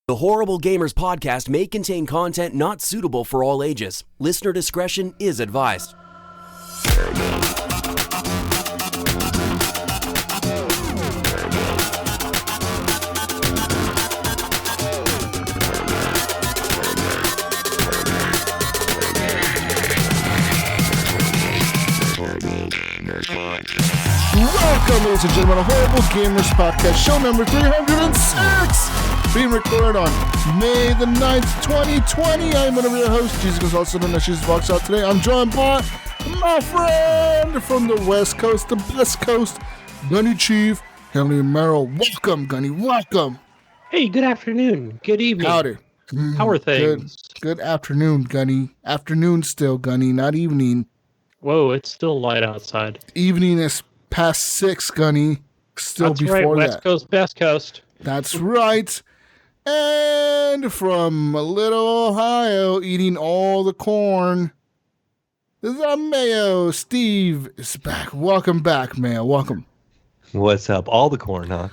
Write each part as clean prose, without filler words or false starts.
The Horrible Gamers podcast may contain content not suitable for all ages. Listener discretion is advised. Welcome, ladies and gentlemen, to Horrible Gamers Podcast, show number 306, being recorded on May the 9th, 2020. I'm one of your hosts, Jesus Gonzalez, and Jesus walks out today. I'm joined by my friend from the West Coast, the Best Coast, Gunny Chief, Henry Merrill. Welcome, Gunny, welcome. Hey, good afternoon, good evening. Howdy. How are things? Good afternoon, Gunny. Afternoon still, Gunny, not evening. Whoa, it's still light outside. Evening is past 6, Gunny. Still That's before right, that. West Coast, Best Coast. That's right. And from Little Ohio, eating all the corn, the Mayo. Steve is back. Welcome back, Mayo. Welcome. What's up? All the corn, huh?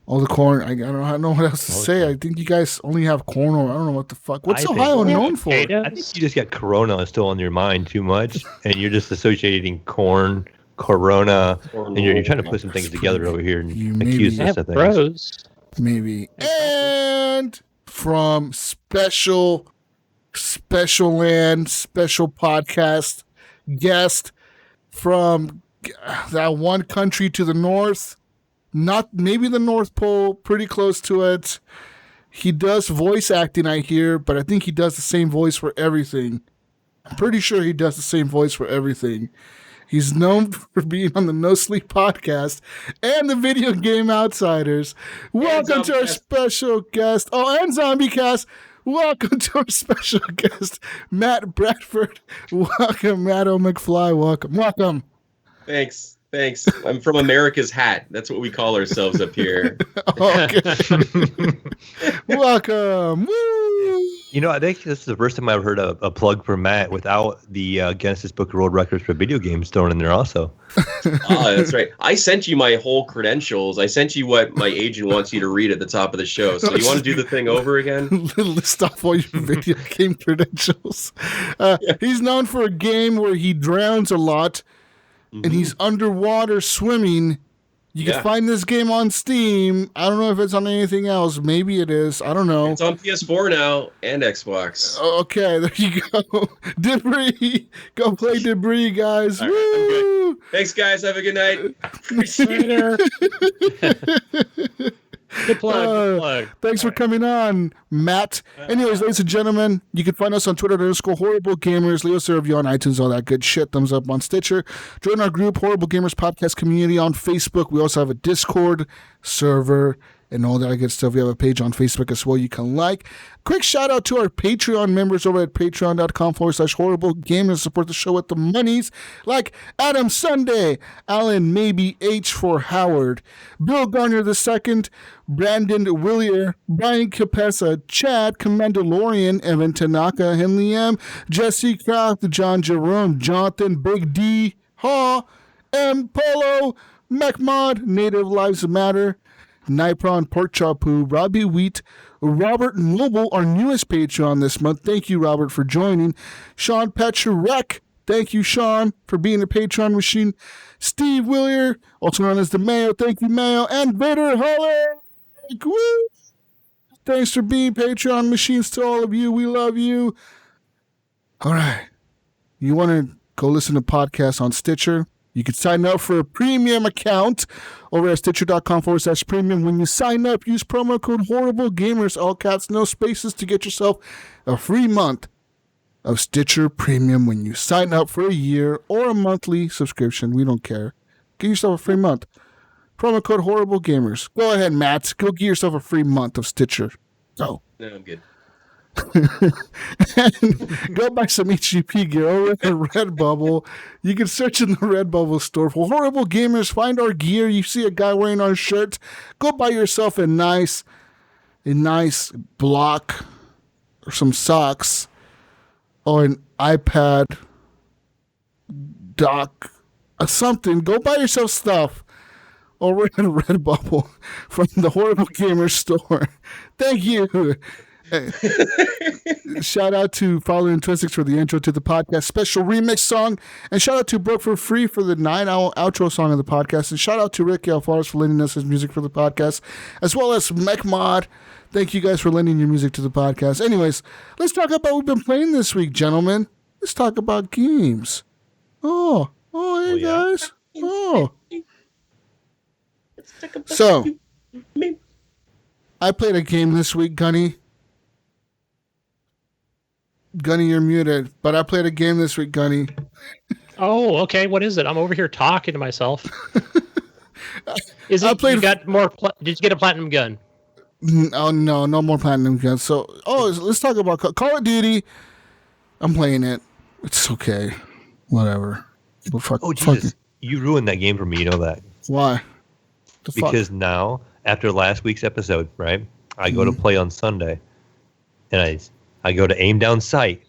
All the corn. I don't know what else to say. I think you guys only have corn, or I don't know what the fuck. What's Ohio known for? I think you just got Corona still on your mind too much, and you're just associating corn, Corona, and you're trying to put some things together over here and accuse us of things. Bros. Maybe. And from special land, special podcast guest from that one country to the north, not maybe the North Pole, pretty close to it. He does voice acting, I hear, but I think he does the same voice for everything. I'm pretty sure he does the same voice for everything. He's known for being on the No Sleep podcast and the Video Game Outsiders. Welcome to our special guest. Oh, and Zombiecast. Welcome to our special guest, Matt Bradford. Welcome, Matt McFly. Welcome. Thanks. I'm from America's Hat. That's what we call ourselves up here. Okay. Welcome. Woo! You know, I think this is the first time I've heard a plug for Matt without the Guinness Book of World Records for video games thrown in there also. Oh, that's right. I sent you my whole credentials. I sent you what my agent wants you to read at the top of the show. So you want to do the thing over again? List off all your video game credentials. He's known for a game where he drowns a lot. And he's underwater swimming. You can find this game on Steam. I don't know if it's on anything else. Maybe it is. I don't know. It's on PS4 now and Xbox. Okay, there you go. Debris. Go play Debris, guys. All Woo! right, I'm good. Thanks, guys. Have a good night. Later. Good plug. Thanks for coming on, Matt. Anyways, ladies and gentlemen, you can find us on Twitter @Horrible Gamers. Leave us a review on iTunes, all that good shit. Thumbs up on Stitcher. Join our group, Horrible Gamers Podcast Community, on Facebook. We also have a Discord server and all that good stuff. We have a page on Facebook as well you can like. Quick shout out to our Patreon members over at patreon.com/Horrible Gamers. Support the show with the monies, like Adam Sunday, Alan Maybe H for Howard, Bill Garner II, Brandon Willier, Brian Capessa, Chad, Commandalorian, Evan Tanaka, Henley M, Jesse Kraft, John Jerome, Jonathan Big D, Haw, M Polo, MacMod, Native Lives Matter, Nipron Pork Chapu, Robbie Wheat, Robert Noble, our newest Patreon this month. Thank you, Robert, for joining. Sean Petcherek. Thank you, Sean, for being a Patreon machine. Steve Willier, also known as the Mayo. Thank you, Mayo. And Vader Holler. Woo! Thanks for being Patreon machines to all of you. We love you. All right. You want to go listen to podcasts on Stitcher? You can sign up for a premium account over at Stitcher.com/premium. When you sign up, use promo code Horrible Gamers, all caps, no spaces, to get yourself a free month of Stitcher Premium when you sign up for a year or a monthly subscription. We don't care. Get yourself a free month. Promo code Horrible Gamers. Go ahead, Matt. Go get yourself a free month of Stitcher. Go. No, I'm good. And go buy some HGP gear over at Redbubble. You can search in the Redbubble store for Horrible Gamers. Find our gear. You see a guy wearing our shirt, go buy yourself a nice block or some socks or an iPad dock or something. Go buy yourself stuff over at Redbubble from the Horrible Gamer store. Thank you. Shout out to Following Twistix for the intro to the podcast special remix song, and shout out to Brooke for free for the 9-hour outro song of the podcast, and shout out to Ricky Alfares for lending us his music for the podcast, as well as MechMod. Thank you guys for lending your music to the podcast. Anyways, let's talk about what we've been playing this week, gentlemen. Let's talk about games. Hey guys. So, I played a game this week, Gunny. Gunny, you're muted, but I played a game this week, Gunny. Oh, okay. What is it? I'm over here talking to myself. Is it? Did you get a platinum gun? Oh no more platinum guns. So, let's talk about Call of Duty. I'm playing it. It's okay. Whatever. Jesus! You ruined that game for me. You know that? Why? Because now, after last week's episode, right? I go to play on Sunday, and I go to aim down sight,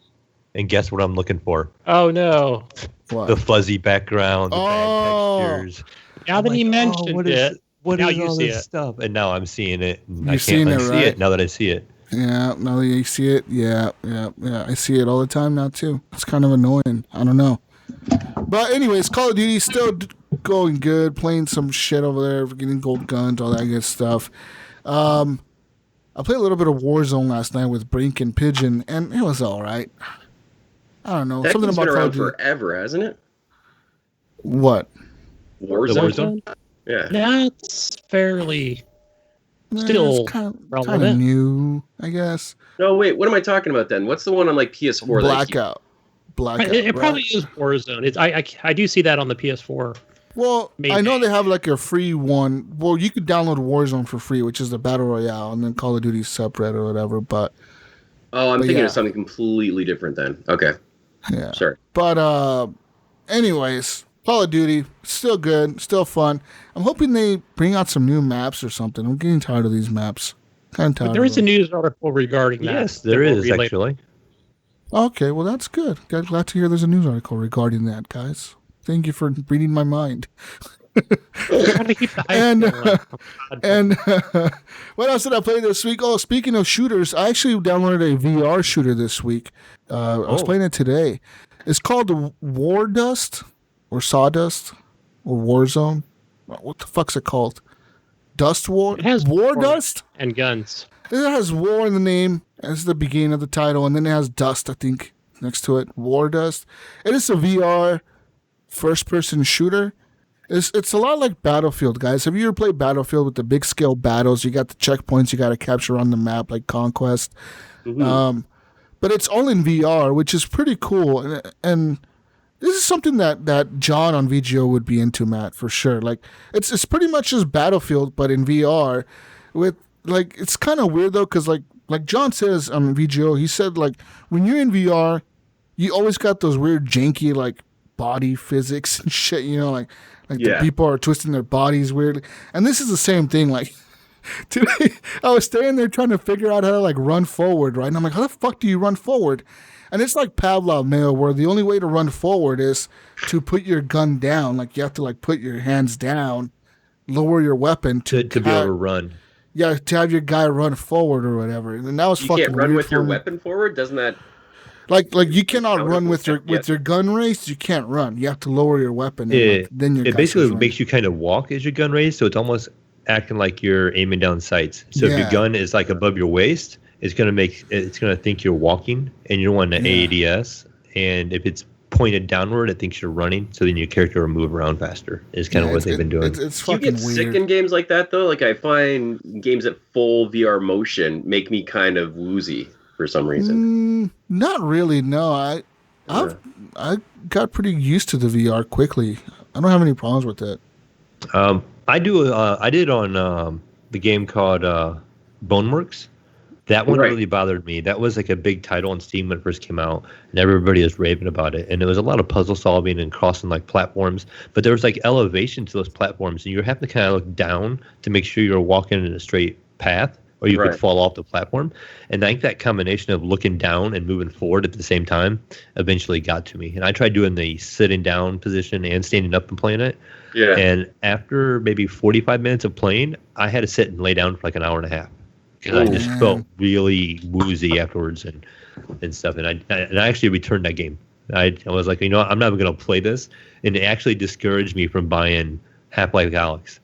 and guess what I'm looking for? Oh no! What? The fuzzy background, the bad textures. Now that he mentioned it, what now is you all see this it. stuff? And now I'm seeing it. And I You're can't seeing it, unsee right? it now that I see it. Yeah, now that you see it, yeah. I see it all the time now too. It's kind of annoying. I don't know. But anyways, Call of Duty still going good. Playing some shit over there, getting gold guns, all that good stuff. I played a little bit of Warzone last night with Brink and Pigeon, and it was all right. I don't know. That Something game's about been Call around of Duty. forever, hasn't it? What? Warzone? Yeah. That's fairly still kind of relevant. new, I guess. No, wait. What am I talking about then? What's the one on like PS4? Blackout. It probably is Warzone. I do see that on the PS4. Well, Maybe. I know they have like a free one. Well, you could download Warzone for free, which is the Battle Royale, and then Call of Duty separate or whatever. But I'm thinking yeah. of something completely different then. Okay. yeah, Sorry. But anyways, Call of Duty still good, still fun. I'm hoping they bring out some new maps or something. I'm getting tired of these maps. Kind of tired. There of is a them. news article regarding that. Yes, there that we'll is read later. actually. Okay, well that's good. Glad to hear there's a news article regarding that, guys. Thank you for reading my mind. Trying to keep the hype And going. what else did I play this week? Oh, speaking of shooters, I actually downloaded a VR shooter this week. I was playing it today. It's called War Dust or Sawdust or Warzone. What the fuck's it called? Dust War? It has War Dust? and guns. It has war in the name as the beginning of the title, and then it has dust, I think, next to it. War Dust. It is a VR first-person shooter. It's a lot like Battlefield, guys. Have you ever played Battlefield with the big scale battles? You got the checkpoints you got to capture on the map, like Conquest. Mm-hmm. But it's all in VR, which is pretty cool. And this is something that John on VGO would be into, Matt, for sure. Like it's pretty much just Battlefield, but in VR. With like it's kind of weird though, because like John says on VGO, he said like when you're in VR, you always got those weird janky like body physics and shit. You know, like the people are twisting their bodies weirdly. And this is the same thing. Like today, I was standing there trying to figure out how to like run forward, right? And I'm like, how the fuck do you run forward? And it's like Pavlov Mayo, where the only way to run forward is to put your gun down. Like you have to like put your hands down, lower your weapon to be able to run. Yeah, to have your guy run forward or whatever. And that was You fucking can't run weird with your for me. weapon forward? Doesn't that... Like you cannot run with your gun raised. You can't run. You have to lower your weapon. And then your it guy basically starts running. makes you kind of walk as your gun raised, so it's almost acting like you're aiming down sights. So if Yeah. your gun is like above your waist, it's gonna think you're walking, and you don't want an AADS. And if it's pointed downward, it thinks you're running, so then your character will move around faster. Is kind of what they've been doing. It's Do you fucking get weird. sick in games like that, though? Like, I find games at full VR motion make me kind of woozy for some reason. Not really. No, I got pretty used to the VR quickly. I don't have any problems with it. I did on the game called Boneworks. That one really bothered me. That was like a big title on Steam when it first came out, and everybody was raving about it. And there was a lot of puzzle solving and crossing like platforms, but there was like elevation to those platforms, and you have to kind of look down to make sure you're walking in a straight path, or you could fall off the platform. And I think that combination of looking down and moving forward at the same time eventually got to me. And I tried doing the sitting down position and standing up and playing it. Yeah. And after maybe 45 minutes of playing, I had to sit and lay down for like an hour and a half because I just felt really woozy afterwards and stuff. And I actually returned that game. I was like, I'm not even going to play this. And it actually discouraged me from buying Half-Life Alyx.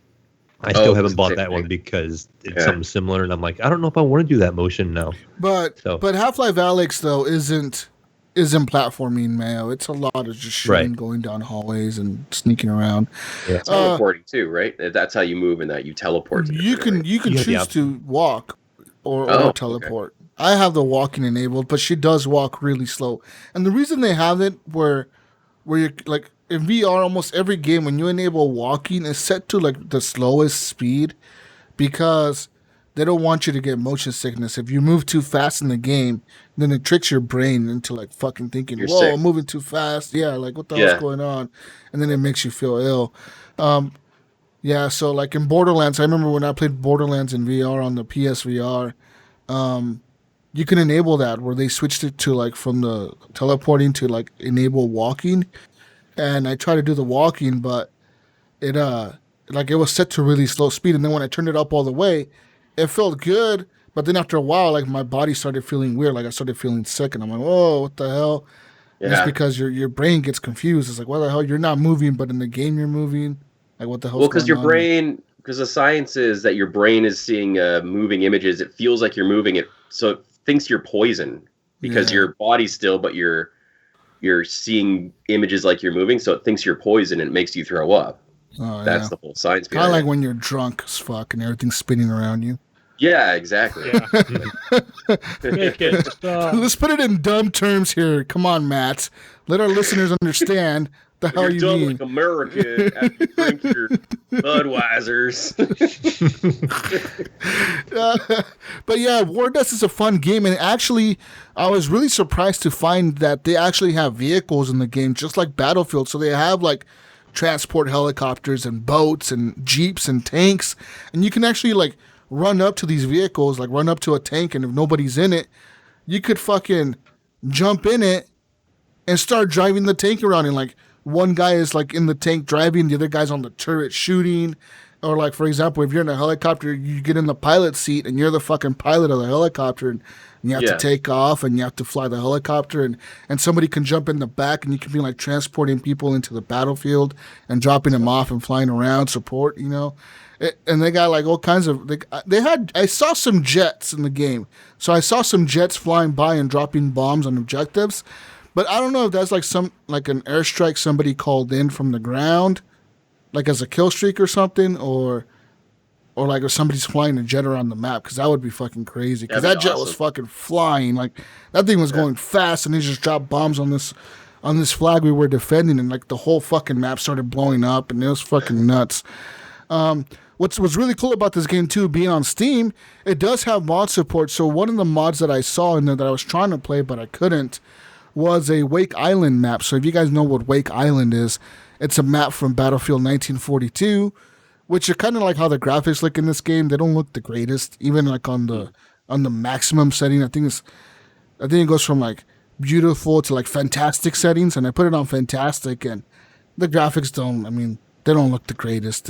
I still haven't bought that one because it's something similar, and I'm like, I don't know if I want to do that motion now. But Half-Life Alyx though isn't platforming, Mayo. It's a lot of just shooting, going down hallways and sneaking around. Yeah. It's teleporting too, right? That's how you move in that. You teleport. You can choose to walk or teleport. Okay. I have the walking enabled, but she does walk really slow. And the reason they have it where you're like in VR, almost every game when you enable walking is set to like the slowest speed because they don't want you to get motion sickness. If you move too fast in the game, then it tricks your brain into like fucking thinking, "Whoa, sick. I'm moving too fast." Yeah, like what the hell's going on? And then it makes you feel ill. So like in Borderlands, I remember when I played Borderlands in VR on the PSVR, you can enable that where they switched it to like from the teleporting to like enable walking. And I tried to do the walking, but it was set to really slow speed. And then when I turned it up all the way, it felt good. But then after a while, like my body started feeling weird. Like I started feeling sick, and I'm like, "Whoa, what the hell?" Yeah. And it's because your brain gets confused. It's like, "What the hell? You're not moving, but in the game you're moving." Like what the hell? Well, because your brain, because the science is that your brain is seeing moving images. It feels like you're moving it, so it thinks you're poison because your body's still, but you're seeing images like you're moving, so it thinks you're poison and it makes you throw up. That's the whole science behind it. Kind of like when you're drunk as fuck and everything's spinning around you. Yeah, exactly. Yeah. Make it stop. Let's put it in dumb terms here. Come on, Matt. Let our listeners understand the hell you mean. You're like American after you drink your Budweisers. But yeah, War Dust is a fun game, and actually, I was really surprised to find that they actually have vehicles in the game, just like Battlefield. So they have like transport helicopters and boats and jeeps and tanks, and you can actually like run up to these vehicles, like run up to a tank, and if nobody's in it, you could fucking jump in it and start driving the tank around. And like one guy is like in the tank driving, the other guy's on the turret shooting. Or like, for example, if you're in a helicopter, you get in the pilot seat and you're the fucking pilot of the helicopter, and you have to take off and you have to fly the helicopter, and somebody can jump in the back and you can be like transporting people into the battlefield and dropping them off and flying around support, and they got like all kinds of, I saw some jets in the game. So I saw some jets flying by and dropping bombs on objectives, but I don't know if that's like an airstrike somebody called in from the ground, like as a kill streak or something, or like if somebody's flying a jet around the map, because that would be fucking crazy. Because that jet was fucking flying, like that thing was going fast, and they just dropped bombs on this flag we were defending, and like the whole fucking map started blowing up, and it was fucking nuts. What's really cool about this game too, being on Steam, it does have mod support. So one of the mods that I saw in there that I was trying to play but I couldn't was a Wake Island map. So if you guys know what Wake Island is, it's a map from Battlefield 1942, which are kind of like how the graphics look in this game. They don't look the greatest, even like on the maximum setting. I think it goes from like beautiful to like fantastic settings, and I put it on fantastic, and the graphics they don't look the greatest.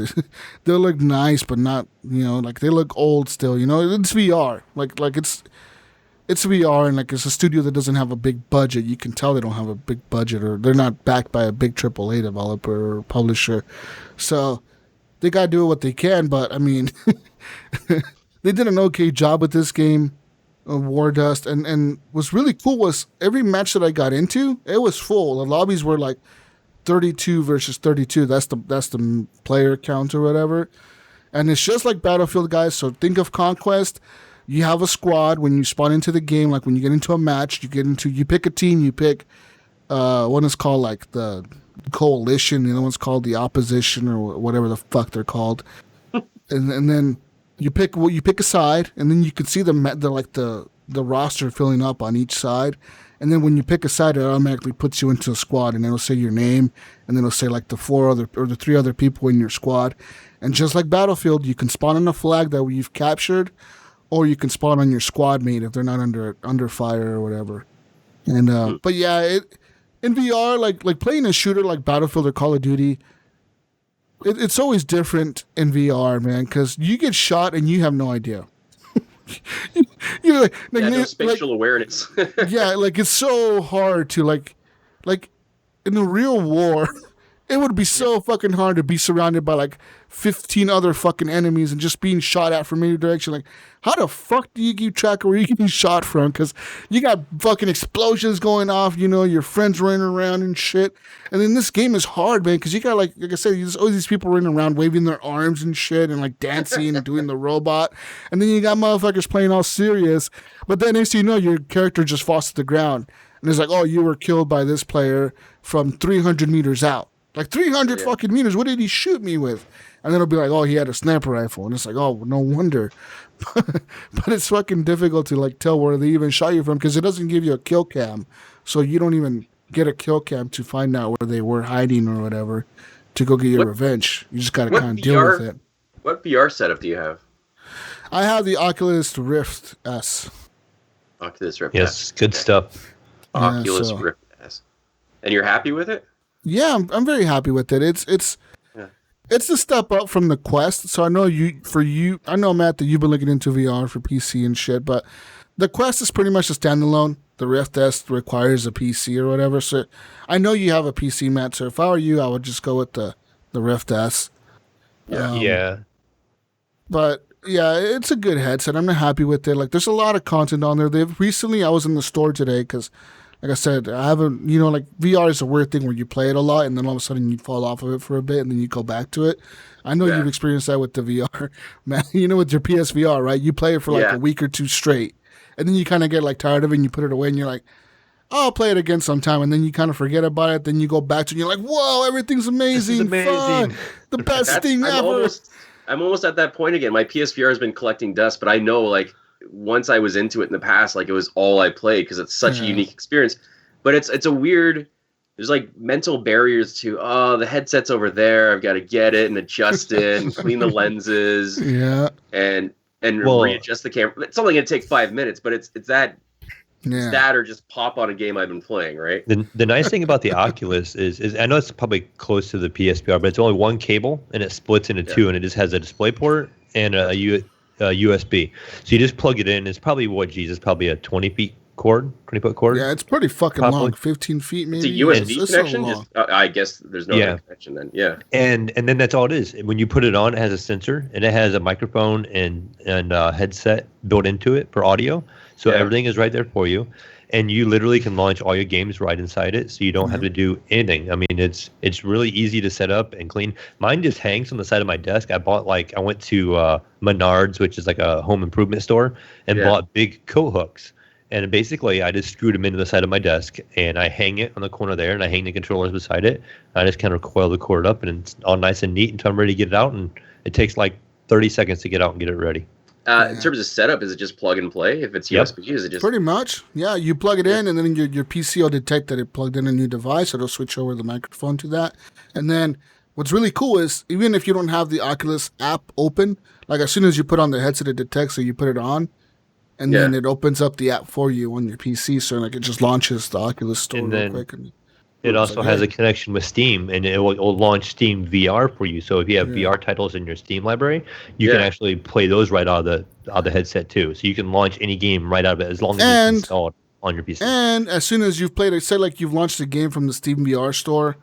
They look nice, but not, like they look old still. It's VR. Like it's VR, and like it's a studio that doesn't have a big budget. You can tell they don't have a big budget, or they're not backed by a big AAA developer or publisher. So they gotta do what they can. But they did an okay job with this game, War Dust, and what's really cool was every match that I got into, it was full. The lobbies were like 32 versus 32. That's the player count or whatever. And it's just like Battlefield, guys. So think of Conquest. You have a squad when you spawn into the game. Like when you get into a match, you pick a team. You pick one is called like the Coalition. The other one's called the Opposition, or whatever the fuck they're called. and then you pick a side, and then you can see the roster filling up on each side. And then when you pick a side, it automatically puts you into a squad, and it'll say your name, and then it'll say like the 3 other people in your squad. And just like Battlefield, you can spawn on a flag that you've captured, or you can spawn on your squad mate if they're not under fire or whatever. And but yeah, in VR, like playing a shooter like Battlefield or Call of Duty, it's always different in VR, man, because you get shot and you have no idea. You're like no spatial awareness. Yeah, like it's so hard to like in a real war. It would be so fucking hard to be surrounded by like 15 other fucking enemies and just being shot at from any direction. Like, how the fuck do you keep track of where you're getting shot from? Because you got fucking explosions going off, you know, your friends running around and shit. And then this game is hard, man, because you got like I said, there's always these people running around waving their arms and shit and like dancing and doing the robot. And then you got motherfuckers playing all serious. But then next thing you know, your character just falls to the ground. And it's like, oh, you were killed by this player from 300 meters out. Like 300 fucking meters. What did he shoot me with? And then it'll be like, oh, he had a sniper rifle. And it's like, oh, no wonder. But it's fucking difficult to like tell where they even shot you from because it doesn't give you a kill cam. So you don't even get a kill cam to find out where they were hiding or whatever to go get your revenge. You just got to kind of deal with it. What VR setup do you have? I have the Oculus Rift S. Oculus Rift S. Yes, good stuff. Oculus Rift S. And you're happy with it? Yeah, I'm very happy with it. It's a step up from the Quest. So I know I know, Matt, that you've been looking into VR for PC and shit, but the Quest is pretty much a standalone. The Rift S requires a PC or whatever. So I know you have a PC, Matt. So if I were you, I would just go with the Rift S. Yeah. But yeah, it's a good headset. I'm not happy with it. Like, there's a lot of content on there. I was in the store today because, like I said, I haven't, like VR is a weird thing where you play it a lot and then all of a sudden you fall off of it for a bit and then you go back to it. I know you've experienced that with the VR, man. With your PSVR, right? You play it for like a week or two straight and then you kind of get like tired of it and you put it away and you're like, oh, I'll play it again sometime. And then you kind of forget about it. Then you go back to it and you're like, whoa, everything's amazing. Fun. The best thing ever. I'm almost at that point again. My PSVR has been collecting dust, but I know like once I was into it in the past, like it was all I played because it's such a unique experience. But it's a weird. There's like mental barriers to the headset's over there. I've got to get it and adjust it and clean the lenses. And readjust the camera. It's only gonna take 5 minutes, but it's that. It's that or just pop on a game I've been playing, right? The nice thing about the Oculus is I know it's probably close to the PSVR, but it's only one cable and it splits into two, and it just has a display port and a USB. So you just plug it in. It's probably probably a 20 foot cord. Yeah, it's pretty fucking long, 15 feet maybe. It's a USB connection? I guess there's no connection then. Yeah. And then that's all it is. When you put it on, it has a sensor and it has a microphone and headset built into it for audio. So everything is right there for you. And you literally can launch all your games right inside it, so you don't have to do anything. I mean, it's really easy to set up and clean. Mine just hangs on the side of my desk. I went to Menards, which is like a home improvement store, and bought big coat hooks. And basically, I just screwed them into the side of my desk, and I hang it on the corner there, and I hang the controllers beside it. I just kind of coil the cord up, and it's all nice and neat until I'm ready to get it out. And it takes like 30 seconds to get out and get it ready. In terms of setup, is it just plug and play? If it's USB, is it just pretty much? Yeah, you plug it in, and then your PC will detect that it plugged in a new device. It'll switch over the microphone to that. And then what's really cool is even if you don't have the Oculus app open, like as soon as you put on the headset, it detects that you put it on, and then it opens up the app for you on your PC. So like it just launches the Oculus Store real quick. And it also has a connection with Steam, and it will launch Steam VR for you. So if you have VR titles in your Steam library, you can actually play those right out of the headset too. So you can launch any game right out of it as long as it's installed on your PC. And as soon as you've played it, say like you've launched a game from the Steam VR store,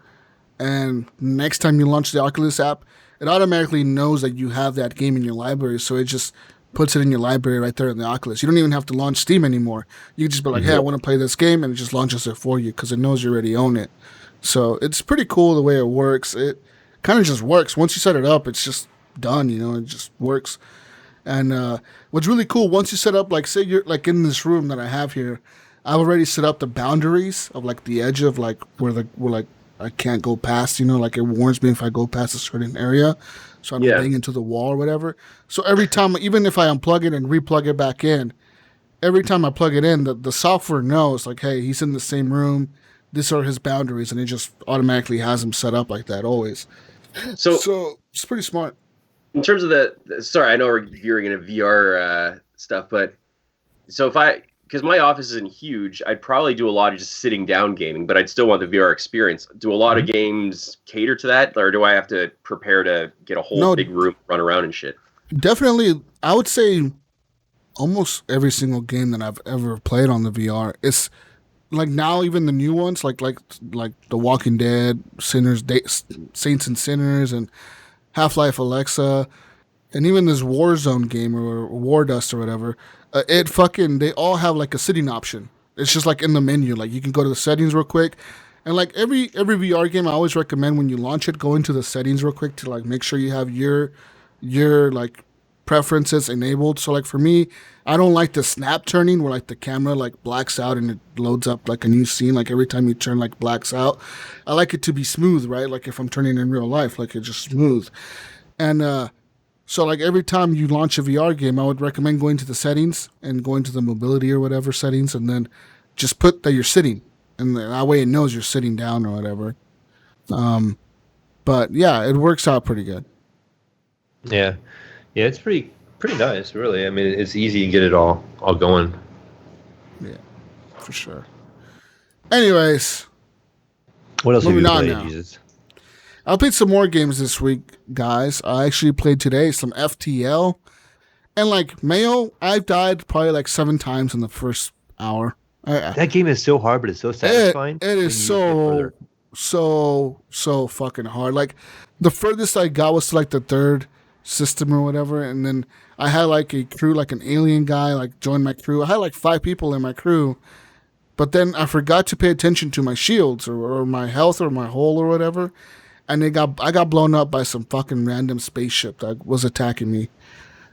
and next time you launch the Oculus app, it automatically knows that you have that game in your library. So it just puts it in your library right there in the Oculus. You don't even have to launch Steam anymore. You can just be like, hey, I want to play this game, and it just launches it for you because it knows you already own it. So it's pretty cool the way it works. It kind of just works. Once you set it up, it's just done, it just works. And what's really cool, once you set up, like say you're like in this room that I have here, I've already set up the boundaries of like the edge of like where I can't go past, like it warns me if I go past a certain area. So I don't bang into the wall or whatever. So every time, even if I unplug it and replug it back in, every time I plug it in, the software knows, like, hey, he's in the same room. These are his boundaries, and it just automatically has him set up like that always. So it's pretty smart. In terms of sorry, I know you're in a VR stuff. But so because my office isn't huge, I'd probably do a lot of just sitting down gaming, but I'd still want the VR experience. Do a lot of games cater to that, or do I have to prepare to get a whole big room, run around and shit? Definitely, I would say almost every single game that I've ever played on the VR is like now even the new ones like The Walking Dead, Saints and Sinners, and Half-Life Alexa, and even this Warzone game or War Dust or whatever. They all have like a sitting option. It's just like in the menu, like you can go to the settings real quick, and like every VR game, I always recommend when you launch it, go into the settings real quick to like make sure you have your like preferences enabled. So like for me, I don't like the snap turning where like the camera like blacks out and it loads up like a new scene. Like every time you turn, like blacks out. I like it to be smooth, right? Like if I'm turning in real life, like it's just smooth. And so like every time you launch a VR game, I would recommend going to the settings and going to the mobility or whatever settings, and then just put that you're sitting, and that way it knows you're sitting down or whatever. But yeah, it works out pretty good. Yeah, it's pretty nice, really. I mean, it's easy to get it all going. Yeah, for sure. Anyways, what else have you played, now. Jesus? I played some more games this week, guys. I actually played today some FTL. And like Mayo, I've died probably like 7 times in the first hour. That game is so hard, but it's so satisfying. It is so fucking hard. Like the furthest I got was to like the 3rd system or whatever. And then I had like a crew, like an alien guy, like join my crew. I had like 5 people in my crew. But then I forgot to pay attention to my shields or my health or my hull or whatever. And I got blown up by some fucking random spaceship that was attacking me.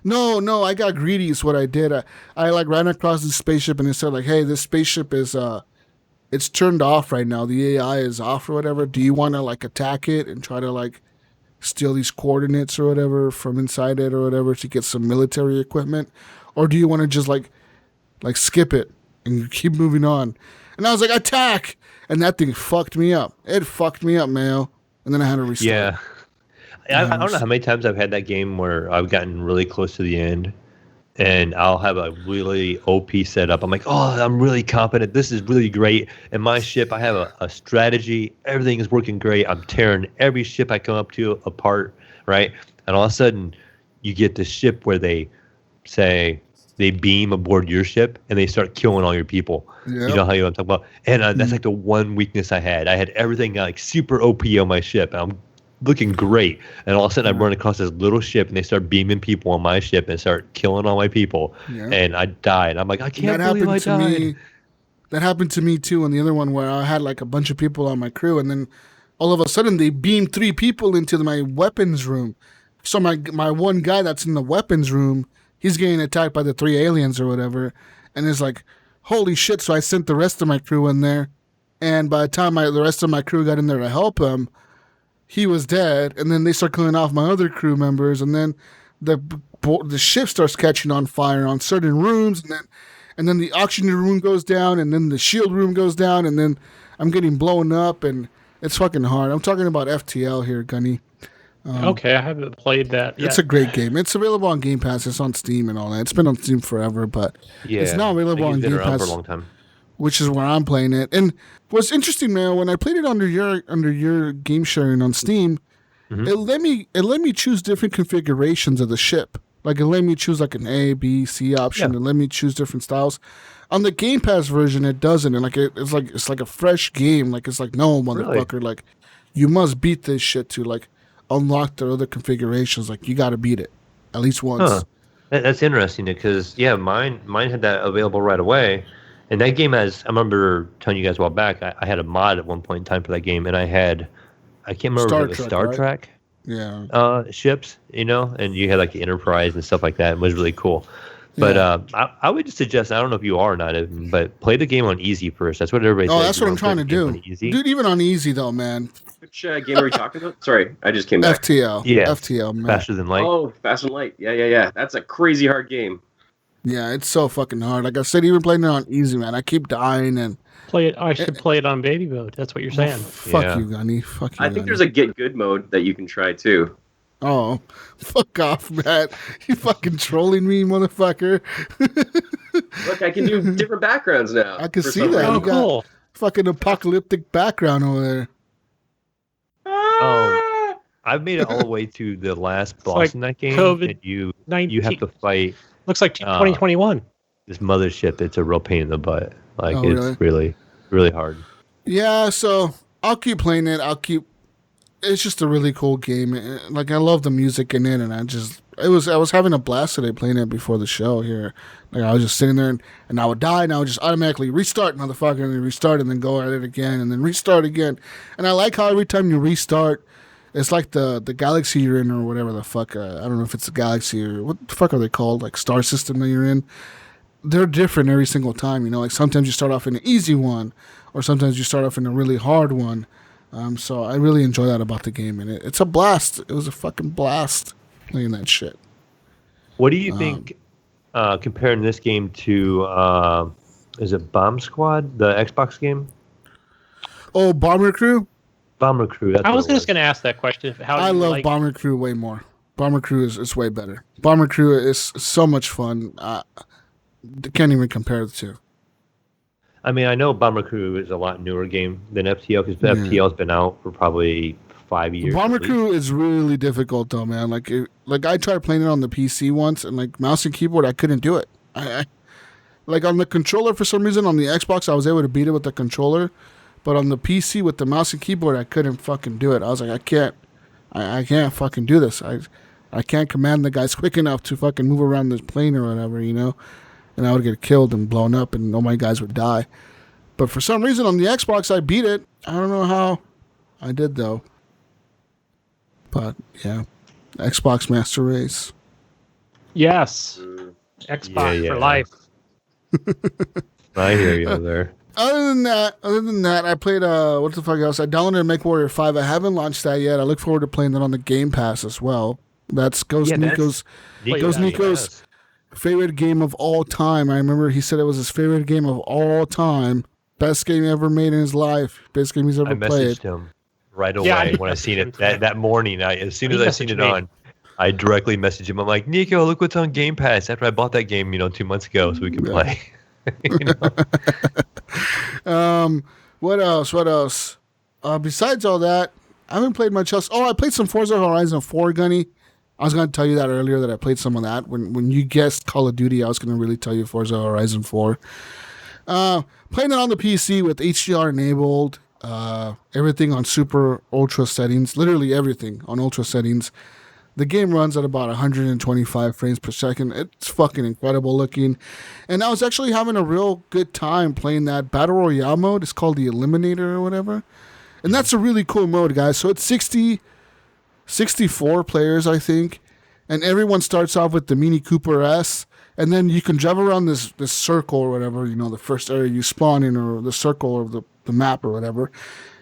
No, I got greedy is what I did. I like ran across this spaceship and it said like, hey, this spaceship is it's turned off right now. The AI is off or whatever. Do you want to like attack it and try to like steal these coordinates or whatever from inside it or whatever to get some military equipment? Or do you want to just like skip it and keep moving on? And I was like, attack! And that thing fucked me up. It fucked me up, Mayo. And then I had to restart. Yeah. I don't know how many times I've had that game where I've gotten really close to the end and I'll have a really OP setup. I'm like, oh, I'm really confident. This is really great. And my ship, I have a strategy. Everything is working great. I'm tearing every ship I come up to apart, right? And all of a sudden, you get this ship where they say, they beam aboard your ship and they start killing all your people. Yep. You know how I'm talking about? And that's like the one weakness I had. I had everything like super OP on my ship. And I'm looking great. And all of a sudden I run across this little ship and they start beaming people on my ship and start killing all my people. Yep. And I died. I'm like, I can't believe I died. That happened to me too on the other one where I had like a bunch of people on my crew and then all of a sudden they beamed 3 people into my weapons room. So my one guy that's in the weapons room, he's getting attacked by the 3 aliens or whatever. And it's like, holy shit. So I sent the rest of my crew in there. And by the time the rest of my crew got in there to help him, he was dead. And then they start killing off my other crew members. And then the ship starts catching on fire on certain rooms. And then the oxygen room goes down. And then the shield room goes down. And then I'm getting blown up. And it's fucking hard. I'm talking about FTL here, Gunny. Okay, I haven't played that yet. It's a great game. It's available on Game Pass. It's on Steam and all that. It's been on Steam forever, but it's now available on Game Pass, for a long time. Which is where I'm playing it. And what's interesting, man, when I played it under your game sharing on Steam, it let me choose different configurations of the ship. Like it let me choose like an A, B, C option. Yeah. It let me choose different styles. On the Game Pass version, it doesn't. And like it's like a fresh game. Like it's like, no, motherfucker, really? Like you must beat this shit to like unlock the other configurations. Like you got to beat it at least once. Huh. That's interesting because mine had that available right away. And that game I remember telling you guys a while back, I had a mod at one point in time for that game, and I can't remember if it was Star Trek ships, and you had like the Enterprise and stuff like that. It was really cool. But I would just suggest, I don't know if you are or not, but play the game on easy first. That's what everybody says. Oh, that's what I'm trying to do. Dude, even on easy though, man. Which game are we talking about? Sorry, I just came back. FTL. Yeah. FTL, man. Faster Than Light. Oh, Faster Than Light. Yeah. That's a crazy hard game. Yeah, it's so fucking hard. Like I said, even playing it on easy, man, I keep dying and play it. I should play it on baby mode. That's what you're saying. Fuck you, Gunny. Fuck you. I think there's a get good mode that you can try too. Oh, fuck off, Matt. You fucking trolling me, motherfucker. Look, I can do different backgrounds now. I can for see some that. reason. Oh, You got cool. fucking apocalyptic background over there. I've made it all the way to the last boss like in that game, COVID and you 19. have to fight Looks like 2021. this mothership. It's a real pain in the butt. Like Oh, it's really, really hard. Yeah, so I'll keep playing it. It's just a really cool game. Like I love the music in it, and I was having a blast today playing it before the show here. Like I was just sitting there, and I would die, and I would just automatically restart, motherfucker, and then restart, and then go at it again, and then restart again. And I like how every time you restart, it's like the galaxy you're in or whatever the fuck. I don't know if it's a galaxy or what the fuck are they called, like star system that you're in. They're different every single time. You know, like sometimes you start off in an easy one, or sometimes you start off in a really hard one. So I really enjoy that about the game, and it's a blast. It was a fucking blast playing that shit. What do you think, comparing this game to, is it Bomb Squad, the Xbox game? Oh, Bomber Crew? Bomber Crew. That's I what was it just going to ask that question. How do I you love like... Bomber Crew way more. Bomber Crew is way better. Bomber Crew is so much fun. Can't even compare the two. I mean, I know Bomber Crew is a lot newer game than FTL because FTL has been out for probably 5 years. Bomber Crew is really difficult though, man. Like I tried playing it on the PC once, and like mouse and keyboard, I couldn't do it. I like on the controller for some reason. On the Xbox, I was able to beat it with the controller, but on the PC with the mouse and keyboard, I couldn't fucking do it. I was like, I can't fucking do this. I can't command the guys quick enough to fucking move around this plane or whatever, you know. And I would get killed and blown up, and all my guys would die. But for some reason on the Xbox, I beat it. I don't know how I did though. But yeah, Xbox Master Race. Yes. Xbox for life. I hear you there. Other than that, I played what the fuck else? I downloaded MechWarrior 5. I haven't launched that yet. I look forward to playing that on the Game Pass as well. That's Nico's favorite game of all time. I remember he said it was his favorite game of all time. Best game ever made in his life. Best game he's ever played. I messaged him right away when I seen it that morning. As soon as I seen it on, I directly messaged him. I'm like, Nico, look what's on Game Pass. After I bought that game, 2 months ago, so we can play. What else? Besides all that, I haven't played much else. Oh, I played some Forza Horizon 4, Gunny. I was going to tell you that earlier that I played some of that. When you guessed Call of Duty, I was going to really tell you Forza Horizon 4. Playing it on the PC with HDR enabled, everything on super ultra settings, literally everything on ultra settings. The game runs at about 125 frames per second. It's fucking incredible looking. And I was actually having a real good time playing that Battle Royale mode. It's called the Eliminator or whatever. And that's a really cool mode, guys. So it's 64 players, I think. And everyone starts off with the Mini Cooper S. And then you can drive around this circle or whatever, the first area you spawn in, or the circle or the map or whatever.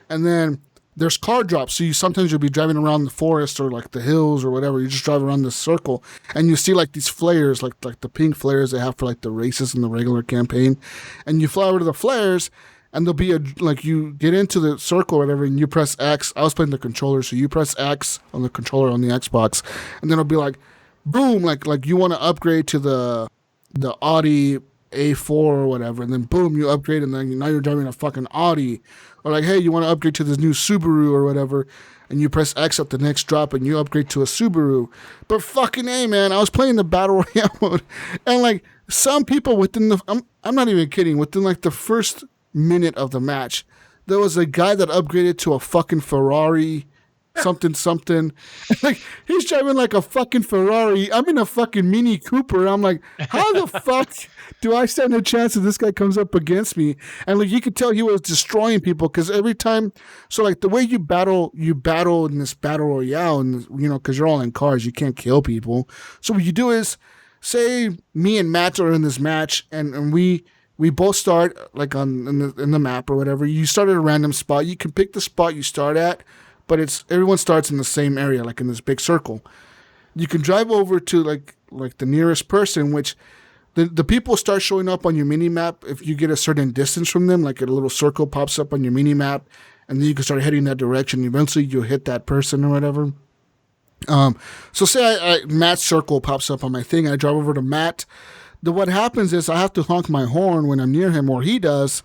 And then there's car drops. So sometimes you'll be driving around the forest or like the hills or whatever. You just drive around this circle and you see like these flares, like the pink flares they have for like the races in the regular campaign. And you fly over to the flares and there'll be you get into the circle or whatever and you press X. I was playing the controller. So you press X on the controller on the Xbox and then it'll be like, boom, like you want to upgrade to the Audi A4 or whatever, and then boom, you upgrade, and then now you're driving a fucking Audi. Or like, hey, you want to upgrade to this new Subaru or whatever, and you press X at the next drop, and you upgrade to a Subaru. But fucking A, man, I was playing the Battle Royale mode, and like some people I'm not even kidding, within like the first minute of the match, there was a guy that upgraded to a fucking Ferrari something. Like he's driving like a fucking Ferrari. I'm in a fucking Mini Cooper. I'm like, how the fuck do I stand a chance if this guy comes up against me? And like you could tell he was destroying people because every time. So like the way you battle in this Battle Royale, and because you're all in cars, you can't kill people. So what you do is, say me and Matt are in this match, and we both start like in the map or whatever. You start at a random spot. You can pick the spot you start at. But everyone starts in the same area, like in this big circle. You can drive over to like the nearest person, which the people start showing up on your mini map if you get a certain distance from them, like a little circle pops up on your mini map, and then you can start heading that direction. Eventually, you'll hit that person or whatever. So say Matt's circle pops up on my thing. I drive over to Matt. What happens is I have to honk my horn when I'm near him, or he does,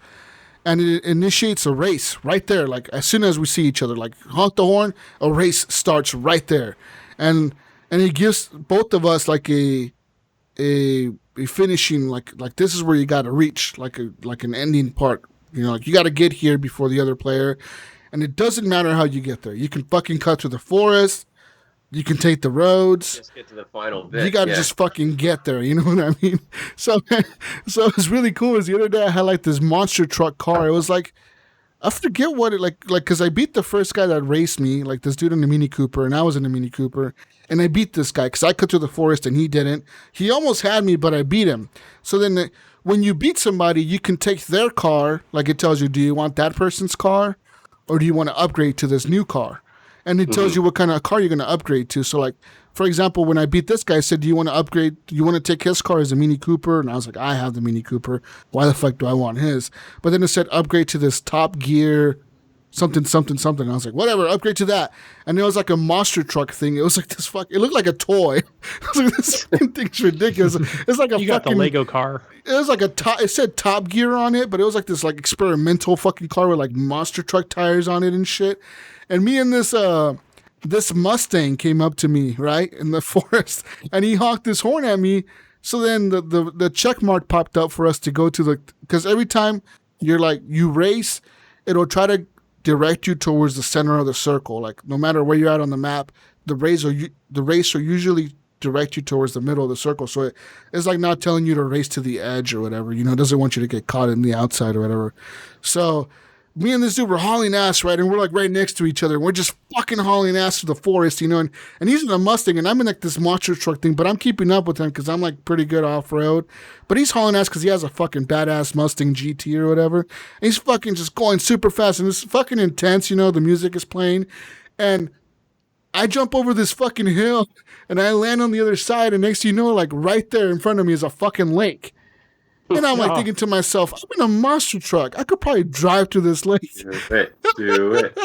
and it initiates a race right there. Like as soon as we see each other, like honk the horn, a race starts right there, and it gives both of us like a finishing, like this is where you got to reach, like an ending part. You know, like you got to get here before the other player, and it doesn't matter how you get there. You can fucking cut through the forest. You can take the roads. Just get to the final bit. You got to just fucking get there. You know what I mean? So it's really cool. Is the other day I had like this monster truck car. It was like, I forget what it like because I beat the first guy that raced me, like this dude in the Mini Cooper, and I was in the Mini Cooper, and I beat this guy because I cut through the forest and he didn't. He almost had me, but I beat him. So then when you beat somebody, you can take their car, like it tells you, do you want that person's car, or do you want to upgrade to this new car? And it tells you what kind of car you're going to upgrade to. So, like, for example, when I beat this guy, I said, do you want to upgrade? Do you want to take his car as a Mini Cooper? And I was like, I have the Mini Cooper. Why the fuck do I want his? But then it said, upgrade to this Top Gear something, something, something. And I was like, whatever, upgrade to that. And it was like a monster truck thing. It was like this it looked like a toy. I was like, this thing's ridiculous. It's like a you got the Lego car. It was like it said Top Gear on it, but it was like this like experimental fucking car with like monster truck tires on it and shit. And me and this Mustang came up to me, right, in the forest, and he honked his horn at me. So then the check mark popped up for us to go to because every time you race, it'll try to direct you towards the center of the circle. Like no matter where you're at on the map, the racer usually direct you towards the middle of the circle. So it's like not telling you to race to the edge or whatever. You know, it doesn't want you to get caught in the outside or whatever. So me and this dude were hauling ass, right? And we're like right next to each other. And we're just fucking hauling ass through the forest, you know? And he's in a Mustang and I'm in like this monster truck thing, but I'm keeping up with him because I'm like pretty good off road. But he's hauling ass because he has a fucking badass Mustang GT or whatever. And he's fucking just going super fast and it's fucking intense, you know? The music is playing. And I jump over this fucking hill and I land on the other side. And next thing you know, like right there in front of me is a fucking lake. And I'm like thinking to myself, I'm in a monster truck. I could probably drive to this lake. Do it.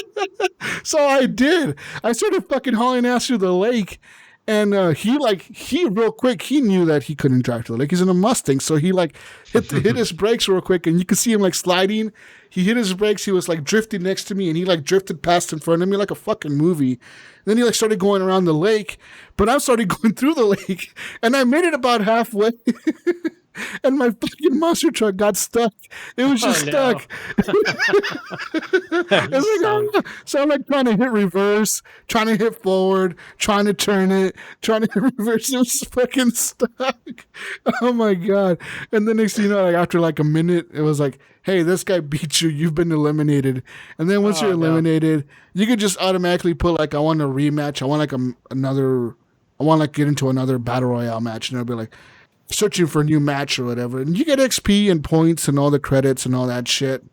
So I did. I started fucking hauling ass through the lake. And he real quick, he knew that he couldn't drive to the lake. He's in a Mustang. So he like hit his brakes real quick. And you could see him like sliding. He hit his brakes. He was like drifting next to me. And he like drifted past in front of me like a fucking movie. Then he like started going around the lake. But I started going through the lake. And I made it about halfway. And my fucking monster truck got stuck. It was just stuck. So I'm like trying to hit reverse, trying to hit forward, trying to turn it, trying to hit reverse. It was fucking stuck. Oh my God. And the next thing you know, like after like a minute, it was like, hey, this guy beat you. You've been eliminated. And then once you're eliminated, you could just automatically put like, I want a rematch. I want like get into another battle royale match. And I'll be like, searching for a new match or whatever, and you get XP and points and all the credits and all that shit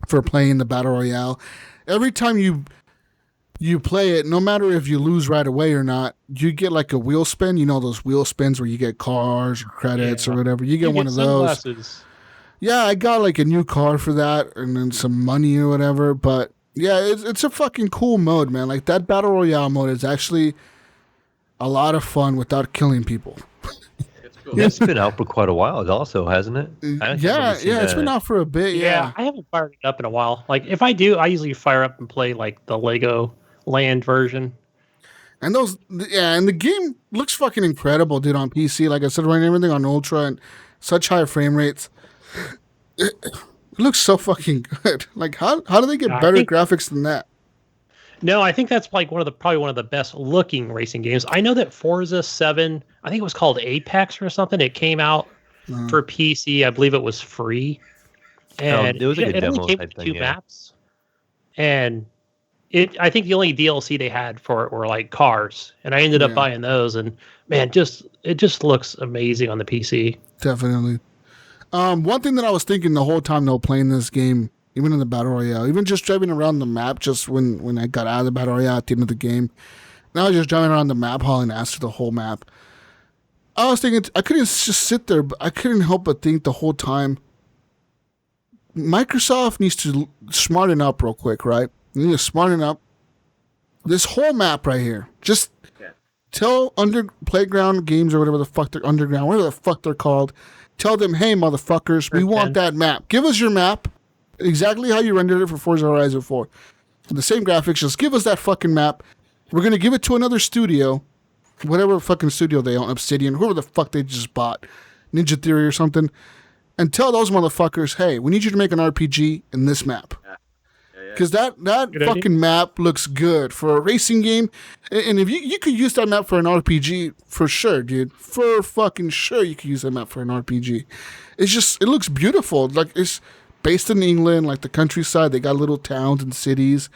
for playing the battle royale. Every time you play it, no matter if you lose right away or not, you get like a wheel spin. You know those wheel spins where you get cars or credits or whatever. You get one of those. Sunglasses. Yeah, I got like a new car for that and then some money or whatever. But yeah, it's a fucking cool mode, man. Like that battle royale mode is actually a lot of fun without killing people. It's been out for quite a while also, hasn't it? Yeah, it's been out for a bit. Yeah, I haven't fired it up in a while. Like if I do, I usually fire up and play like the Lego Land version. And and the game looks fucking incredible, dude, on PC. Like I said, running everything on Ultra and such high frame rates. It looks so fucking good. Like how do they get better graphics than that? No, I think that's like probably one of the best looking racing games. I know that Forza 7, I think it was called Apex or something. It came out for PC. I believe it was free. And it was a good demo only came with two maps. And I think the only DLC they had for it were like cars. And I ended up buying those. And man, it just looks amazing on the PC. Definitely. One thing that I was thinking the whole time though playing this game, even in the Battle Royale, even just driving around the map, just when I got out of the Battle Royale at the end of the game, now I was just driving around the map, hauling ass through the whole map. I was thinking, I couldn't just sit there, but I couldn't help but think the whole time, Microsoft needs to smarten up real quick, right? They need to smarten up This whole map right here. Just tell Playground Games or whatever the fuck they're Underground, whatever the fuck they're called. Tell them, hey, motherfuckers, we want that map. Give us your map, exactly how you rendered it for Forza Horizon 4. The same graphics, just give us that fucking map. We're going to give it to another studio, whatever fucking studio they own, Obsidian, whoever the fuck they just bought, Ninja Theory or something, and tell those motherfuckers, hey, we need you to make an RPG in this map. Because that fucking map looks good for a racing game. And if you could use that map for an RPG, for sure, dude. For fucking sure you could use that map for an RPG. It looks beautiful. Like, it's based in England, like the countryside. They got little towns and cities.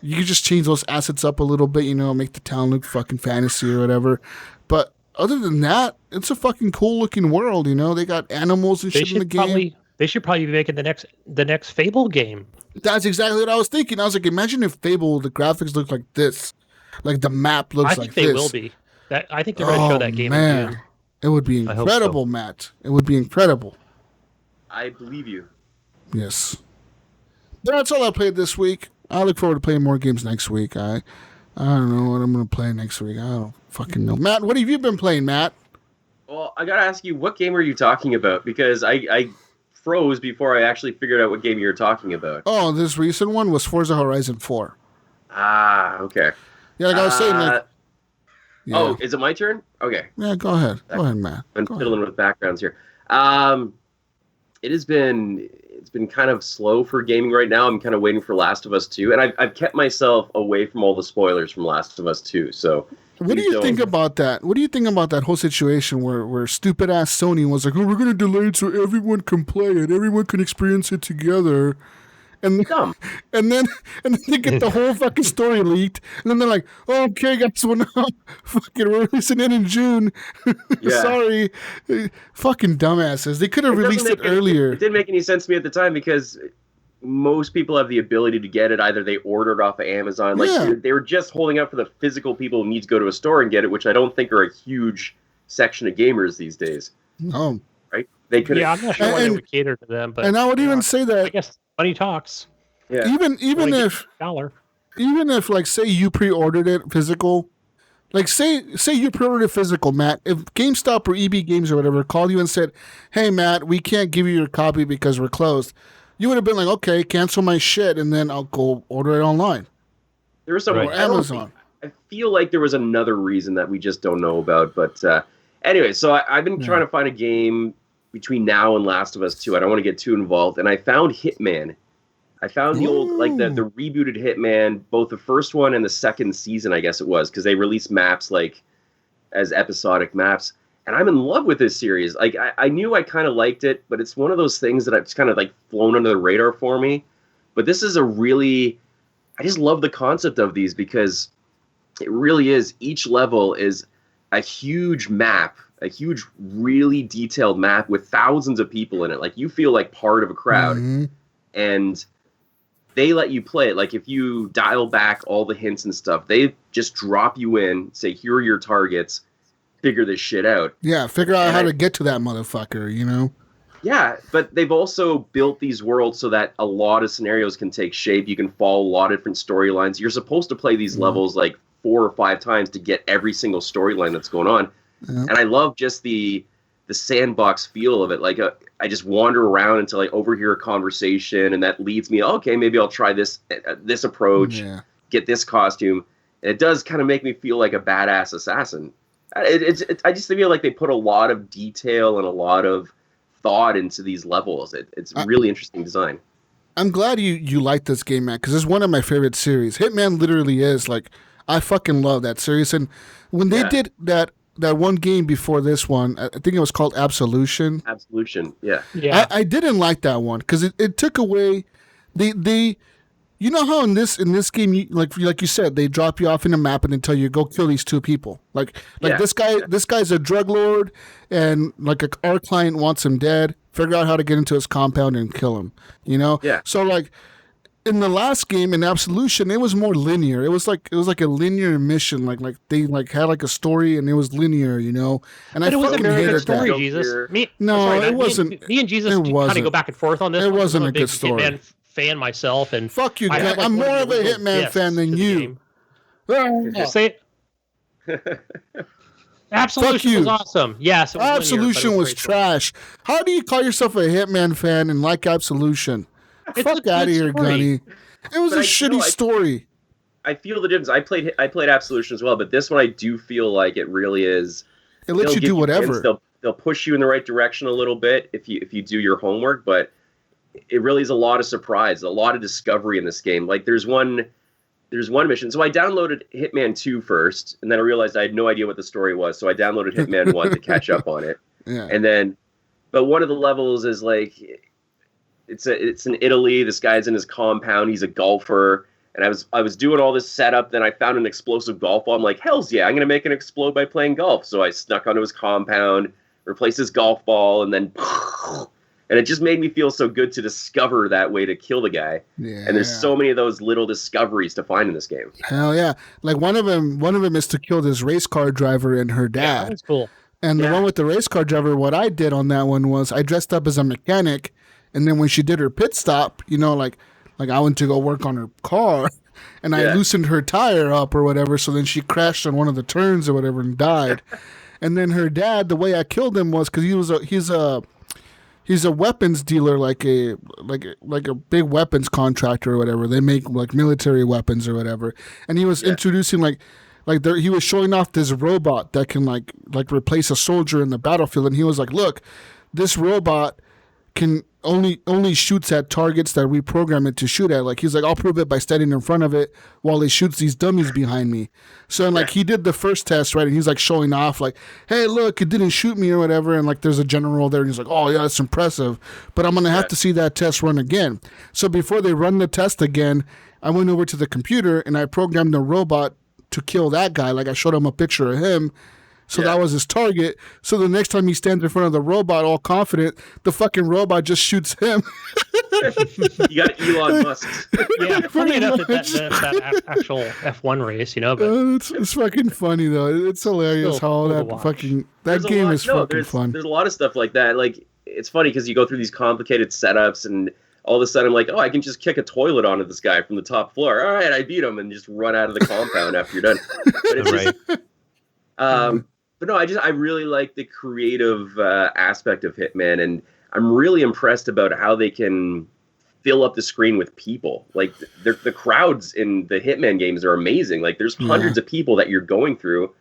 You could just change those assets up a little bit, make the town look fucking fantasy or whatever. But other than that, it's a fucking cool looking world, They got animals and shit in the game. They should probably be making the next Fable game. That's exactly what I was thinking. I was like, imagine if Fable, the graphics look like this. Like the map looks like this. I think they will be. I think they're going to show that game in June. It would be incredible, Matt. It would be incredible. I believe you. Yes. That's all I played this week. I look forward to playing more games next week. I don't know what I'm going to play next week. I don't fucking know. Matt, what have you been playing, Matt? Well, I got to ask you, what game are you talking about? Because I froze before I actually figured out what game you were talking about. Oh, this recent one was Forza Horizon 4. Ah, okay. Yeah, like I was saying. Yeah. Oh, is it my turn? Okay. Yeah, go ahead. Go ahead, Matt. I'm fiddling with backgrounds here. It's been kind of slow for gaming right now. I'm kind of waiting for Last of Us 2, and I've kept myself away from all the spoilers from Last of Us 2. So, what do you think about that? What do you think about that whole situation where stupid ass Sony was like, "Oh, we're gonna delay it so everyone can play it, everyone can experience it together," and dumb. and then they get the whole fucking story leaked, and then they're like, "Oh, okay, guys, well now fucking we're releasing it in June." Sorry, fucking dumbasses. They could have released it earlier. It didn't make any sense to me at the time because most people have the ability to get it. Either they order it off of Amazon. They were just holding out for the physical people who need to go to a store and get it, which I don't think are a huge section of gamers these days. No. Right? They could. Yeah, I'm not sure why they would cater to them. But, and I would even say that. I guess money talks. Yeah. Even if like say you pre-ordered it physical, like say you pre-ordered it physical, Matt. If GameStop or EB Games or whatever called you and said, "Hey, Matt, we can't give you your copy because we're closed," you would have been like, "Okay, cancel my shit, and then I'll go order it online." There was some or Amazon. I feel like there was another reason that we just don't know about. But anyway, so I've been trying to find a game between now and Last of Us 2. I don't want to get too involved, and I found Hitman. I found the old, like the rebooted Hitman, both the first one and the second season, I guess it was, because they released maps like as episodic maps. And I'm in love with this series. Like I knew I kind of liked it, but it's one of those things that it's kind of like flown under the radar for me. But this is I just love the concept of these because it really is. Each level is a huge map, a huge, really detailed map with thousands of people in it. Like you feel like part of a crowd. Mm-hmm. And they let you play it. Like if you dial back all the hints and stuff, they just drop you in, say, here are your targets, figure this shit out. Yeah, figure out how to get to that motherfucker, Yeah, but they've also built these worlds so that a lot of scenarios can take shape. You can follow a lot of different storylines. You're supposed to play these levels like 4 or 5 times to get every single storyline that's going on. Yeah. And I love just the sandbox feel of it. Like I just wander around until I overhear a conversation, and that leads me, okay, maybe I'll try this approach, get this costume. And it does kind of make me feel like a badass assassin. I just feel like they put a lot of detail and a lot of thought into these levels. It's really interesting design. I'm glad you like this game, Matt, because it's one of my favorite series. Hitman literally is like, I fucking love that series. And when they did that one game before this one, I think it was called Absolution. Absolution, yeah. I didn't like that one because it took away they you know how in this game, like you said, they drop you off in a map and they tell you go kill these 2 people. Like this guy's a drug lord, and like our client wants him dead. Figure out how to get into his compound and kill him. Yeah. So like in the last game in Absolution, it was more linear. It was like a linear mission. Like they had like a story and it was linear. And but I fucking hated story, that. Jesus. It wasn't. Me and Jesus kind of go back and forth on this. It wasn't a good story. Hitman fan myself, and fuck you, guys. I'm more of a Hitman fan than you. Just say it. Absolution was awesome. Yes, it was Absolution linear, was trash. How do you call yourself a Hitman fan and like Absolution? Fuck out of here, Gunny. It was a shitty story. I feel the difference. I played Absolution as well, but this one I do feel like it really is. It lets you do whatever. They'll push you in the right direction a little bit if you do your homework, but it really is a lot of surprise, a lot of discovery in this game. Like there's one mission. So I downloaded Hitman 2 first, and then I realized I had no idea what the story was. So I downloaded Hitman 1 to catch up on it. Yeah. And then, but one of the levels is like, it's in Italy. This guy's in his compound. He's a golfer. And I was doing all this setup. Then I found an explosive golf ball. I'm like, hell's yeah, I'm going to make it explode by playing golf. So I snuck onto his compound, replaced his golf ball, and then... And it just made me feel so good to discover that way to kill the guy. Yeah. And there's so many of those little discoveries to find in this game. Hell yeah. Like one of them is to kill this race car driver and her dad. Yeah, that's cool. And the one with the race car driver, what I did on that one was I dressed up as a mechanic, and then when she did her pit stop, like I went to go work on her car, and I loosened her tire up or whatever, so then she crashed on one of the turns or whatever and died. And then her dad, the way I killed him was because he's a weapons dealer, like a big weapons contractor or whatever. They make like military weapons or whatever. And he was introducing he was showing off this robot that can like replace a soldier in the battlefield. And he was like, look, this robot can only shoots at targets that we program it to shoot at. Like he's like, I'll prove it by standing in front of it while it shoots these dummies behind me. So and he did the first test, right? And he's like showing off like, hey, look, it didn't shoot me or whatever. And like there's a general there and he's like, oh yeah, that's impressive. But I'm gonna have to see that test run again. So before they run the test again, I went over to the computer and I programmed the robot to kill that guy. Like I showed him a picture of him. So that was his target. So the next time he stands in front of the robot all confident, the fucking robot just shoots him. You got Elon Musk. Yeah, funny enough that actual F1 race, But it's fucking funny, though. It's hilarious how that game is fucking fun. There's a lot of stuff like that. Like, it's funny because you go through these complicated setups and all of a sudden I'm like, I can just kick a toilet onto this guy from the top floor. All right, I beat him, and just run out of the compound after you're done. But it's just... But no, I really like the creative aspect of Hitman, and I'm really impressed about how they can fill up the screen with people. Like the crowds in the Hitman games are amazing. Like there's hundreds of people that you're going through,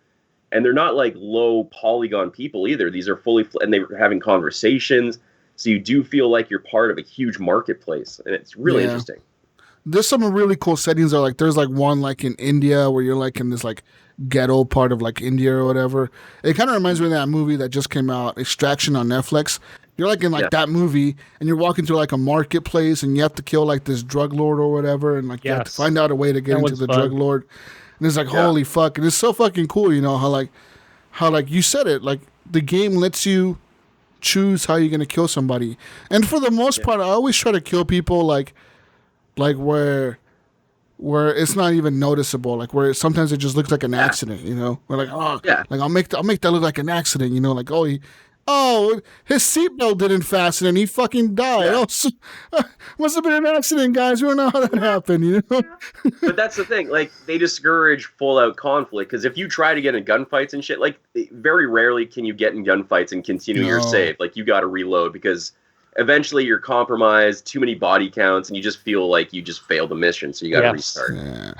and they're not like low polygon people either. These are fully and they're having conversations, so you do feel like you're part of a huge marketplace, and it's really interesting. There's some really cool settings. Are like there's like one like in India where you're like in this like ghetto part of like India or whatever. It kind of reminds me of that movie that just came out, Extraction on Netflix. You're like in like that movie, and you're walking through like a marketplace, and you have to kill like this drug lord or whatever, and like you have to find out a way to get into the drug lord. And it's like holy fuck, and it's so fucking cool, how you said it, like the game lets you choose how you're gonna kill somebody. And for the most part, I always try to kill people like where it's not even noticeable, like where sometimes it just looks like an accident, We're like, like I'll make that look like an accident, like his seatbelt didn't fasten and he fucking died. Must have been an accident, guys. We don't know how that happened, But that's the thing, like they discourage full out conflict because if you try to get in gunfights and shit, like very rarely can you get in gunfights and continue your save. Like you got to reload because eventually you're compromised, too many body counts, and you just feel like you just failed the mission, so you got to restart. Yeah.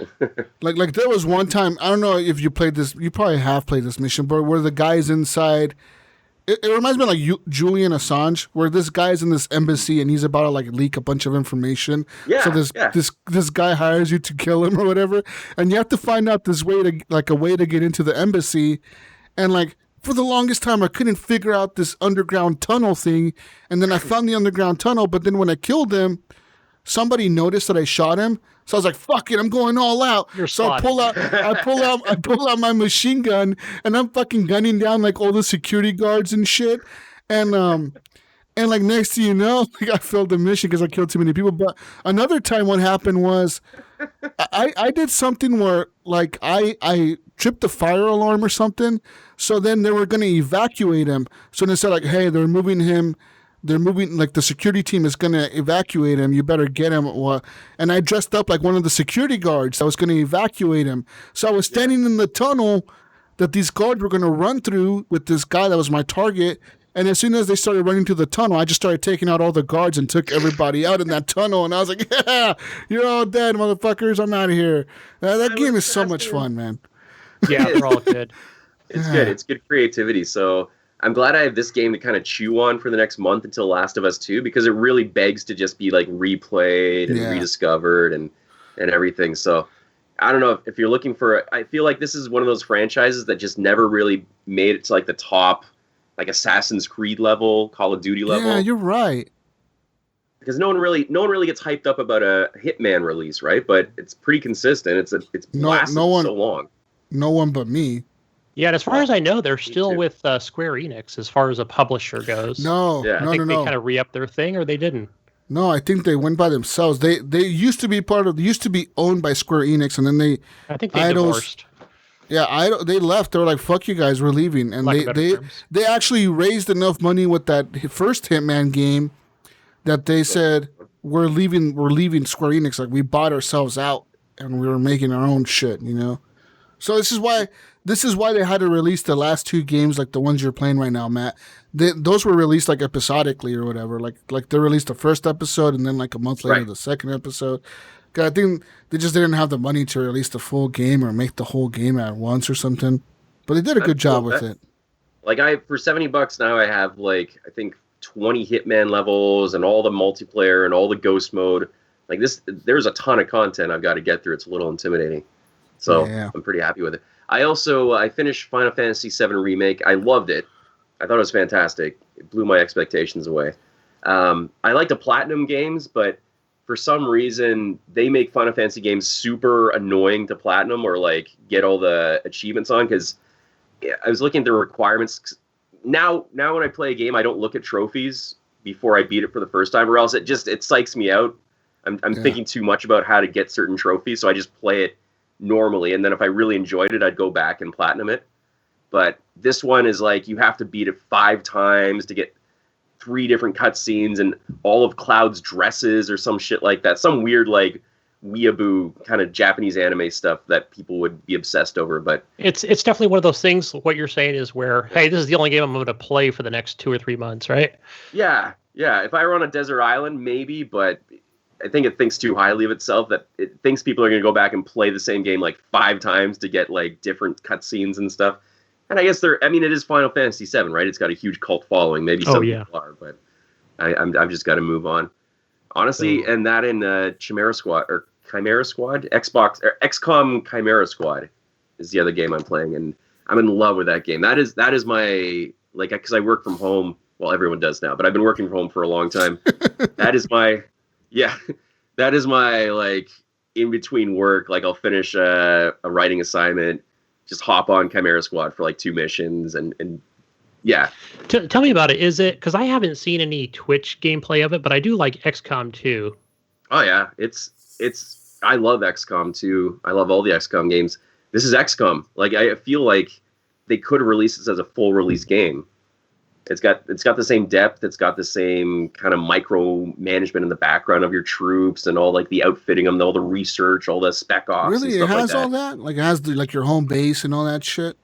like there was one time, I don't know if you played this, you probably have played this mission, but where the guy's inside, it reminds me of like Julian Assange, where this guy's in this embassy and he's about to like leak a bunch of information. Yeah, so this guy hires you to kill him or whatever, and you have to find out this way to like a way to get into the embassy, and like for the longest time I couldn't figure out this underground tunnel thing, and then I found the underground tunnel, but then when I killed him, somebody noticed that I shot him. So I was like, "Fuck it, I'm going all out." So I pull out my machine gun, and I'm fucking gunning down like all the security guards and shit. And like next thing you know, like I failed the mission because I killed too many people. But another time, what happened was, I did something where like I tripped the fire alarm or something. So then they were going to evacuate him. So they said like, "Hey, they're moving him they're moving, like the security team is going to evacuate him. You better get him. And I dressed up like one of the security guards. I was going to evacuate him. So I was standing in the tunnel that these guards were going to run through with this guy that was my target. And as soon as they started running to the tunnel, I just started taking out all the guards and took everybody out in that tunnel. And I was like, yeah, you're all dead, motherfuckers. I'm out of here. That game is so much fun, man. Yeah, they're all good. It's good. It's good creativity. So I'm glad I have this game to kind of chew on for the next month until Last of Us 2, because it really begs to just be like replayed and rediscovered and everything. So I don't know if you're looking for, I feel like this is one of those franchises that just never really made it to like the top, like Assassin's Creed level, Call of Duty level. Yeah, you're right. Because no one really gets hyped up about a Hitman release, right? But it's pretty consistent. It's lasted so long. No one but me. Yeah, and as far as I know, they're still with Square Enix as far as a publisher goes. No, I think they kind of re-upped their thing, or they didn't. No, I think they went by themselves. They used to be owned by Square Enix, and then I think they divorced. Yeah, they left. They were like, "Fuck you guys, we're leaving." And they actually raised enough money with that first Hitman game that they said, "We're leaving Square Enix. Like, we bought ourselves out, and we were making our own shit." You know. So this is why they had to release the last two games, like the ones you're playing right now, Matt. Those were released like episodically or whatever. Like they released the first episode and then like a month later the second episode. I think they just didn't have the money to release the full game or make the whole game at once or something. But they did a good job with it. Like for $70 now, I have like I think 20 Hitman levels and all the multiplayer and all the ghost mode. Like this, there's a ton of content I've got to get through. It's a little intimidating, so I'm pretty happy with it. I finished Final Fantasy VII Remake. I loved it. I thought it was fantastic. It blew my expectations away. I like the Platinum games, but for some reason, they make Final Fantasy games super annoying to Platinum or like get all the achievements on, because I was looking at the requirements. Now when I play a game, I don't look at trophies before I beat it for the first time, or else it psychs me out. I'm thinking too much about how to get certain trophies, so I just play it normally, and then if I really enjoyed it, I'd go back and platinum it. But this one is like you have to beat it 5 times to get 3 different cutscenes and all of Cloud's dresses or some shit like that. Some weird like weeaboo kind of Japanese anime stuff that people would be obsessed over. But it's definitely one of those things. What you're saying is where, hey, this is the only game I'm going to play for the next 2 or 3 months, right? Yeah. If I were on a desert island, maybe, but I think it thinks too highly of itself that it thinks people are going to go back and play the same game like 5 times to get like different cutscenes and stuff. And I guess it is Final Fantasy VII, right? It's got a huge cult following. Maybe some people are, but I've just got to move on. Honestly, and that in Chimera Squad or Chimera Squad, Xbox or XCOM Chimera Squad is the other game I'm playing, and I'm in love with that game. That is my like, because I work from home. Well, everyone does now, but I've been working from home for a long time. That is my like in between work. Like I'll finish a writing assignment, just hop on Chimera Squad for like 2 missions, and yeah. Tell me about it. Is it, because I haven't seen any Twitch gameplay of it, but I do like XCOM 2. Oh yeah, I love XCOM 2. I love all the XCOM games. This is XCOM. Like I feel like they could have released this as a full release game. It's got the same depth. It's got the same kind of micro management in the background of your troops and all like the outfitting them, all the research, all the spec ops. Really, and stuff it has like that. all that. Like it has like your home base and all that shit.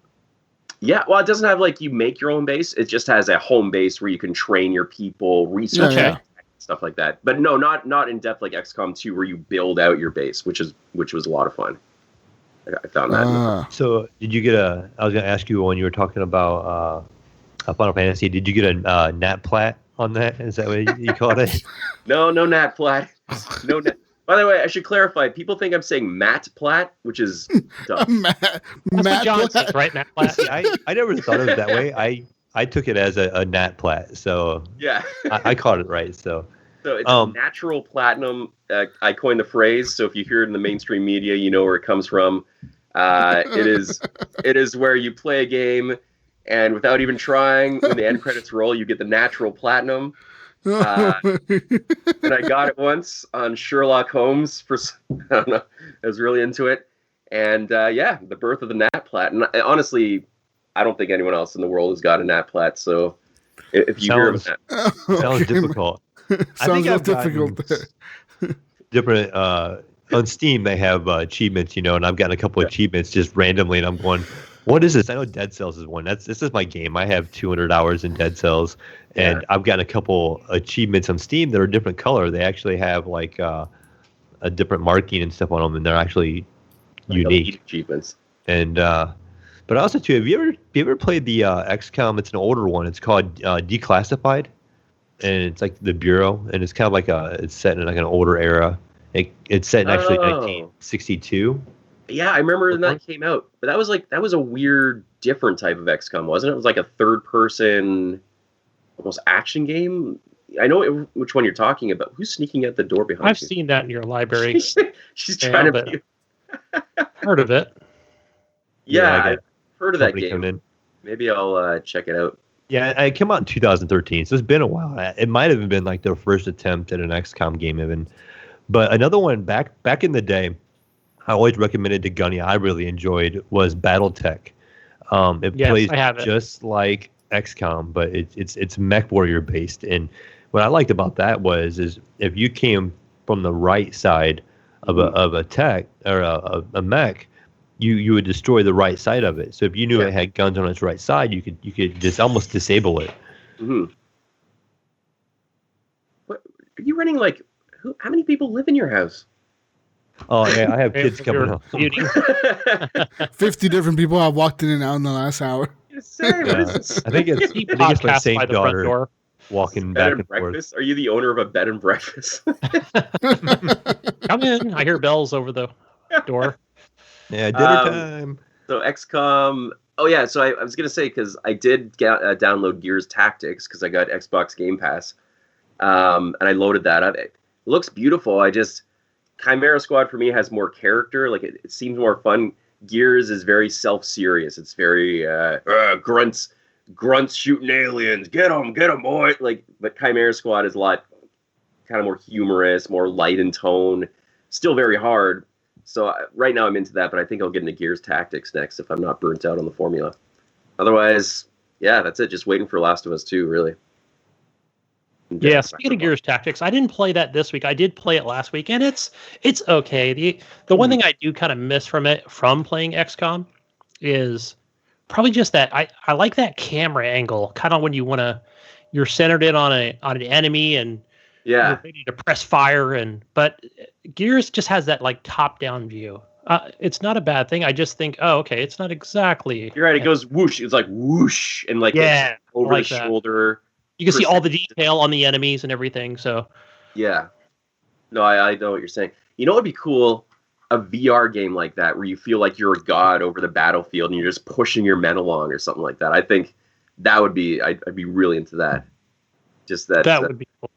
Yeah, well, it doesn't have like you make your own base. It just has a home base where you can train your people, research stuff like that. But no, not in depth like XCOM 2, where you build out your base, which was a lot of fun. I found that. So did you get I was going to ask you when you were talking about Final Fantasy, did you get a Nat Plat on that? Is that what you called it? No Nat Plat. No Nat. By the way, I should clarify. People think I'm saying Matt Plat, which is dumb. That's what John says, right? Matt Plat. See, I never thought of it that way. I took it as a Nat Plat, so yeah, I caught it right. So it's a natural platinum. I coined the phrase, so if you hear it in the mainstream media, you know where it comes from. It is where you play a game, and without even trying, when the end credits roll, you get the natural platinum. And I got it once on Sherlock Holmes I don't know, I was really into it, and the birth of the Nat Plat. And honestly, I don't think anyone else in the world has got a Nat Plat, so If you hear Sounds- that. Sounds difficult. I Sounds think real I've gotten difficult. different on Steam. They have achievements, and I've gotten a couple of achievements just randomly, and I'm going, "What is this?" I know Dead Cells is one. This is my game. I have 200 hours in Dead Cells, and I've gotten a couple achievements on Steam that are different color. They actually have like a different marking and stuff on them, and they're actually unique achievements. And but also too, have you ever played the XCOM? It's an older one. It's called Declassified, and it's like the Bureau, and it's kind of like it's set in like an older era. It's set in actually 1962. Yeah, I remember when that came out. But that was a weird, different type of XCOM, wasn't it? It was like a third-person, almost action game. I know which one you're talking about. Who's sneaking at the door behind you? I've seen that in your library. She's trying to be... Heard of it. Yeah, I've heard of that game. Maybe I'll check it out. Yeah, it came out in 2013, so it's been a while. It might have been like their first attempt at an XCOM game even. But another one back in the day, I always recommended to Gunny, I really enjoyed, was BattleTech. It plays just like XCOM, but it's mech warrior based. And what I liked about that is if you came from the right side of a tech or a mech, you would destroy the right side of it. So if you knew it had guns on its right side, you could just almost disable it. Mm-hmm. What are you running like? How many people live in your house? Oh yeah, I have kids coming home. 50 different people have walked in and out in the last hour. I think it's my Saint daughter walking back and forth. Are you the owner of a bed and breakfast? Come in. I hear bells over the door. Yeah, dinner time. So XCOM. Oh yeah, so I was gonna say because I did download Gears Tactics because I got Xbox Game Pass, and I loaded that up. It looks beautiful. Chimera Squad for me has more character. Like it seems more fun. Gears is very self-serious. It's very grunts shooting aliens. Get them, boy. But Chimera Squad is a lot kind of more humorous, more light in tone. Still very hard. So right now I'm into that, but I think I'll get into Gears Tactics next if I'm not burnt out on the formula. Otherwise, yeah, that's it. Just waiting for Last of Us 2, really. Yeah, speaking of Gears Tactics, I didn't play that this week. I did play it last week, and it's okay. The one thing I do kind of miss from playing XCOM is probably just that I like that camera angle, kind of when you're centered in on an enemy and you're ready to press fire, but Gears just has that like top down view. It's not a bad thing. I just think, okay, it's not exactly. You're right. It goes whoosh. It's like whoosh, and it's over like the shoulder. You can see all the detail on the enemies and everything. So, yeah. No, I know what you're saying. You know what would be cool? A VR game like that where you feel like you're a god over the battlefield and you're just pushing your men along or something like that. I think that would be. I'd be really into that. Just that would be cool.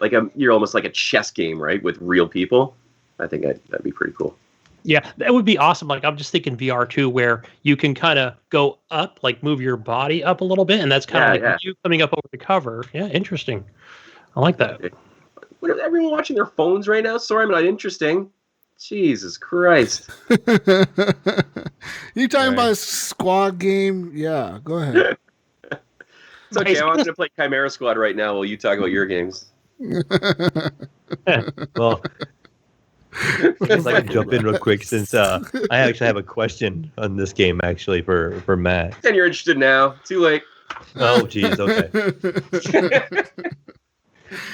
Like you're almost like a chess game, right, with real people. I think that'd be pretty cool. Yeah, that would be awesome. Like I'm just thinking VR too, where you can kind of go up, like move your body up a little bit, and that's kind of like you coming up over the cover. Yeah, interesting. I like that. What is everyone watching their phones right now? Sorry, I'm not interesting. Jesus Christ. You talking about a squad game? Yeah, go ahead. It's okay. I'm going to play Chimera Squad right now while you talk about your games. Well, I'd like to jump in real quick since I actually have a question on this game actually for Matt. And you're interested now. Too late. Oh, geez. Okay.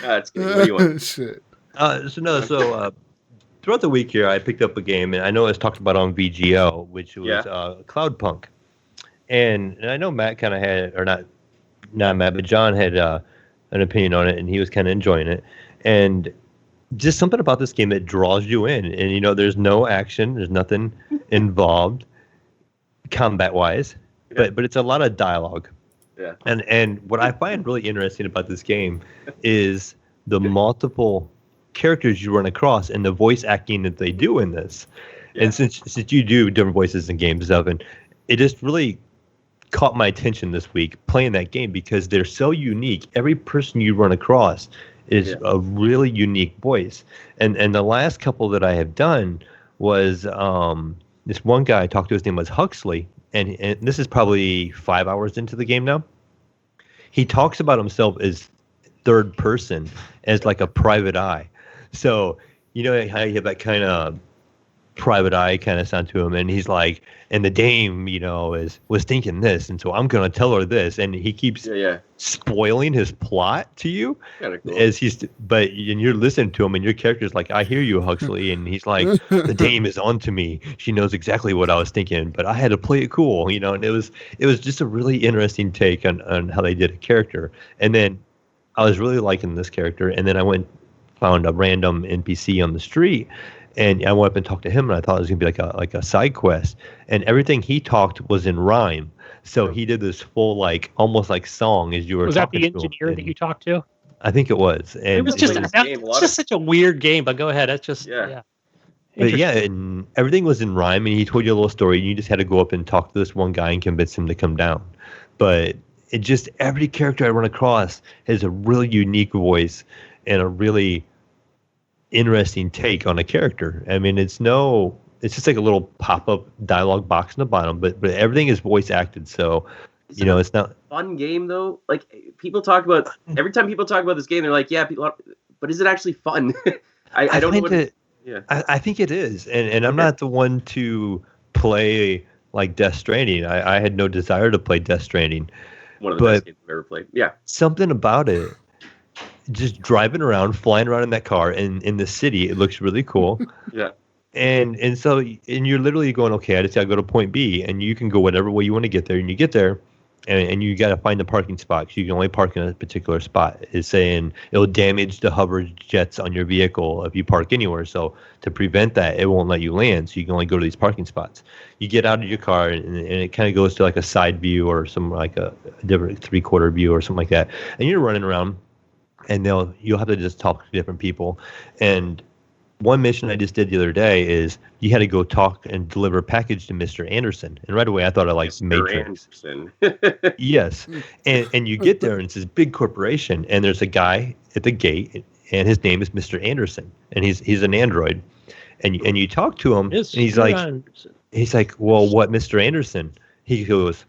That's good. What do you want? Shit. So throughout the week here, I picked up a game, and I know it's talked about on VGO, which was Cloudpunk. And I know Matt kind of had, or not Matt, but John had an opinion on it, and he was kind of enjoying it. And just something about this game that draws you in. And, there's no action. There's nothing involved combat-wise. Yeah. But it's a lot of dialogue. Yeah. And what I find really interesting about this game is the multiple characters you run across and the voice acting that they do in this. Yeah. And since you do different voices in games and stuff, and it just really caught my attention this week playing that game because they're so unique. Every person you run across is a really unique voice. And the last couple that I have done was this one guy I talked to, his name was Huxley, and this is probably 5 hours into the game now. he talks about himself as third person, as like a private eye. So you know how you have that kind of private eye kind of sound to him, and he's like, and the dame, you know, was thinking this, and so I'm gonna tell her this, and he keeps spoiling his plot to you Cool. as and you're listening to him, and your character's like, I hear you, Huxley, and he's like, the dame is on to me, she knows exactly what I was thinking, but I had to play it cool, you know, and it was just a really interesting take on how they did a character. And then I was really liking this character, and then I found a random NPC on the street. And I went up and talked to him, and I thought it was gonna be like a side quest. And everything he talked was in rhyme, so he did this full almost like song as you were. Was that the engineer that you talked to? I think it was. And it was just such a weird game. But go ahead. That's just But yeah, and everything was in rhyme, and he told you a little story, and you just had to go up and talk to this one guy and convince him to come down. But it just every character I run across has a really unique voice and a really interesting take on a character. I mean, it's just like a little pop-up dialogue box in the bottom, but everything is voice acted, so you know, it's not fun game though. Like people talk about every time people talk about this game, they're like, yeah, people are, but is it actually fun? I don't know what I think it is, and I'm not the one to play like Death Stranding. I had no desire to play Death Stranding. One of the best games I've ever played. Yeah, something about it. Just driving around, flying around in that car, and in the city, it looks really cool. Yeah. And you're literally going, okay, I just gotta go to point B, and you can go whatever way you want to get there, and you get there, and you gotta find the parking spot, 'cause you can only park in a particular spot. It's saying it'll damage the hover jets on your vehicle if you park anywhere. So to prevent that, it won't let you land. So you can only go to these parking spots. You get out of your car, and it kind of goes to like a side view or some like a different 3/4 view or something like that, and you're running around. And you'll have to just talk to different people. And one mission I just did the other day is you had to go talk and deliver a package to Mr. Anderson. And right away I thought I liked Matrix. Anderson. Yes. And you get there, and it's this big corporation, and there's a guy at the gate, and his name is Mr. Anderson, and he's an android. And you talk to him, and he's like, well, what, Mr. Anderson? He goes,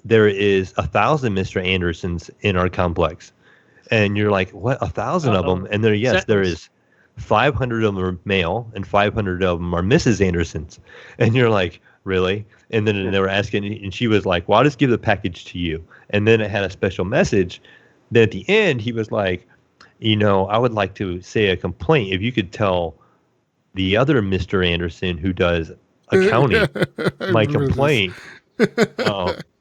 there is 1,000 Mr. Andersons in our complex. And you're like, what, 1,000 of them? And there is 500 of them are male, and 500 of them are Mrs. Andersons. And you're like, really? And then they were asking, and she was like, well, I'll just give the package to you. And then it had a special message. Then at the end, he was like, you know, I would like to say a complaint. If you could tell the other Mr. Anderson who does accounting my complaint,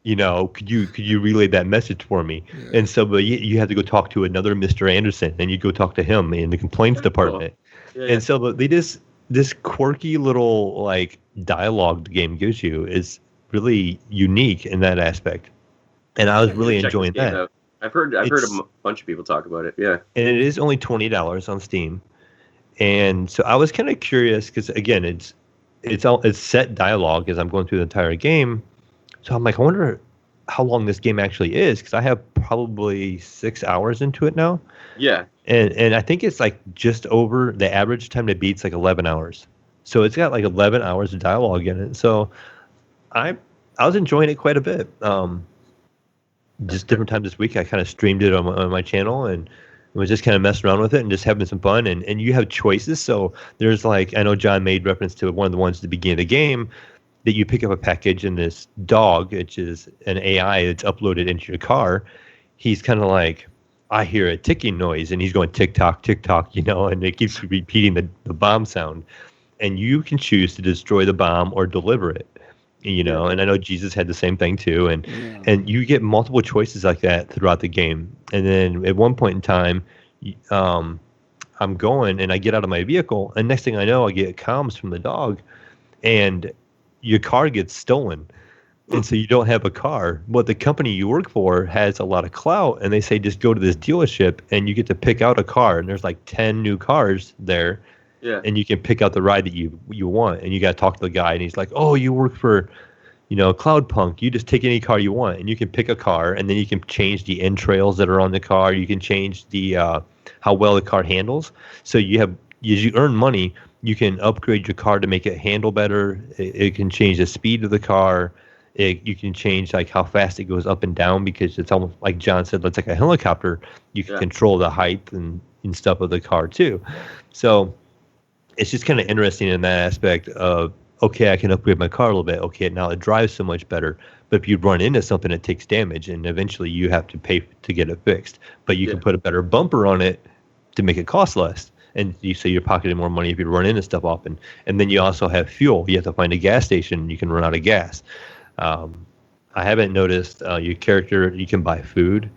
you know, could you relay that message for me? Yeah. And so, but you have to go talk to another Mr. Anderson, and you go talk to him in the complaints department. Cool. Yeah. And so, but this quirky little like dialogue the game gives you is really unique in that aspect, and I was really enjoying that. Out. I've heard a bunch of people talk about it. Yeah, and it is only $20 on Steam, and so I was kind of curious because again, it's set dialogue as I'm going through the entire game. So I'm like, I wonder how long this game actually is, because I have probably 6 hours into it now. Yeah. And I think it's like just over the average time to beat's like 11 hours. So it's got like 11 hours of dialogue in it. So I was enjoying it quite a bit. Just different times this week, I kind of streamed it on my channel and was just kind of messing around with it and just having some fun. And you have choices. So there's like, I know John made reference to one of the ones at the beginning of the game, that you pick up a package, and this dog, which is an AI that's uploaded into your car, he's kind of like, I hear a ticking noise, and he's going tick-tock, tick-tock, you know, and it keeps repeating the bomb sound. And you can choose to destroy the bomb or deliver it, you know, and I know Jesus had the same thing too. And you get multiple choices like that throughout the game. And then at one point in time, I'm going, and I get out of my vehicle, and next thing I know, I get comms from the dog, and your car gets stolen, and so you don't have a car. But the company you work for has a lot of clout, and they say just go to this dealership, and you get to pick out a car, and there's like 10 new cars there, and you can pick out the ride that you want, and you got to talk to the guy, and he's like, oh, you work for, you know, Cloudpunk. You just take any car you want, and you can pick a car, and then you can change the entrails that are on the car. You can change the how well the car handles. So you have, as you earn money, you can upgrade your car to make it handle better. It can change the speed of the car. You can change like how fast it goes up and down, because it's almost like John said, it's like a helicopter. You can control the height and stuff of the car too. So it's just kind of interesting in that aspect of, okay, I can upgrade my car a little bit. Okay, now it drives so much better. But if you run into something, it takes damage, and eventually you have to pay to get it fixed. But you can put a better bumper on it to make it cost less. And so you're pocketing more money if you run into stuff often. And then you also have fuel. You have to find a gas station. You can run out of gas. I haven't noticed your character, you can buy food,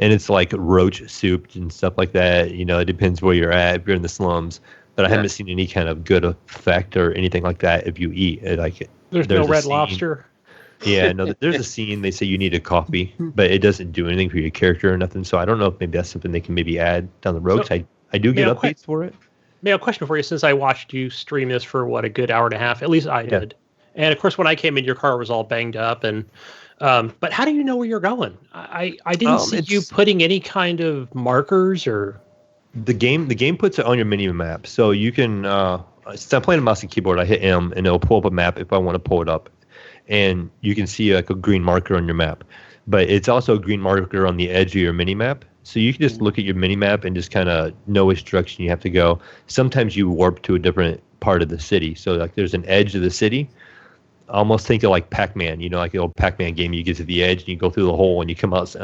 and it's like roach soup and stuff like that. You know, it depends where you're at, if you're in the slums. But I haven't seen any kind of good effect or anything like that if you eat. There's no Red Lobster. Yeah, no, there's a scene, they say you need a coffee, but it doesn't do anything for your character or nothing. So I don't know if maybe that's something they can maybe add down the road. So, I do get updates for it. Mayo, a question for you, since I watched you stream this for, a good hour and a half, at least I did. And of course, when I came in, your car was all banged up. And but how do you know where you're going? I didn't see you putting any kind of markers or... The game puts it on your mini map. So you can, since I'm playing a mouse and keyboard, I hit M and it'll pull up a map if I want to pull it up. And you can see like a green marker on your map. But it's also a green marker on the edge of your mini map. So you can just look at your mini map and just kind of know which direction you have to go. Sometimes you warp to a different part of the city. So like there's an edge of the city. Almost think of like Pac-Man, like the old Pac-Man game. You get to the edge and you go through the hole and you come out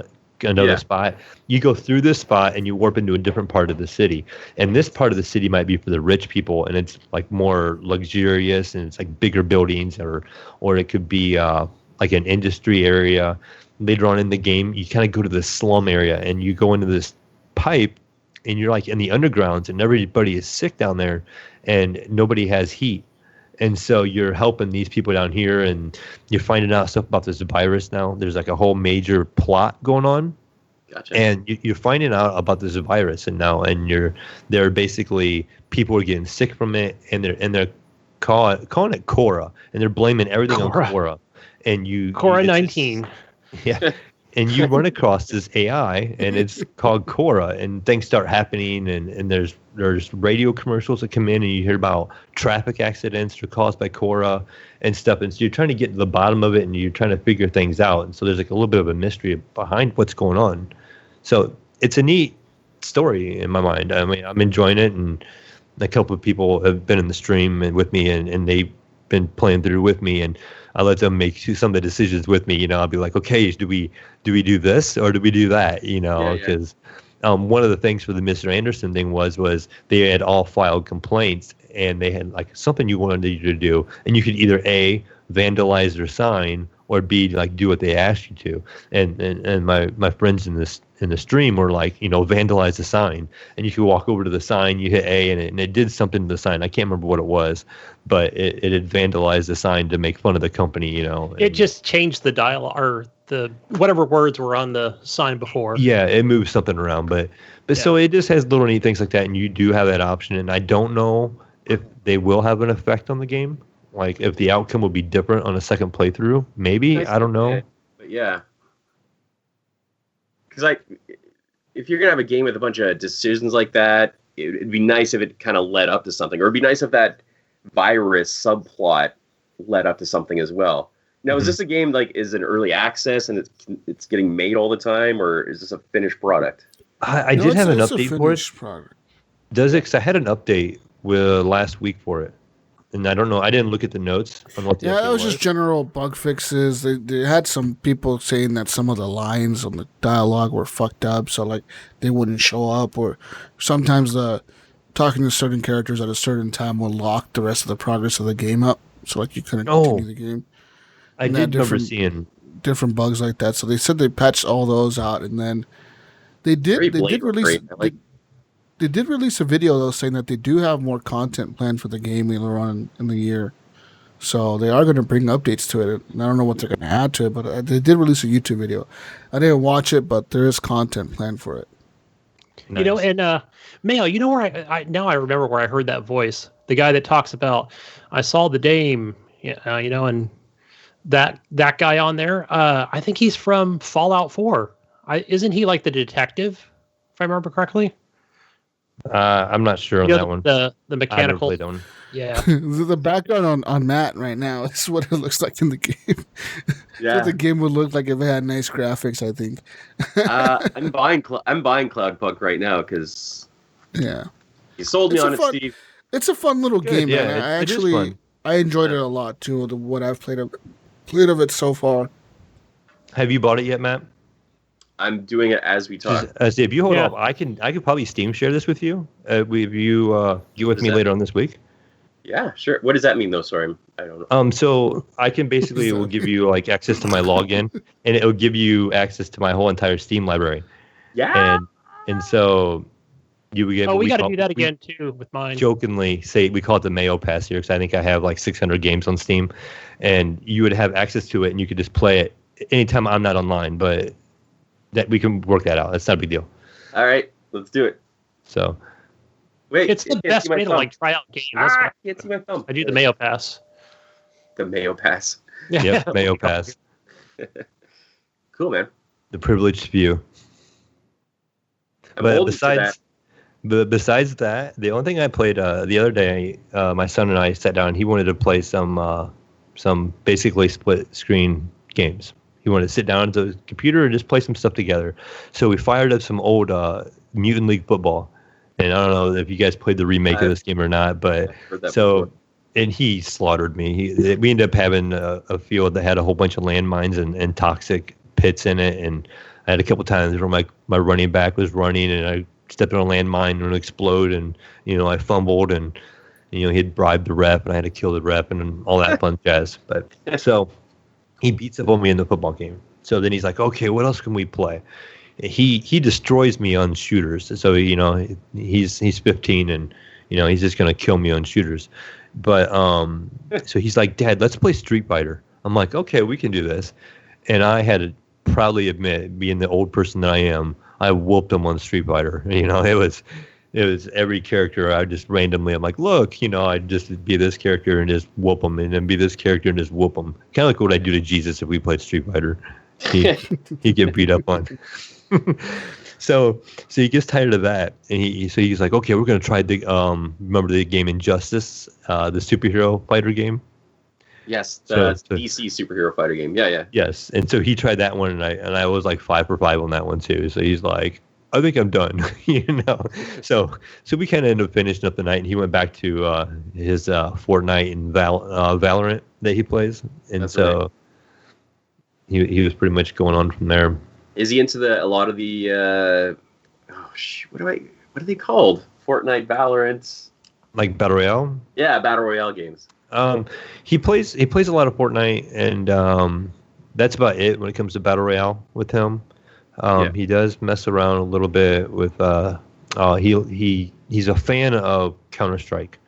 another spot. You go through this spot and you warp into a different part of the city. And this part of the city might be for the rich people, and it's like more luxurious and it's like bigger buildings, or it could be like an industry area. Later on in the game, you kind of go to the slum area and you go into this pipe and you're like in the undergrounds and everybody is sick down there and nobody has heat. And so you're helping these people down here, and you're finding out stuff about this virus now. There's like a whole major plot going on. Gotcha. And you're finding out about this virus, and they're basically, people are getting sick from it, and they're calling it Cora, and they're blaming everything on Cora. And Cora-19. Yeah. And you run across this AI, and it's called Cora, and things start happening, and there's radio commercials that come in, and you hear about traffic accidents that are caused by Cora and stuff. And so you're trying to get to the bottom of it, and you're trying to figure things out. And so there's like a little bit of a mystery behind what's going on. So it's a neat story in my mind. I mean, I'm enjoying it, and a couple of people have been in the stream and with me, and they've been playing through with me, and I let them make some of the decisions with me. I'll be like, okay, do we do this or do we do that? Because one of the things for the Mr. Anderson thing was they had all filed complaints, and they had like something you wanted you to do, and you could either A, vandalize their sign, or B, like do what they asked you to. And my friends in the stream were like, vandalize the sign, and you could walk over to the sign, you hit A, and it did something to the sign. I can't remember what it was, but it had vandalized the sign to make fun of the company. It just changed the dialogue or the whatever words were on the sign before. Yeah, it moves something around, but so it just has little neat things like that, and you do have that option. And I don't know if they will have an effect on the game, like if the outcome will be different on a second playthrough. Maybe, I don't know. But yeah. Because if you're gonna have a game with a bunch of decisions like that, it'd be nice if it kind of led up to something, or it'd be nice if that virus subplot led up to something as well. Now, is this a game is an early access and it's getting made all the time, or is this a finished product? I did have an update for it. Product. Does it? Because I had an update last week for it. And I don't know. I didn't look at the notes on what the update was. Yeah, it was just general bug fixes. They had some people saying that some of the lines on the dialogue were fucked up, so they wouldn't show up, or sometimes talking to certain characters at a certain time will lock the rest of the progress of the game up, so you couldn't continue the game. I did remember seeing different bugs like that. So they said they patched all those out, and then they did release. They did release a video though saying that they do have more content planned for the game later on in the year. So they are going to bring updates to it. And I don't know what they're going to add to it, but they did release a YouTube video. I didn't watch it, but there is content planned for it. Nice. And Mayo, where I now I remember where I heard that voice. The guy that talks about, I saw the dame, and that guy on there. I think he's from Fallout 4. Isn't he like the detective, if I remember correctly? I'm not sure on that one. The I never mechanical. played that one. Yeah. The background on Matt right now is what it looks like in the game. Yeah. What the game would look like if it had nice graphics, I think. I'm buying Cloudpunk right now because you sold me It's on a it, fun- Steve. It's a fun little game, yeah, man. it is fun. I enjoyed it a lot too. What I've played of it so far. Have you bought it yet, Matt? I'm doing it as we talk. If you hold off, I could probably Steam share this with you. Will you get with me later on this week? Yeah, sure. What does that mean, though? Sorry, I don't know. So I can basically will give you like access to my login, and it'll give you access to my whole entire Steam library. Yeah. And so you would get. Oh, we got to do that again too with mine. Jokingly say we call it the Mayo Pass here because I think I have like 600 games on Steam, and you would have access to it, and you could just play it anytime I'm not online. But that we can work that out. That's not a big deal. All right, let's do it. So. Wait, it's the best way to like try out games. I can't see my thumb. I do the Mayo Pass. The Mayo Pass. Yep, Mayo Pass. Cool, man. The privileged few. But besides that, the only thing I played the other day, my son and I sat down. He wanted to play some basically split screen games. He wanted to sit down at the computer and just play some stuff together. So we fired up some old Mutant League Football. And I don't know if you guys played the remake of this game or not, but so, and he slaughtered me. We ended up having a field that had a whole bunch of landmines and toxic pits in it. And I had a couple times where my running back was running and I stepped on a landmine and it would explode. And, I fumbled and, he'd bribed the ref and I had to kill the ref and all that fun jazz. But so he beats up on me in the football game. So then he's like, okay, what else can we play? He destroys me on shooters. So he's 15 and he's just gonna kill me on shooters. But so he's like, Dad, let's play Street Fighter. I'm like, okay, we can do this. And I had to proudly admit, being the old person that I am, I whooped him on Street Fighter. It was every character. I just randomly, I'm like, look, I'd just be this character and just whoop him, and then be this character and just whoop him. Kind of like what I do to Jesus if we played Street Fighter. He'd get beat up on. So he gets tired of that, and he's like, okay, we're gonna try the remember the game Injustice, the superhero fighter game. Yes, the DC superhero fighter game. Yeah. Yes, and so he tried that one, and I was like 5 for 5 on that one too. So he's like, I think I'm done, So we kind of ended up finishing up the night, and he went back to his Fortnite and Valorant that he plays, and that's so. Right. He was pretty much going on from there. Is he into a lot of the what are they called? Fortnite, Valorant, like Battle Royale? Yeah, Battle Royale games. He plays a lot of Fortnite, and that's about it when it comes to Battle Royale with him. He does mess around a little bit with he's a fan of Counter-Strike,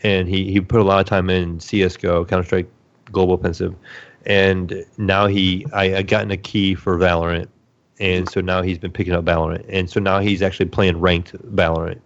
and he put a lot of time in CS:GO, Counter-Strike Global Offensive. And now I gotten a key for Valorant, and so now he's been picking up Valorant, and so now he's actually playing ranked Valorant,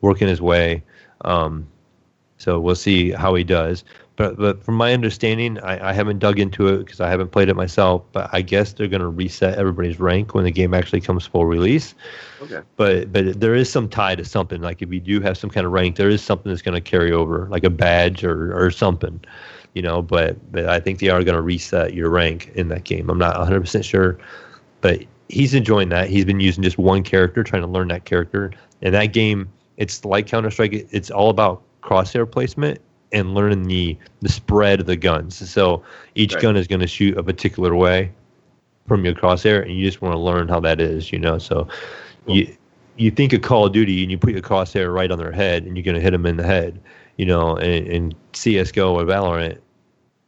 working his way. So we'll see how he does. But from my understanding, I haven't dug into it because I haven't played it myself. But I guess they're going to reset everybody's rank when the game actually comes full release. Okay. But there is some tie to something. Like if you do have some kind of rank, there is something that's going to carry over, like a badge or something. But I think they are going to reset your rank in that game. I'm not 100% sure, but he's enjoying that. He's been using just one character, trying to learn that character. And that game, it's like Counter-Strike. It's all about crosshair placement and learning the spread of the guns. So each gun is going to shoot a particular way from your crosshair, and you just want to learn how that is, So cool. You think of Call of Duty, and you put your crosshair right on their head, and you're going to hit them in the head. In CS:GO or Valorant,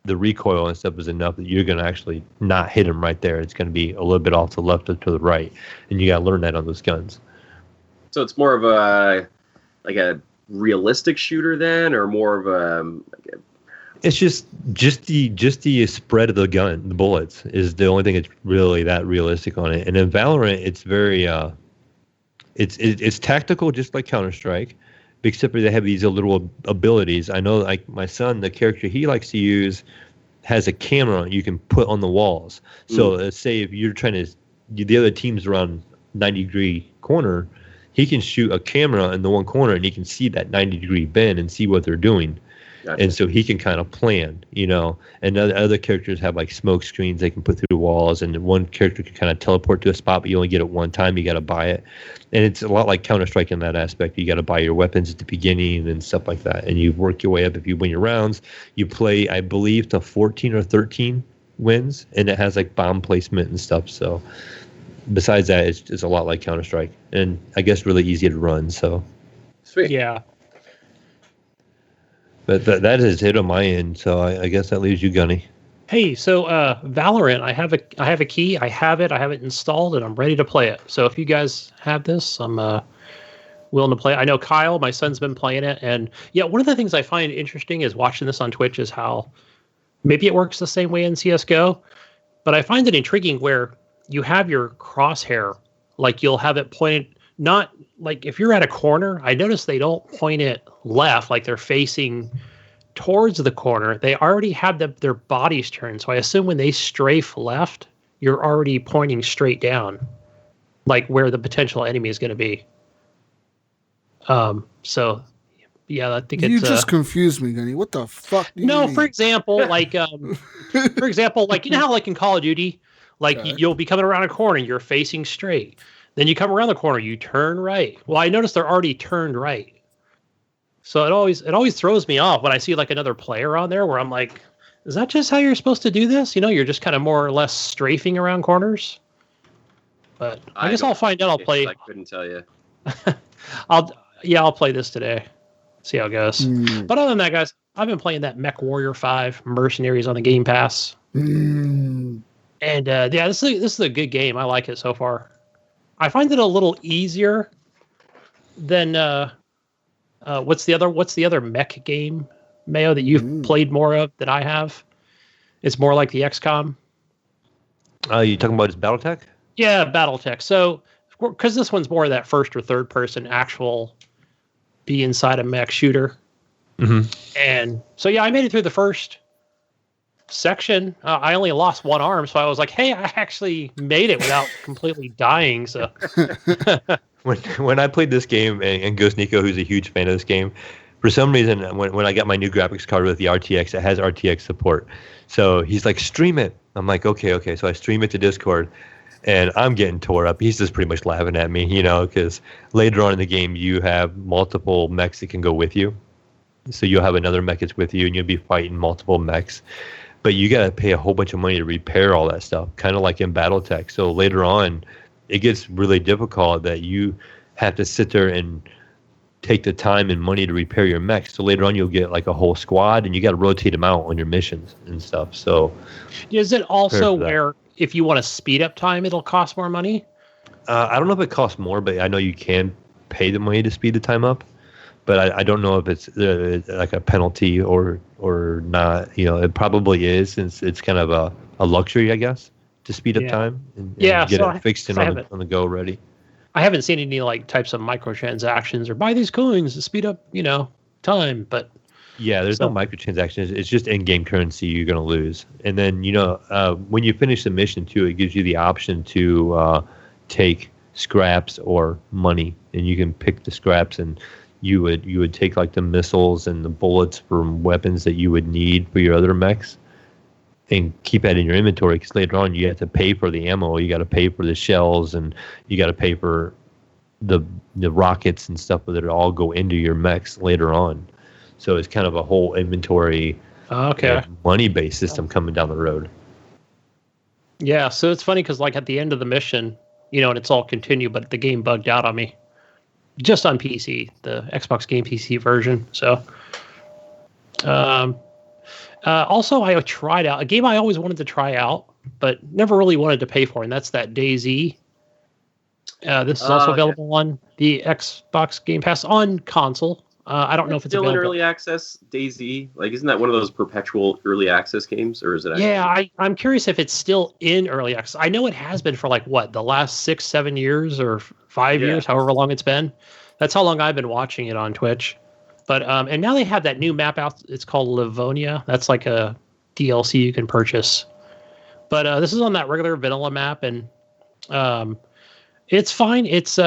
the recoil and stuff is enough that you're going to actually not hit them right there. It's going to be a little bit off to the left or to the right, and you got to learn that on those guns. So it's more of a realistic shooter then, or more of a. It's just the spread of the gun, the bullets is the only thing that's really that realistic on it. And in Valorant, it's very it's tactical, just like Counter-Strike. Except for they have these little abilities. I know, like my son, the character he likes to use has a camera you can put on the walls. So let's say if you're trying to, the other team's around 90-degree corner, he can shoot a camera in the one corner and he can see that 90-degree bend and see what they're doing. Gotcha. And so he can kind of plan, and other characters have like smoke screens they can put through the walls, and one character can kind of teleport to a spot, but you only get it one time. You got to buy it. And it's a lot like Counter-Strike in that aspect. You got to buy your weapons at the beginning and stuff like that. And you work your way up. If you win your rounds, you play, I believe, to 14 or 13 wins, and it has like bomb placement and stuff. So besides that, it's a lot like Counter-Strike, and I guess really easy to run. So sweet. Yeah. But that is it on my end, so I guess that leaves you, Gunny. Hey, so Valorant, I have a key, I have it installed, and I'm ready to play it. So if you guys have this, I'm willing to play it. I know Kyle, my son's been playing it, and yeah, one of the things I find interesting is watching this on Twitch is how maybe it works the same way in CSGO, but I find it intriguing where you have your crosshair, like you'll have it pointed, not like if you're at a corner, I notice they don't point it left, like they're facing towards the corner. They already have their bodies turned. So I assume when they strafe left, you're already pointing straight down, like where the potential enemy is going to be. So yeah, I think you just confused me, Gunny. What the fuck? Do you mean? For example, like you know how like in Call of Duty, like you'll be coming around a corner, you're facing straight. Then you come around the corner, you turn right. Well, I noticed they're already turned right. So it always throws me off when I see like another player on there where I'm like, is that just how you're supposed to do this? You're just kind of more or less strafing around corners. But I guess I'll find out. I'll play. I couldn't tell you. I'll play this today. See how it goes. But other than that, guys, I've been playing that Mech Warrior 5 Mercenaries on the Game Pass. And this is a good game. I like it so far. I find it a little easier than what's the other mech game, Mayo, that you've played more of than I have? It's more like the XCOM. You talking about his BattleTech? Yeah, BattleTech. So, because this one's more of that first or third person actual be inside a mech shooter. Mm-hmm. And so, yeah, I made it through the first section. I only lost one arm, so I was like, hey, I actually made it without completely dying. So when I played this game, and Ghost Nico, who's a huge fan of this game, for some reason when I got my new graphics card with the RTX, it has RTX support. So he's like, stream it. I'm like, okay. So I stream it to Discord, and I'm getting tore up. He's just pretty much laughing at me, because later on in the game you have multiple mechs that can go with you. So you'll have another mech that's with you, and you'll be fighting multiple mechs. But you got to pay a whole bunch of money to repair all that stuff, kind of like in BattleTech. So later on, it gets really difficult that you have to sit there and take the time and money to repair your mech. So later on, you'll get like a whole squad, and you got to rotate them out on your missions and stuff. So is it also where if you want to speed up time, it'll cost more money? I don't know if it costs more, but I know you can pay the money to speed the time up. But I don't know if it's like a penalty or not. It probably is, since it's kind of a luxury, I guess, to speed up time and get it fixed and on the go ready. I haven't seen any like types of microtransactions or buy these coins to speed up, time. But yeah, there's no microtransactions. It's just in-game currency you're going to lose. And then when you finish the mission too, it gives you the option to take scraps or money, and you can pick the scraps, and you would take like the missiles and the bullets from weapons that you would need for your other mechs and keep that in your inventory, because later on you have to pay for the ammo, you got to pay for the shells, and you got to pay for the rockets and stuff that all go into your mechs later on. So it's kind of a whole inventory money-based system coming down the road. Yeah, so it's funny because like at the end of the mission, and it's all continue, but the game bugged out on me. Just on PC, the Xbox Game PC version. So, also I tried out a game I always wanted to try out, but never really wanted to pay for, and that's that DayZ. This is also available on the Xbox Game Pass on console. I don't know if it's still available. In early access. DayZ, like, isn't that one of those perpetual early access games, or is it? I'm curious if it's still in early access. I know it has been for like the last 6-7 years or 5 years, however long it's been. That's how long I've been watching it on Twitch. But and now they have that new map out. It's called Livonia. That's like a DLC you can purchase. But this is on that regular vanilla map, and it's fine. It's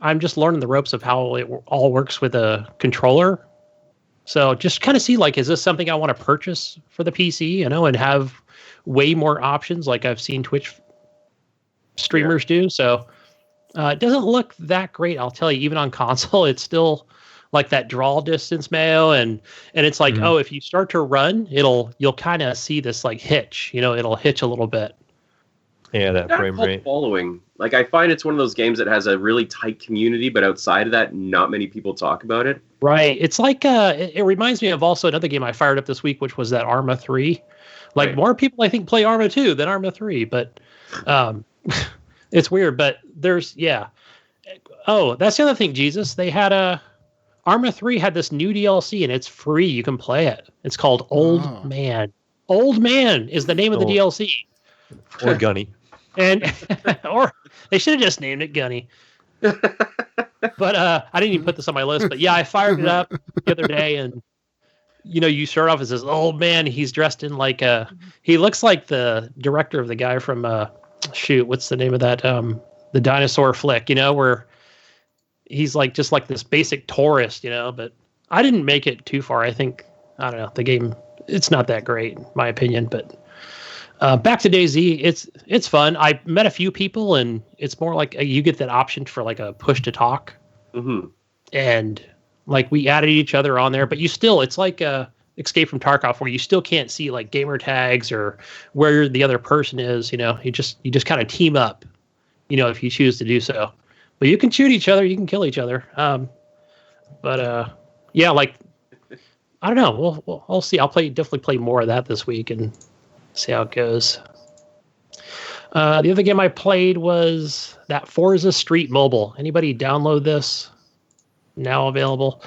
I'm just learning the ropes of how it all works with a controller. So just kind of see, like, is this something I want to purchase for the PC, and have way more options like I've seen Twitch streamers do. So it doesn't look that great, I'll tell you. Even on console, it's still like that draw distance, Mayo, and it's like, oh, if you start to run, you'll kind of see this like hitch, it'll hitch a little bit. Yeah, that frame rate. Following. Like, I find it's one of those games that has a really tight community, but outside of that, not many people talk about it. Right. It's like it reminds me of also another game I fired up this week, which was that Arma 3. Like, more people, I think, play Arma 2 than Arma 3, but it's weird. But oh, that's the other thing, Jesus. They had Arma 3 had this new DLC, and it's free. You can play it. It's called Old Man. Old Man is the name of the DLC. Or Gunny. And or they should have just named it Gunny. But I didn't even put this on my list. But yeah, I fired it up the other day, and you start off as this old man. He's dressed in like he looks like the director of the guy from what's the name of that the dinosaur flick, where he's like just like this basic tourist, but I didn't make it too far. I think, I don't know, the game, it's not that great in my opinion, but back to DayZ, it's fun. I met a few people, and it's more like you get that option for like a push to talk. Mm-hmm. And like we added each other on there, but it's like Escape from Tarkov, where you still can't see like gamer tags or where the other person is. You just kind of team up, if you choose to do so. But you can shoot each other, you can kill each other. Yeah, like I don't know. I'll see. I'll definitely play more of that this week and see how it goes. The other game I played was that Forza Street Mobile. Anybody download this? Now available.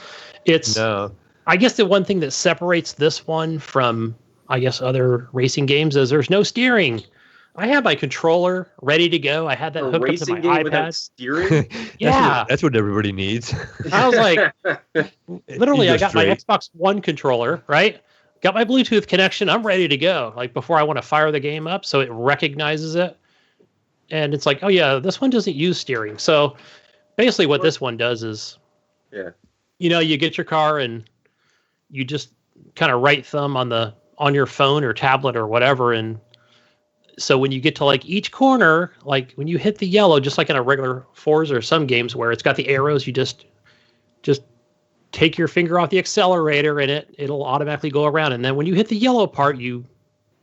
No. I guess the one thing that separates this one from, I guess, other racing games is there's no steering. I had my controller ready to go. I had that hooked up to my game iPad. Without steering? Yeah. That's what everybody needs. I was like, literally, I got my Xbox One controller, right? Got my Bluetooth connection. I'm ready to go. Like before I want to fire the game up, so it recognizes it. And it's like, oh yeah, this one doesn't use steering. So basically what this one does is, you get your car and you just kind of right thumb on your phone or tablet or whatever. And so when you get to like each corner, like when you hit the yellow, just like in a regular Forza or some games where it's got the arrows, you just take your finger off the accelerator and it'll automatically go around. And then when you hit the yellow part, you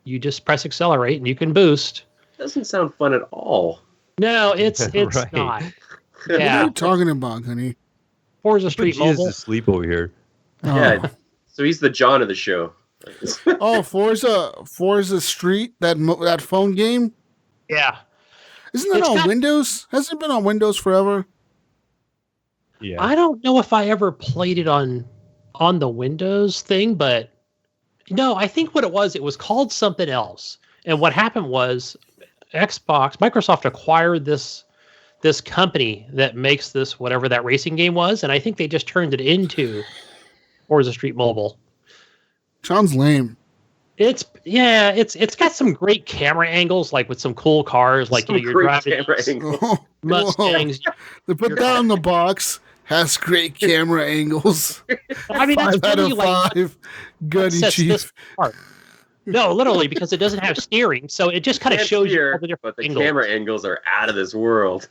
just press accelerate and you can boost. Doesn't sound fun at all. No, it's Right. not. What Yeah. are you talking about, honey? Forza Street Jesus Mobile. is asleep over here. Yeah. So he's the John of the show. Oh, Forza Street, that phone game? Yeah. Isn't that on Windows? Hasn't it been on Windows forever? Yeah. I don't know if I ever played it on the Windows thing, but no, I think what it was called something else. And what happened was Microsoft acquired this company that makes this, whatever that racing game was, and I think they just turned it into Forza Street Mobile. Sounds lame. It's got some great camera angles, like with some cool cars, like you're driving Mustangs. They put that on the box. Has great camera angles. I mean, that's 5 out really of like 5. Gunny Chief. No, literally, because it doesn't have steering, so it just kind of shows you all the different but the angles. camera angles are out of this world.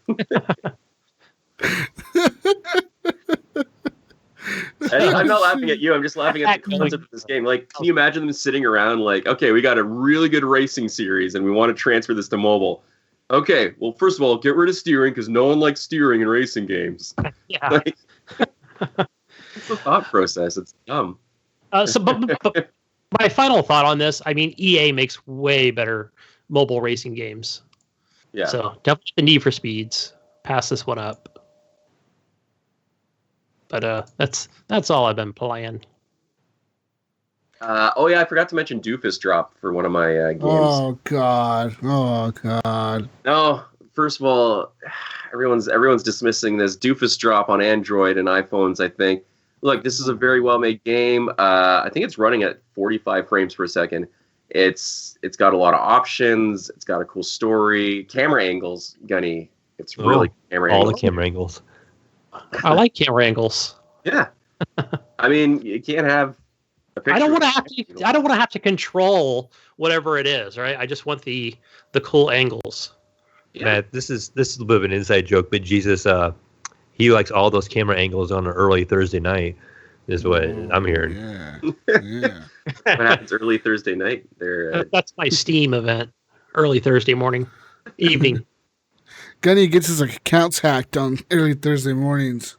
I'm not laughing at you. I'm just laughing at the concept of this game. Like, can you imagine them sitting around like, okay, we got a really good racing series and we want to transfer this to mobile. Okay, well, first of all, get rid of steering because no one likes steering in racing games. Yeah. Like, it's the thought process. It's dumb. But my final thought on this, I mean, EA makes way better mobile racing games. Yeah. So definitely the Need for Speeds. Pass this one up. But that's all I've been playing. Oh yeah, I forgot to mention Doofus dropped for one of my games. Oh god. No, first of all, everyone's dismissing this Doofus drop on Android and iPhones. I think. Look, this is a very well made game. I think it's running at 45 frames per second. It's got a lot of options. It's got a cool story. Camera angles, Gunny. It's really camera angles. All the camera angles. I like camera angles. Yeah. I mean, you can't have a picture. I don't want to have to control whatever it is, right? I just want the cool angles. Yeah. Matt, this is a little bit of an inside joke, but Jesus, he likes all those camera angles on an early Thursday night. Is what I'm hearing. Yeah. What happens early Thursday night? That's my Steam event. Early Thursday evening. Gunny gets his accounts hacked on early Thursday mornings.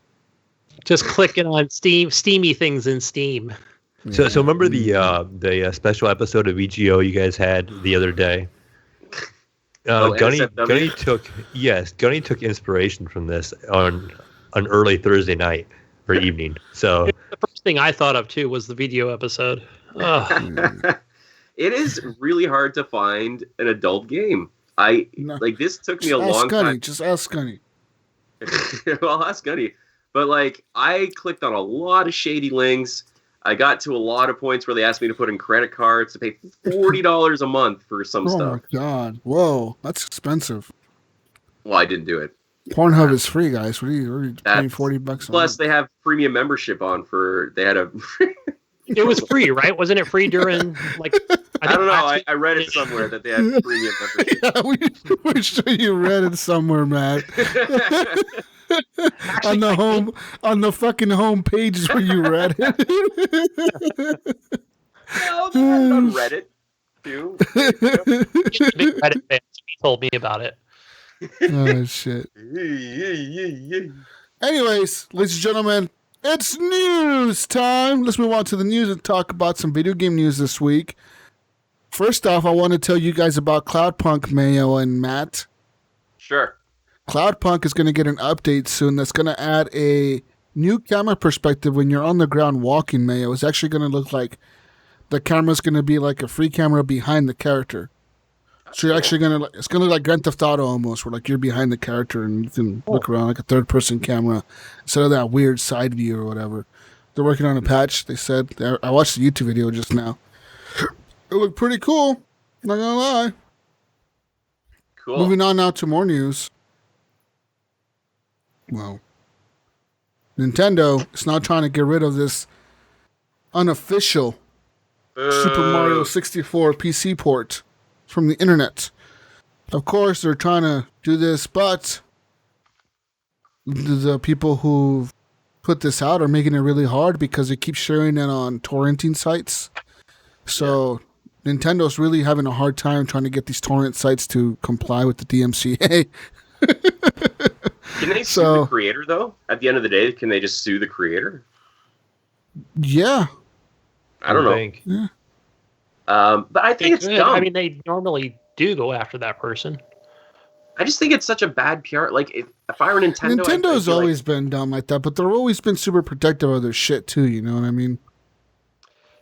Just clicking on steamy things in Steam. So remember the special episode of EGO you guys had the other day? Gunny took inspiration from this on an early Thursday night or evening. So the first thing I thought of too was the video episode. It is really hard to find an adult game. This took me a long time. Just ask Gunny. Well, I'll ask Gunny. But I clicked on a lot of shady links. I got to a lot of points where they asked me to put in credit cards to pay $40 a month for some stuff. Oh my god! Whoa, that's expensive. Well, I didn't do it. Pornhub is free, guys. What are you paying $40? Plus, they have premium membership on for. They had a. It was free, right? Wasn't it free during I don't know. I read it somewhere that they had premium membership. Yeah, we're sure you read it somewhere, Matt. On the fucking home page is where you read it. No, they had it on Reddit too. Big Reddit fans. He told me about it. Oh shit. Anyways, ladies and gentlemen, it's news time. Let's move on to the news and talk about some video game news this week. First off, I want to tell you guys about Cloudpunk, Mayo, and Matt. Sure. Cloudpunk is going to get an update soon that's going to add a new camera perspective when you're on the ground walking, Mayo. It's actually going to look like the camera's going to be like a free camera behind the character. So you're actually it's going to look like Grand Theft Auto almost, where you're behind the character and you can look around like a third-person camera instead of that weird side view or whatever. They're working on a patch, they said. I watched the YouTube video just now. It looked pretty cool, not going to lie. Cool. Moving on now to more news. Well, Nintendo is now trying to get rid of this unofficial Super Mario 64 PC port from the internet. Of course, they're trying to do this, but the people who put this out are making it really hard because they keep sharing it on torrenting sites. So Nintendo's really having a hard time trying to get these torrent sites to comply with the DMCA. Can they sue the creator, though? At the end of the day, can they just sue the creator? Yeah. I don't know. Yeah. But I think it's dumb. I mean, they normally do go after that person. I just think it's such a bad PR. If I were Nintendo... Nintendo's always been dumb like that, but they've always been super protective of their shit, too, you know what I mean?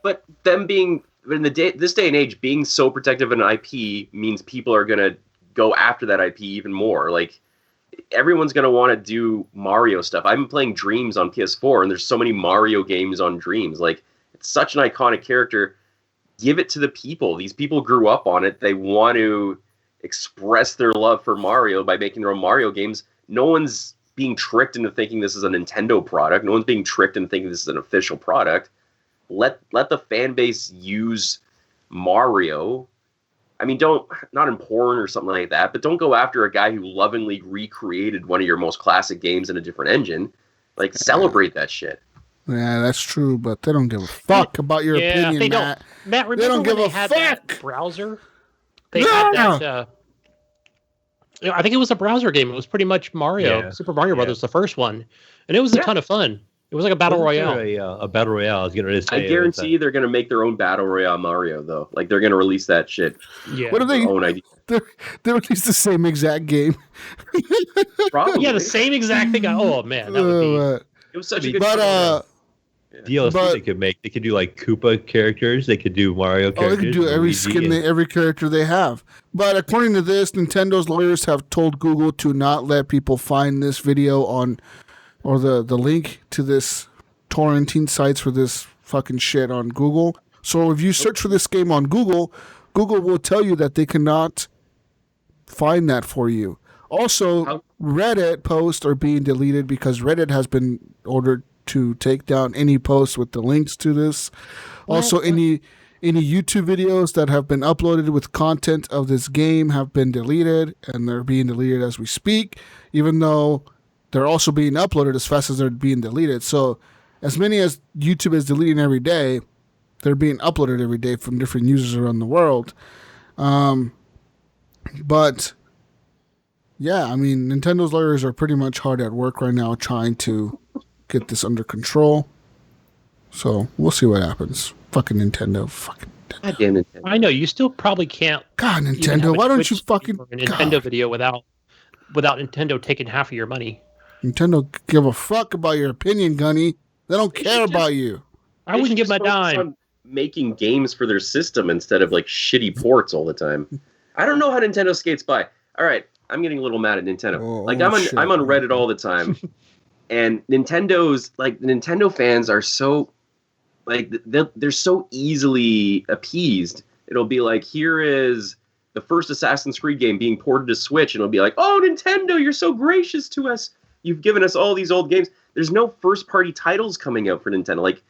But them being... this day and age, being so protective of an IP means people are going to go after that IP even more. Everyone's going to want to do Mario stuff. I've been playing Dreams on PS4, and there's so many Mario games on Dreams. It's such an iconic character. Give it to the people. These people grew up on it. They want to express their love for Mario by making their own Mario games. No one's being tricked into thinking this is a Nintendo product. No one's being tricked into thinking this is an official product. Let the fan base use Mario. I mean, not in porn or something like that, but don't go after a guy who lovingly recreated one of your most classic games in a different engine. Celebrate that shit. Yeah, that's true, but they don't give a fuck about your opinion, they Matt. Don't. Matt, remember they don't give when a they had fuck. That browser? They had that. I think it was a browser game. It was pretty much Mario, Super Mario Brothers, the first one, and it was a ton of fun. It was like a battle royale. A battle royale. I was going to say. I guarantee they're going to make their own battle royale Mario, though. They're going to release that shit. Yeah. What are they? Own idea. They released the same exact game. Probably. Yeah, the same exact thing. Oh man, that would be. It was such a good. DLC they could make. They could do Koopa characters. They could do Mario characters. They could do every skin, every character they have. But according to this, Nintendo's lawyers have told Google to not let people find this video on, or the link to this torrenting sites for this fucking shit on Google. So if you search for this game on Google, Google will tell you that they cannot find that for you. Also, Reddit posts are being deleted because Reddit has been ordered to take down any posts with the links to this. Also, any YouTube videos that have been uploaded with content of this game have been deleted, and they're being deleted as we speak, even though they're also being uploaded as fast as they're being deleted. So, as many as YouTube is deleting every day, they're being uploaded every day from different users around the world. But yeah, I mean, Nintendo's lawyers are pretty much hard at work right now trying to get this under control. So we'll see what happens. Fucking Nintendo. Goddamn Nintendo. I know you still probably can't. God, Nintendo. Why don't you fucking a Nintendo video without Nintendo taking half of your money? Nintendo give a fuck about your opinion, Gunny. They don't care about you. I wouldn't give my dime. Making games for their system instead of like shitty ports all the time. I don't know how Nintendo skates by. All right, I'm getting a little mad at Nintendo. I'm on Reddit all the time, and Nintendo's like the Nintendo fans are so like they're so easily appeased. It'll be like, here is the first Assassin's Creed game being ported to Switch, and it'll be like, oh, Nintendo, you're so gracious to us. You've given us all these old games. There's no first party titles coming out for Nintendo. Like.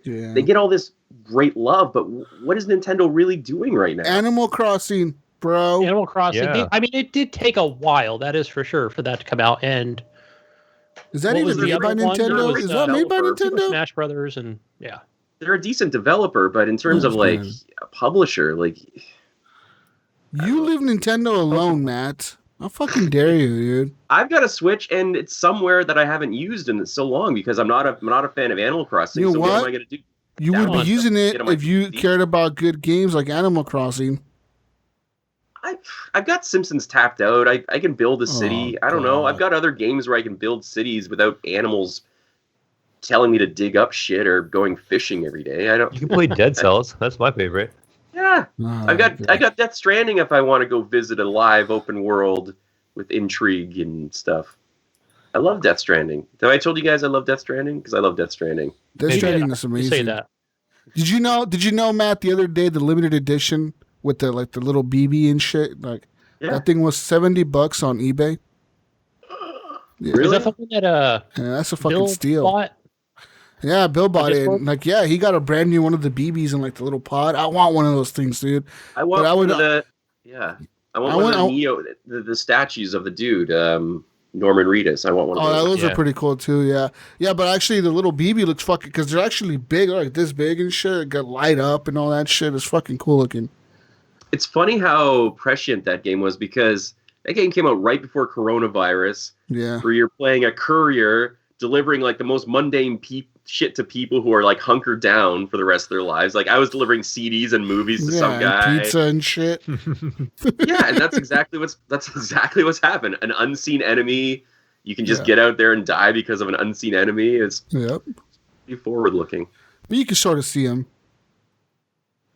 Yeah. They get all this great love, but what is Nintendo really doing right now? Animal Crossing, bro. Animal Crossing. Yeah. I mean, it did take a while, that is for sure, for that to come out. And is that even made by Nintendo? Is that made by Nintendo? Smash Brothers, and yeah, they're a decent developer, but in terms of like a publisher, like you leave Nintendo alone, Matt. How fucking dare you, dude? I've got a Switch, and it's somewhere that I haven't used in so long because I'm not a fan of Animal Crossing. You know what am I going to do? You would be using it if you cared about good games like Animal Crossing. I've got Simpsons tapped out. I can build a city. I don't know. I've got other games where I can build cities without animals telling me to dig up shit or going fishing every day. I don't. You can play Dead Cells. That's my favorite. Yeah, I got Death Stranding if I want to go visit a live open world with intrigue and stuff. I love Death Stranding. Have I told you guys I love Death Stranding? Because I love Death Stranding. Death Stranding is amazing. Say that. Did you know, Matt, the other day the limited edition with the little BB and shit, that thing was $70 on eBay. Yeah. Really? Is that something that that's a fucking Bill steal. Bought? Yeah, Bill bought it. And, he got a brand new one of the BBs in the little pod. I want one of those things, dude. I want one of the Neo, the statues of the dude, Norman Reedus. I want one of those. Oh, those are pretty cool too. Yeah, yeah. But actually, the little BB looks fucking because they're actually big, like this big and shit. Got light up and all that shit. It's fucking cool looking. It's funny how prescient that game was because that game came out right before coronavirus. Yeah, where you're playing a courier delivering the most mundane shit to people who are hunkered down for the rest of their lives. I was delivering CDs and movies to some guy, pizza and shit. Yeah, and that's exactly what's happened. An unseen enemy. You can just get out there and die because of an unseen enemy. It's be forward looking. But you can sort of see him.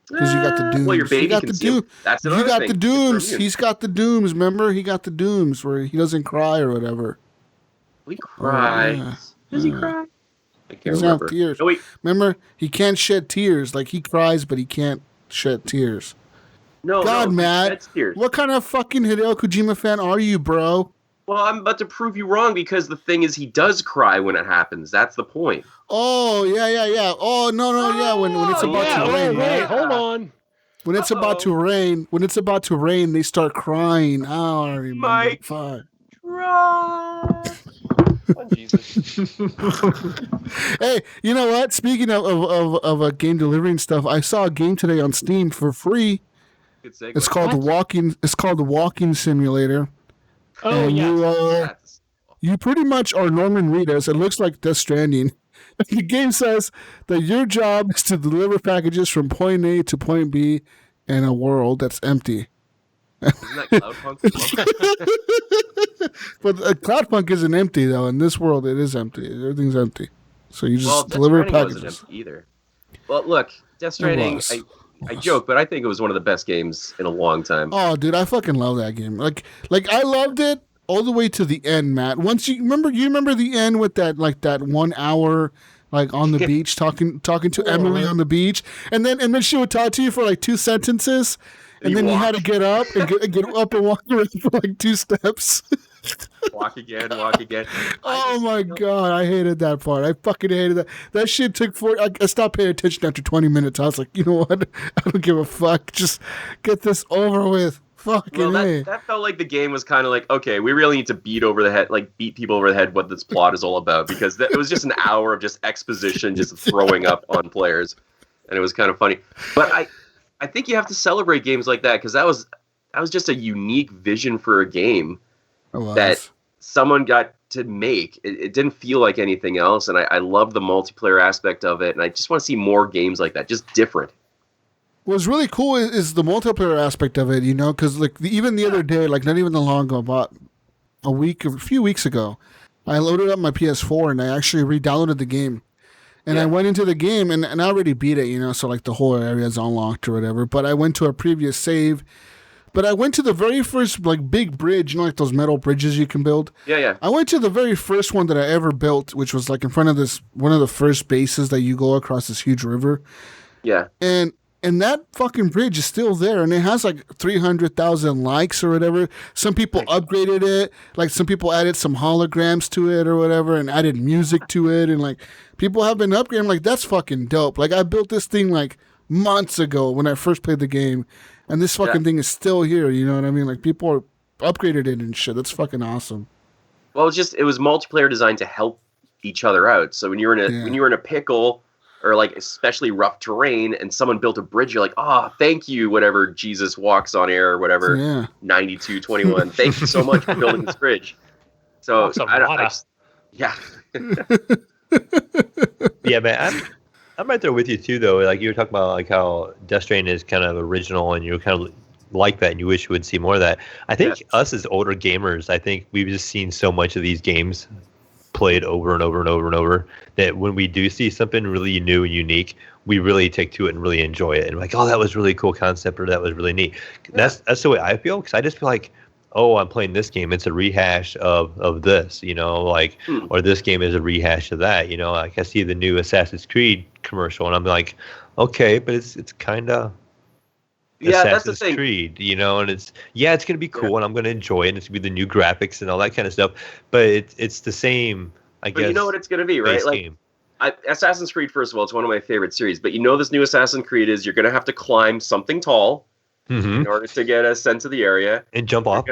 Because you got the dooms. Well, your baby can see him. That's another thing. You got the dooms. He's got the dooms. Remember, he got the dooms where he doesn't cry or whatever. He cries. Does he cry? I can't doesn't have tears. No, wait. Remember, he can't shed tears. He cries, but he can't shed tears. No, God, Matt, what kind of fucking Hideo Kojima fan are you, bro? Well, I'm about to prove you wrong because the thing is, he does cry when it happens. That's the point. Oh, yeah. Oh, no, yeah. When it's about to rain. Wait, hold on. When it's about to rain, they start crying. Oh, I remember. Mike, fine. Cry. Oh, Jesus. Hey, you know what? Speaking of a game delivering stuff, I saw a game today on Steam for free. Good segue. It's called the Walking Simulator. Oh, yeah. You pretty much are Norman Reedus. It looks like Death Stranding. The game says that your job is to deliver packages from point A to point B in a world that's empty. Isn't that Cloudpunk? But Cloudpunk isn't empty, though. In this world, it is empty. Everything's empty. So you just deliver packages. Wasn't empty either. Well, look, Death Stranding, I joke, but I think it was one of the best games in a long time. Oh, dude, I fucking love that game. I loved it all the way to the end, Matt. Once you remember the end with that 1 hour on the beach talking to Emily on the beach, and then she would talk to you for 2 sentences, and then you had to get up and get up and walk around for like 2 steps. Walk again. Oh my god, I hated that part. I fucking hated that. That shit took I stopped paying attention after 20 minutes. I was like, you know what? I don't give a fuck. Just get this over with. Fucking that felt like the game was kind of like, okay, we really need to beat people over the head what this plot is all about, because it was just an hour of just exposition, just throwing up on players, and it was kind of funny. But I think you have to celebrate games like that, because that was just a unique vision for a game that someone got to make. It didn't feel like anything else, and I love the multiplayer aspect of it, and I just want to see more games like that, just different. What's really cool is the multiplayer aspect of it, you know, because like even the other day, like not even that long ago, about a few weeks ago, I loaded up my PS4 and I actually re-downloaded the game. And I went into the game and I already beat it, you know, so like the whole area is unlocked or whatever. But I went to a previous save. But I went to the very first like big bridge, you know, like those metal bridges you can build. Yeah. I went to the very first one that I ever built, which was like in front of one of the first bases that you go across this huge river. Yeah. And that fucking bridge is still there, and it has like 300,000 likes or whatever. Some people upgraded it, like some people added some holograms to it or whatever, and added music to it, and like people have been upgrading. Like that's fucking dope. Like I built this thing like months ago when I first played the game, and this fucking thing is still here. You know what I mean? Like people are upgraded it and shit. That's fucking awesome. Well, it was multiplayer designed to help each other out. So when you were in a pickle, or like especially rough terrain, and someone built a bridge, you're like, oh, thank you, whatever Jesus walks on air or whatever, 9221. Thank you so much for building this bridge. So yeah. Yeah, man, I'm right there with you too, though. Like you were talking about, like how Death Stranding is kind of original, and you kind of like that, and you wish you would see more of that. I think us as older gamers, I think we've just seen so much of these games played over and over and over and over, that when we do see something really new and unique, we really take to it and really enjoy it, and like, oh, that was really cool concept, or that was really neat. That's the way I feel, because I just feel like, oh, I'm playing this game, it's a rehash of this, you know, like, or this game is a rehash of that, you know. Like I see the new Assassin's Creed commercial, and I'm like, okay, but it's kind of Assassin's Creed, you know, and it's gonna be cool, and I'm gonna enjoy it, and it's gonna be the new graphics and all that kind of stuff. But it's the same, I guess. But you know what it's gonna be, right? Like Assassin's Creed, first of all, it's one of my favorite series. But you know, this new Assassin's Creed is you're gonna have to climb something tall in order to get a sense of the area and jump off.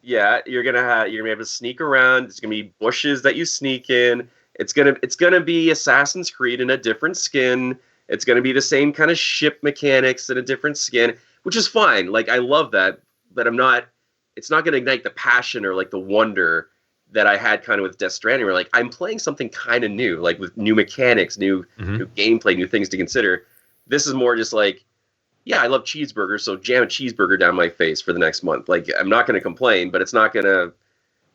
You're gonna be able to sneak around. There's gonna be bushes that you sneak in. It's gonna be Assassin's Creed in a different skin. It's going to be the same kind of ship mechanics in a different skin, which is fine. Like, I love that, but it's not going to ignite the passion or like the wonder that I had kind of with Death Stranding, where like I'm playing something kind of new, like with new mechanics, new gameplay, new things to consider. This is more just like, yeah, I love cheeseburgers, so jam a cheeseburger down my face for the next month. Like, I'm not going to complain, but it's not going to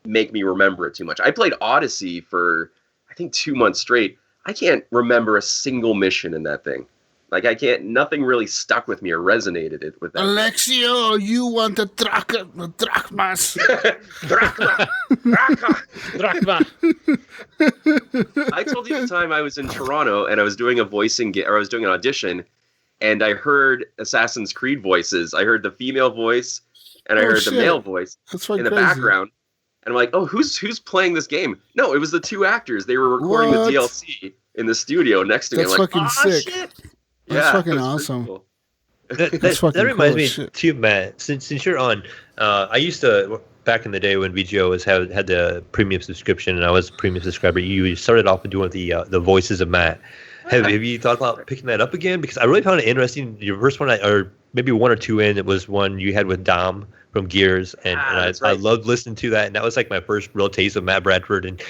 make me remember it too much. I played Odyssey for, I think, 2 months straight. I can't remember a single mission in that thing. Like, nothing really stuck with me or resonated with that. Alexio, you want the drachmas. Drachma. I told you the time I was in Toronto and I was doing I was doing an audition, and I heard Assassin's Creed voices. I heard the female voice and I heard the male voice in the background. And I'm like, oh, who's playing this game? No, it was the 2 actors. They were recording the DLC in the studio next to me. That's fucking sick. Shit. That's fucking awesome. Cool. That reminds me too, Matt. Since you're on, I used to, back in the day when VGO had the premium subscription, and I was a premium subscriber. You started off doing the voices of Matt. Have you thought about picking that up again? Because I really found it interesting. Your first one, or maybe 1 or 2 in, it was one you had with Dom from Gears, and I loved listening to that, and that was like my first real taste of Matt Bradford, and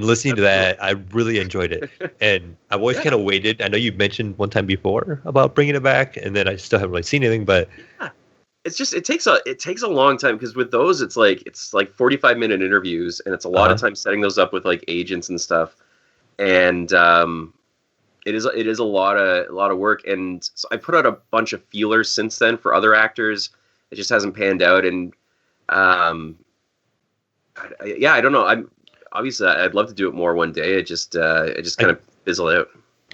listening to that, I really enjoyed it. And I've always kind of waited. I know you've mentioned one time before about bringing it back, and then I still haven't really seen anything. But it's just it takes a long time, because with those it's like 45-minute interviews, and it's a lot of time setting those up with like agents and stuff, and it is a lot of work. And so I put out a bunch of feelers since then for other actors. It just hasn't panned out, and I don't know. I'd love to do it more one day. It just kind of fizzled out.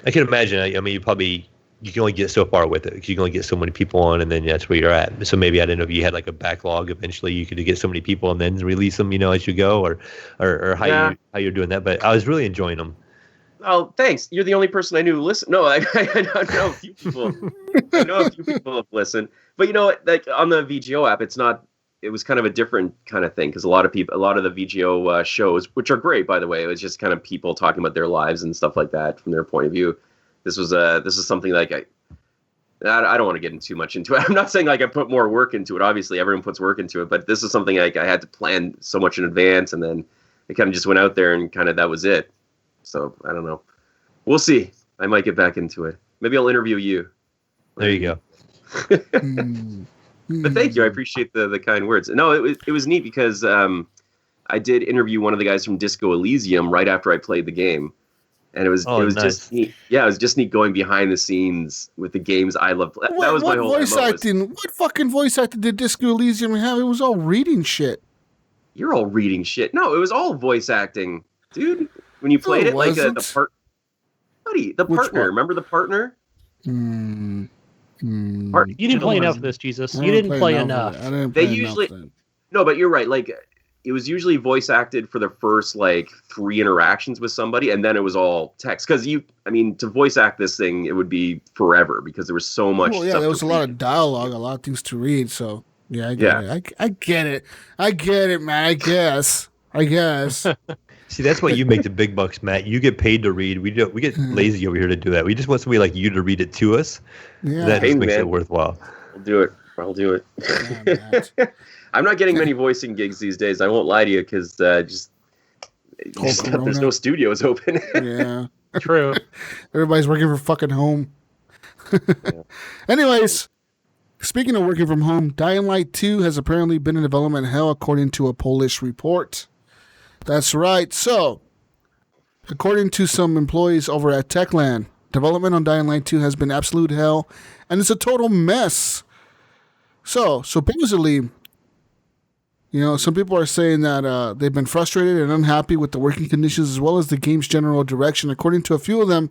I can imagine. I mean, you probably you can only get so far with it because you can only get so many people on, and then that's where you're at. So maybe I don't know if you had like a backlog. Eventually, you could get so many people and then release them, as you go, or how you're doing that. But I was really enjoying them. Oh, thanks. You're the only person I knew who listened. No, I know a few people. I know a few people have listened, but like on the VGO app, it was kind of a different kind of thing because a lot of the VGO shows, which are great by the way, it was just kind of people talking about their lives and stuff like that from their point of view. This is something like I don't want to get too much into it. I'm not saying like I put more work into it. Obviously, everyone puts work into it, but this is something like I had to plan so much in advance, and then it kind of just went out there and kind of that was it. So I don't know. We'll see. I might get back into it. Maybe I'll interview you. There you go. But thank you. I appreciate the kind words. No, it was neat because I did interview one of the guys from Disco Elysium right after I played the game. And it was nice. just neat. Yeah, it was just neat going behind the scenes with the games I love. That was my whole voice acting. What fucking voice acting did Disco Elysium have? It was all reading shit. You're all reading shit. No, it was all voice acting, dude. When you played Buddy, the partner. Remember the partner? You didn't play enough of this, Jesus. You didn't play enough. No, but you're right. Like it was usually voice acted for the first like 3 interactions with somebody, and then it was all text. Because to voice act this thing, it would be forever because there was so much. Well, yeah, there was a lot of dialogue, a lot of things to read. So yeah, I get it. I get it, man. I guess. See, that's why you make the big bucks, Matt. You get paid to read. We get lazy over here to do that. We just want somebody like you to read it to us. Yeah. That just makes it worthwhile. I'll do it. Yeah, I'm not getting many voicing gigs these days. I won't lie to you because there's no studios open. Yeah. True. Everybody's working from fucking home. Yeah. Anyways, speaking of working from home, Dying Light 2 has apparently been in development hell according to a Polish report. That's right. So, according to some employees over at Techland, development on Dying Light 2 has been absolute hell, and it's a total mess. So supposedly, some people are saying that they've been frustrated and unhappy with the working conditions as well as the game's general direction. According to a few of them,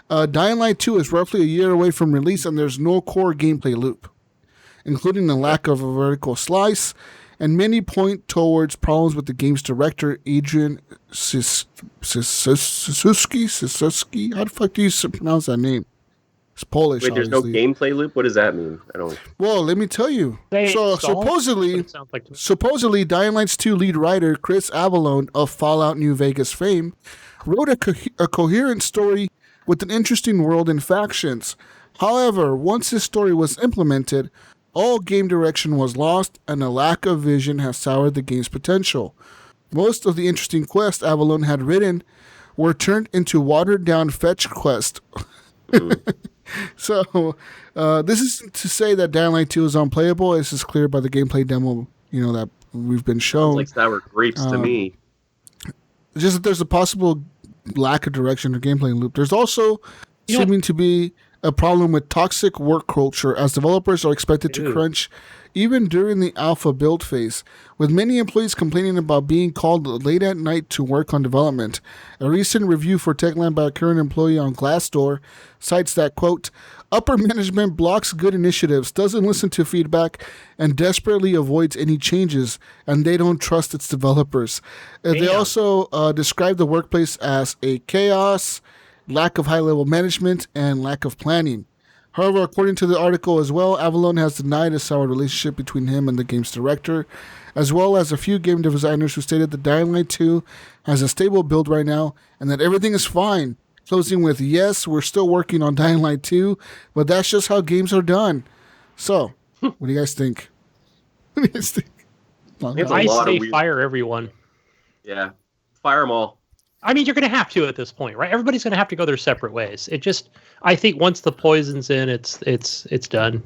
Dying Light 2 is roughly a year away from release, and there's no core gameplay loop, including the lack of a vertical slice. And many point towards problems with the game's director, Adrian Sisuski. How the fuck do you pronounce that name? It's Polish. Wait, there's obviously. No gameplay loop? What does that mean? I don't. Well, let me tell you. Supposedly, Dying Light's 2 lead writer, Chris Avellone of Fallout New Vegas fame, wrote a coherent story with an interesting world and factions. However, once this story was implemented, all game direction was lost, and a lack of vision has soured the game's potential. Most of the interesting quests Avellone had written were turned into watered-down fetch quests. So, this isn't to say that Dying Light 2 is unplayable. This is clear by the gameplay demo, that we've been shown. Sounds like sour grapes to me. Just that there's a possible lack of direction or gameplay loop. There's also seeming to be a problem with toxic work culture as developers are expected to crunch even during the alpha build phase, with many employees complaining about being called late at night to work on development. A recent review for Techland by a current employee on Glassdoor cites that, quote, upper management blocks good initiatives, doesn't listen to feedback, and desperately avoids any changes, and they don't trust its developers. They also describe the workplace as a chaos, lack of high-level management, and lack of planning. However, according to the article as well, Avellone has denied a sour relationship between him and the game's director, as well as a few game designers who stated that Dying Light 2 has a stable build right now and that everything is fine. Closing with, yes, we're still working on Dying Light 2, but that's just how games are done. So, what do you guys think? I say fire everyone. Yeah, fire them all. I mean, you're going to have to at this point, right? Everybody's going to have to go their separate ways. I think once the poison's in, it's done.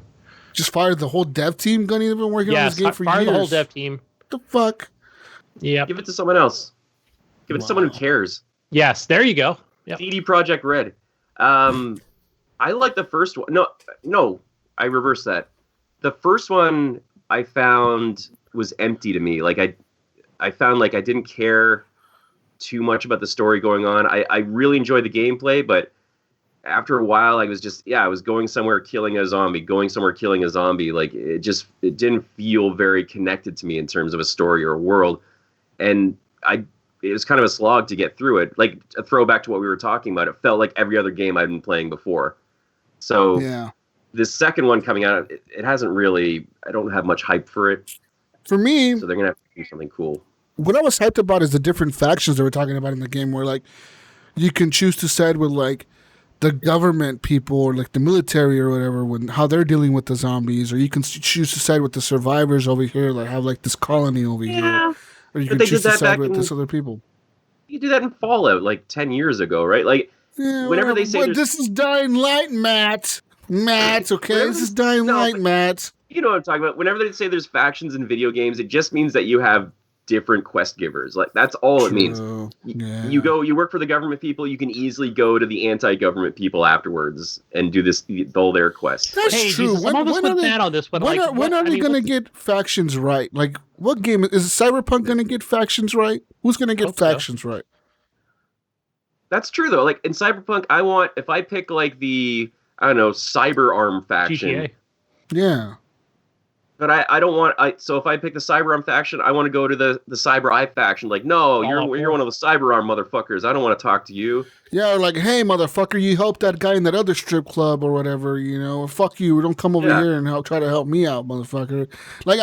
Just fire the whole dev team. Gunny, they've been working on this game for years. Fire the whole dev team. What the fuck? Yeah. Give it to someone else. Give it to someone who cares. Yes, there you go. Yep. CD Projekt Red. I like the first one. No, I reversed that. The first one I found was empty to me. Like I found like I didn't care too much about the story going on. I really enjoyed the gameplay, but after a while, I was going somewhere, killing a zombie, Like it didn't feel very connected to me in terms of a story or a world. And it was kind of a slog to get through it. Like a throwback to what we were talking about. It felt like every other game I'd been playing before. So this second one coming out, it hasn't really, I don't have much hype for it. For me, so they're going to have to do something cool. What I was hyped about is the different factions they were talking about in the game, where like you can choose to side with like the government people or like the military or whatever, how they're dealing with the zombies, or you can choose to side with the survivors over here, like have like this colony over here, or you can choose to side with this other people. You do that in Fallout like 10 years ago, right? Like whenever they say this is Dying Light, Matt. Okay, this is Dying Light, Matt. You know what I'm talking about. Whenever they say there's factions in video games, it just means that you have different quest givers. Like that's all it means. You work for the government people, you can easily go to the anti-government people afterwards and do all their quests. That's true. Jesus, when are they going to get factions right? Like What game is Cyberpunk going to get factions right? Who's going to get factions right? That's true though. Like in Cyberpunk, if I pick like the Cyber Arm faction. GTA. Yeah. But I don't want. So if I pick the Cyber Arm faction, I want to go to the Cyber Eye faction. Like, no, you're one of the Cyber Arm motherfuckers. I don't want to talk to you. Yeah, like, hey, motherfucker, you helped that guy in that other strip club or whatever. Fuck you. Don't come over here and try to help me out, motherfucker. Like,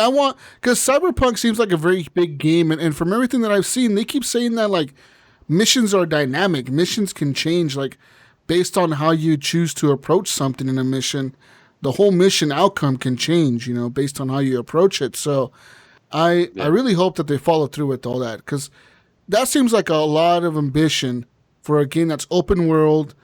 because Cyberpunk seems like a very big game, and from everything that I've seen, they keep saying that like missions are dynamic. Missions can change like based on how you choose to approach something in a mission. The whole mission outcome can change, based on how you approach it. So I really hope that they follow through with all that, because that seems like a lot of ambition for a game that's open world,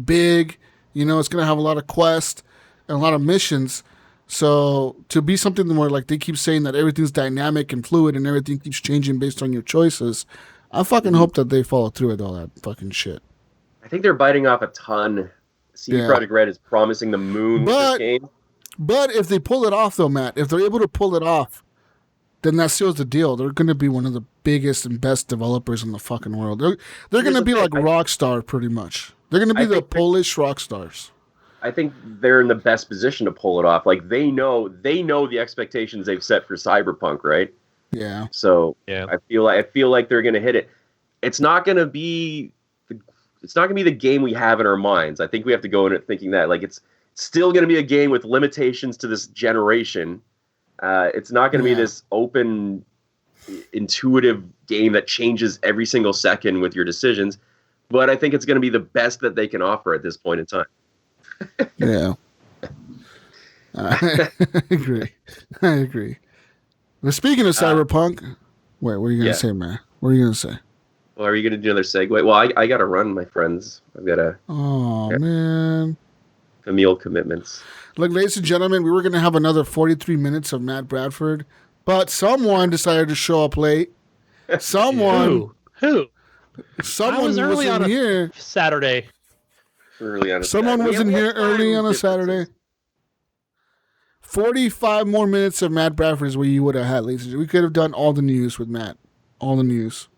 big, it's going to have a lot of quests and a lot of missions. So to be something where like they keep saying that everything's dynamic and fluid and everything keeps changing based on your choices, I fucking hope that they follow through with all that fucking shit. I think they're biting off a ton. CD Projekt Red is promising the moon with this game. But if they pull it off, though, Matt, if they're able to pull it off, then that seals the deal. They're going to be one of the biggest and best developers in the fucking world. They're going to be like Rockstar, pretty much. They're going to be the Polish Rockstars. I think they're in the best position to pull it off. Like they know the expectations they've set for Cyberpunk, right? Yeah. So I feel like they're going to hit it. It's not going to be the game we have in our minds. I think we have to go in it thinking that like it's still going to be a game with limitations to this generation. It's not going to be this open, intuitive game that changes every single second with your decisions. But I think it's going to be the best that they can offer at this point in time. Yeah. I agree. But speaking of Cyberpunk, what are you going to say, man? What are you going to say? Well, are you going to do another segue? Well, I got to run, my friends. I've got to... Oh, man. Familial commitments. Look, ladies and gentlemen, we were going to have another 43 minutes of Matt Bradford, but someone decided to show up late. Someone... Who? Someone was early on here. Saturday. Someone wasn't here early on a Saturday. 45 more minutes of Matt Bradford is what you would have had, ladies and gentlemen. We could have done all the news with Matt. All the news.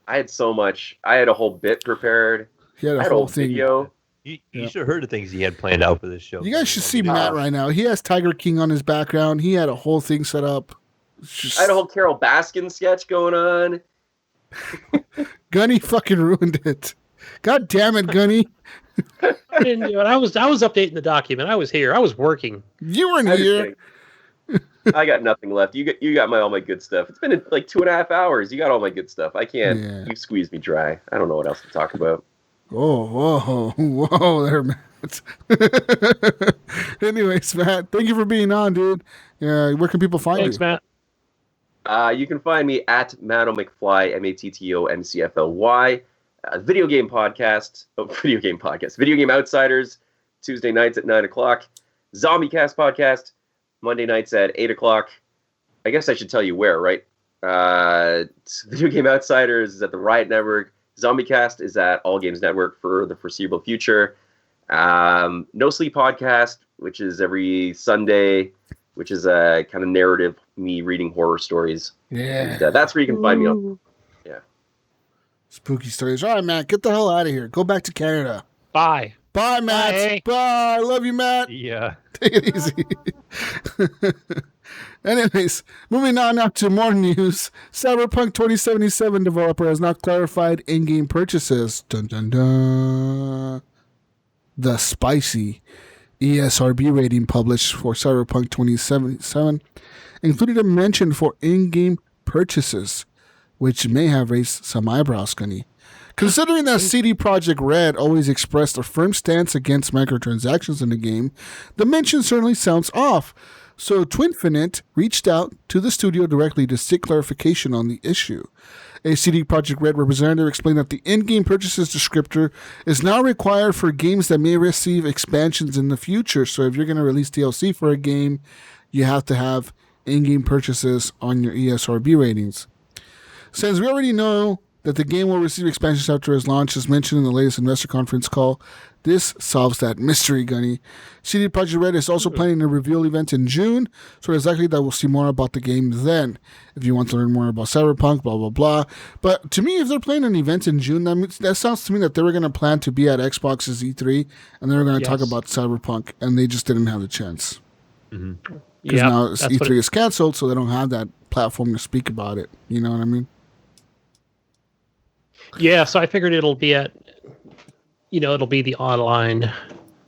I had so much. I had a whole bit prepared. He had a whole thing. Video. You should have heard the things he had planned out for this show. You guys should see Matt right now. He has Tiger King on his background. He had a whole thing set up. I had a whole Carol Baskin sketch going on. Gunny fucking ruined it. God damn it, Gunny. I didn't do it. I was updating the document. I was here. I was working. You weren't here. I got nothing left. You got all my good stuff. It's been like 2.5 hours. You got all my good stuff. I can't. Yeah. You squeezed me dry. I don't know what else to talk about. Whoa there, Matt. Anyways, Matt, thank you for being on, dude. Yeah, where can people find you? Thanks, Matt. You can find me at Matto McFly, MattoMcFly. Video Game Outsiders, Tuesday nights at 9:00. Zombiecast podcast, Monday nights at 8:00. I guess I should tell you where, right? Video Game Outsiders is at the Riot Network. Zombiecast is at All Games Network for the foreseeable future. No Sleep podcast, which is every Sunday, which is a kind of narrative, me reading horror stories. Yeah. And, that's where you can find me on. Yeah. Spooky stories. All right, Matt, get the hell out of here. Go back to Canada. Bye. Bye, Matt. Bye. Love you, Matt. Yeah. Take it easy. Anyways, moving on now to more news. Cyberpunk 2077 developer has not clarified in-game purchases. Dun, dun, dun. The spicy ESRB rating published for Cyberpunk 2077 included a mention for in-game purchases, which may have raised some eyebrows, Gunny. Considering that CD Projekt Red always expressed a firm stance against microtransactions in the game, the mention certainly sounds off. So Twinfinite reached out to the studio directly to seek clarification on the issue. A CD Projekt Red representative explained that the in-game purchases descriptor is now required for games that may receive expansions in the future. So if you're going to release DLC for a game, you have to have in-game purchases on your ESRB ratings. Since we already know that the game will receive expansions after its launch, as mentioned in the latest investor conference call, this solves that mystery, Gunny. CD Projekt Red is also planning a reveal event in June, so it's likely that we'll see more about the game then. If you want to learn more about Cyberpunk, blah, blah, blah. But to me, if they're planning an event in June, that sounds to me that they were going to plan to be at Xbox's E3, and they were going to talk about Cyberpunk, and they just didn't have the chance. Because now E3 is canceled, so they don't have that platform to speak about it. You know what I mean? Yeah, so I figured it'll be at, it'll be the online.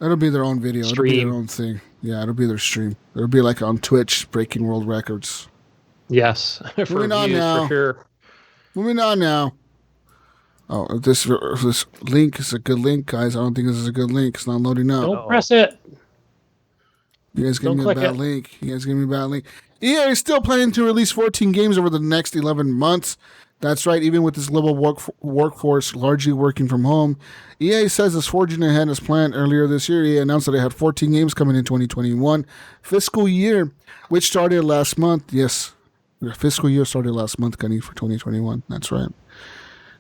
It'll be their own video. Stream. It'll be their own thing. Yeah, it'll be their stream. It'll be like on Twitch, breaking world records. Yes, Moving on now. For sure. Moving on now. Oh, this link is a good link, guys. I don't think this is a good link. It's not loading up. Don't press it. You guys give me a bad link. EA is still planning to release 14 games over the next 11 months. That's right, even with this global workforce largely working from home. EA says it's forging ahead as planned. Earlier this year, EA announced that it had 14 games coming in 2021 fiscal year, which started last month. Yes, the fiscal year started last month, Gunny, for 2021. That's right.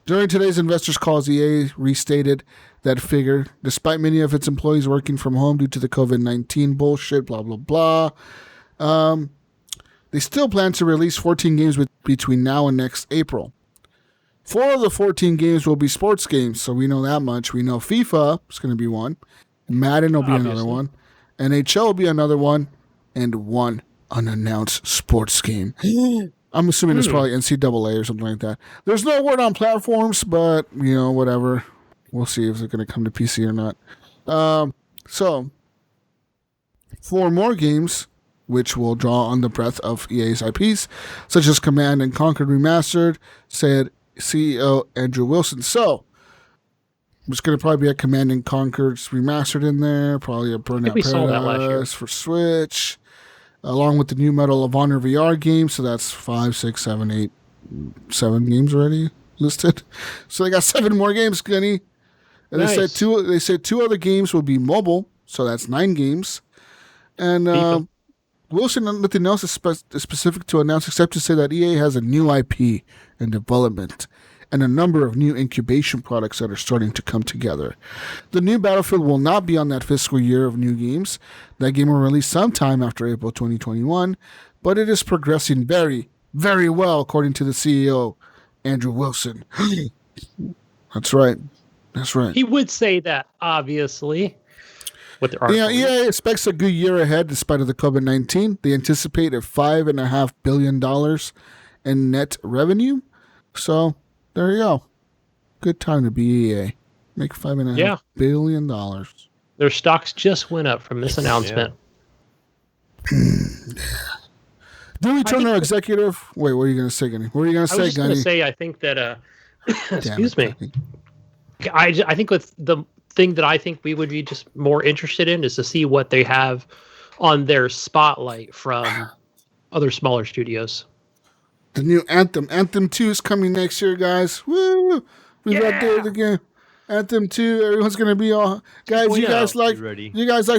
During today's investors' calls, EA restated that figure, despite many of its employees working from home due to the COVID-19 bullshit, blah, blah, blah. They still plan to release 14 games between now and next April. 4 of the 14 games will be sports games, so we know that much. We know FIFA is going to be one. Madden will be another one. NHL will be another one. And one unannounced sports game. I'm assuming it's probably NCAA or something like that. There's no word on platforms, but, whatever. We'll see if they're going to come to PC or not. So, 4 more games, which will draw on the breadth of EA's IPs, such as Command and Conquer Remastered, said CEO Andrew Wilson. So, there's going to probably be a Command and Conquer Remastered in there, probably a Burnout Paradise for Switch, along with the new Medal of Honor VR game. So that's 5, 6, 7, 8, 7 games already listed. So they got 7 more games, Gunny. And nice. They said 2 other games will be mobile, so that's 9 games. And Wilson, nothing else is specific to announce except to say that EA has a new IP in development and a number of new incubation products that are starting to come together. The new Battlefield will not be on that fiscal year of new games. That game will release sometime after April 2021, but it is progressing very, very well, according to the CEO, Andrew Wilson. That's right. He would say that, obviously. EA expects a good year ahead despite of the COVID-19. They anticipate $5.5 billion in net revenue. So, there you go. Good time to be EA. Make $5.5 billion. Their stocks just went up from this announcement. Do we turn our executive? Wait, what are you going to say, Gunny? What are you going to say, Gunny? I was going to say, I think that, excuse me. I think with the thing that I think we would be just more interested in is to see what they have on their spotlight from other smaller studios. The new Anthem. Anthem 2 is coming next year, guys. Woo! We got there again. Anthem 2. Everyone's gonna be all guys. You guys like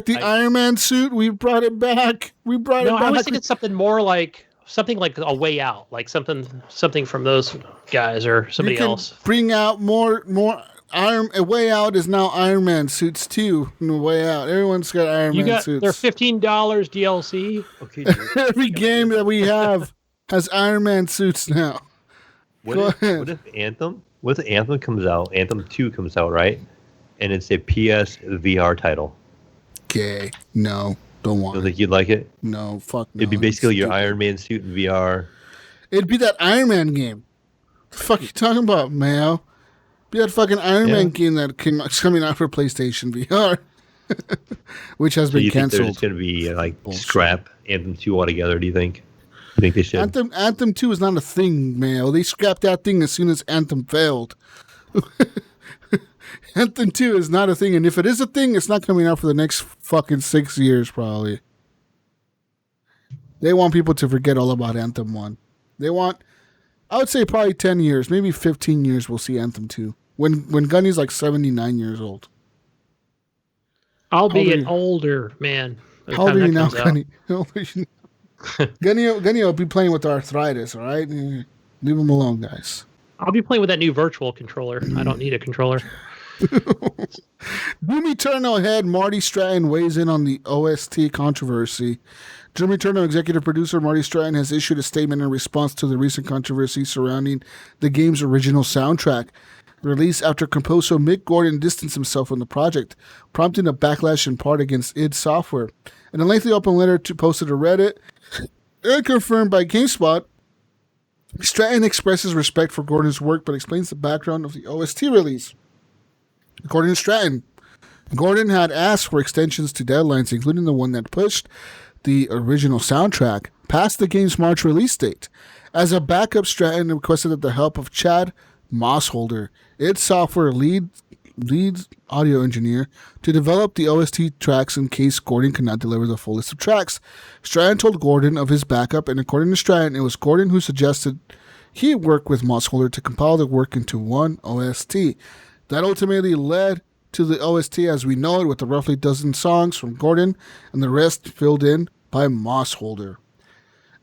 the Iron Man suit? We brought it back. I was thinking something more like a Way Out, like something from those guys or somebody else. Bring out more. A Way Out is now Iron Man suits too. No Way Out. Everyone's got Iron Man suits. They're $15 DLC. Okay. Every game that we have has Iron Man suits now. What if Anthem comes out? Anthem 2 comes out, right? and it's a PS VR title. Okay, no, don't want Don't it. think you'd like it? No, fuck no. It'd be basically your Stupid. Iron Man suit in VR. It'd be that Iron Man game. The fuck you talking about, Mayo? Be that fucking Iron Man game that's coming out for PlayStation VR, which has been you think they're canceled. just going to be like scrap Anthem 2 altogether? Do you think? You think they should? Anthem 2 is not a thing, Mayo. They scrapped that thing as soon as Anthem failed. Anthem 2 is not a thing, and if it is a thing, it's not coming out for the next fucking 6 years, probably. They want people to forget all about Anthem 1. They want, I would say probably 10 years, maybe 15 years we'll see Anthem 2. When Gunny's like 79 years old. I'll be an older man. How old are you now, Gunny? Gunny will be playing with arthritis, all right? Leave him alone, guys. I'll be playing with that new virtual controller. I don't need a controller. Doom Eternal head Marty Stratton weighs in on the OST controversy. Doom Eternal executive producer Marty Stratton has issued a statement in response to the recent controversy surrounding the game's original soundtrack. Released after composer Mick Gordon distanced himself from the project, prompting a backlash in part against id Software. In a lengthy open letter posted to Reddit and confirmed by GameSpot, Stratton expresses respect for Gordon's work but explains the background of the OST release. According to Stratton, Gordon had asked for extensions to deadlines, including the one that pushed the original soundtrack past the game's March release date. As a backup, Stratton requested the help of Chad Mossholder, id Software lead audio engineer, to develop the OST tracks in case Gordon could not deliver the full list of tracks. Stratton told Gordon of his backup, and according to Stratton, it was Gordon who suggested he work with Mossholder to compile the work into one OST. That ultimately led to the OST as we know it, with the roughly dozen songs from Gordon and the rest filled in by Mossholder.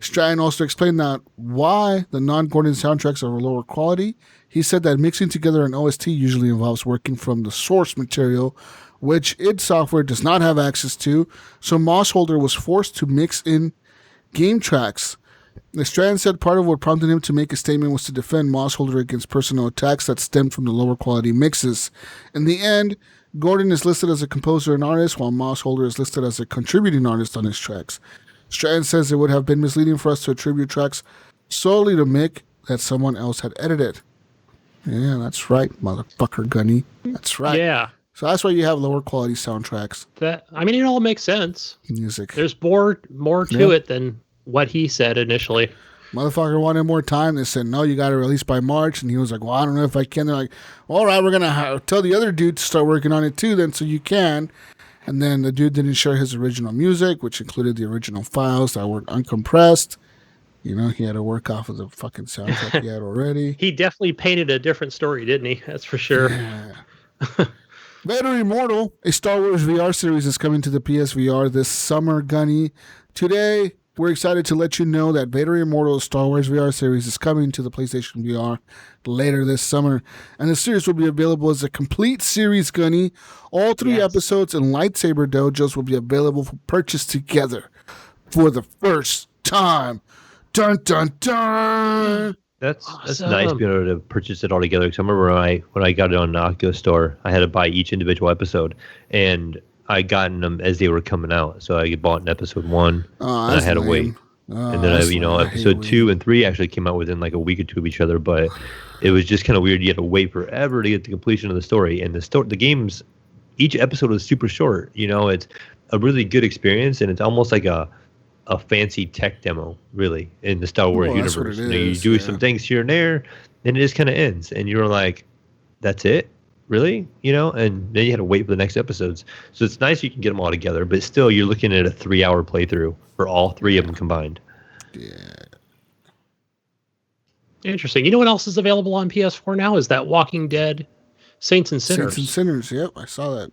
Stratton also explained that why the non-Gordon soundtracks are of lower quality. He said that mixing together an OST usually involves working from the source material, which id Software does not have access to, so Mossholder was forced to mix in game tracks. Stratton said part of what prompted him to make a statement was to defend Mossholder against personal attacks that stemmed from the lower quality mixes. In the end, Gordon is listed as a composer and artist, while Mossholder is listed as a contributing artist on his tracks. Stratton says it would have been misleading for us to attribute tracks solely to Mick that someone else had edited. Yeah, that's right, motherfucker Gunny. That's right. Yeah. So that's why you have lower quality soundtracks. It all makes sense. Music. There's more to it than what he said initially. Motherfucker wanted more time. They said, no, you got to release by March. And he was like, well, I don't know if I can. They're like, all right, we're going to tell the other dude to start working on it too then so you can. And then the dude didn't share his original music, which included the original files that were uncompressed. You know, he had to work off of the fucking soundtrack he had already. He definitely painted a different story, didn't he? That's for sure. Yeah. Vader Immortal, a Star Wars VR series, is coming to the PSVR this summer, Gunny. Today, we're excited to let you know that Vader Immortal, a Star Wars VR series, is coming to the PlayStation VR later this summer. And the series will be available as a complete series, Gunny. All 3 episodes and lightsaber dojos will be available for purchase together for the first time. Dun, dun, dun! That's nice being able to purchase it all together. Because I remember when I got it on the Oculus store, I had to buy each individual episode, and I gotten them as they were coming out. So I bought an episode 1, and I had to wait. And then episode 2 and 3 actually came out within like a week or two of each other. But it was just kind of weird. You had to wait forever to get the completion of the story. And the games, each episode is super short. You know, it's a really good experience, and it's almost like a fancy tech demo, really, in the Star Wars universe. You do some things here and there, and it just kind of ends. And you're like, that's it? Really? You know, and then you had to wait for the next episodes. So it's nice you can get them all together, but still you're looking at a 3-hour playthrough for all 3 of them combined. Yeah. Interesting. You know what else is available on PS4 now? Is that Walking Dead Saints and Sinners. Saints and Sinners, yep, I saw that.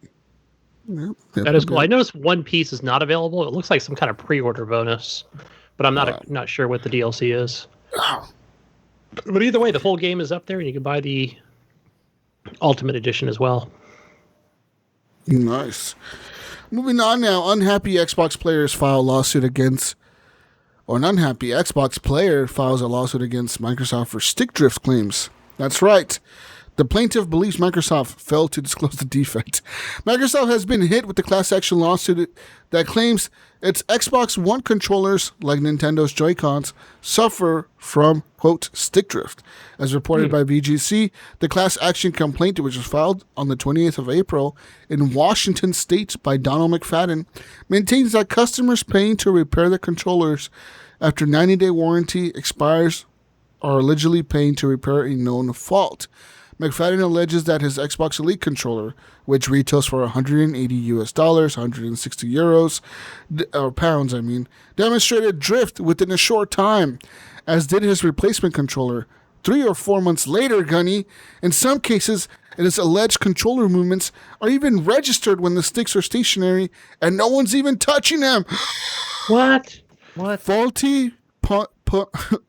Yep, that is cool. I noticed One Piece is not available. It looks like some kind of pre-order bonus, but I'm not sure what the DLC is. But either way, the full game is up there, and you can buy the Ultimate Edition as well. Nice. Moving on now, unhappy Xbox players file a lawsuit against, or an unhappy Xbox player files a lawsuit against Microsoft for stick drift claims. That's right. The plaintiff believes Microsoft failed to disclose the defect. Microsoft has been hit with the class action lawsuit that claims its Xbox One controllers, like Nintendo's Joy-Cons, suffer from, quote, stick drift. As reported by VGC, the class action complaint, which was filed on the 28th of April in Washington State by Donald McFadden, maintains that customers paying to repair the controllers after 90-day warranty expires are allegedly paying to repair a known fault. McFadden alleges that his Xbox Elite controller, which retails for $180, 160 euros, or pounds, demonstrated drift within a short time, as did his replacement controller. 3 or 4 months later, Gunny, in some cases, its alleged controller movements are even registered when the sticks are stationary and no one's even touching them. What? Faulty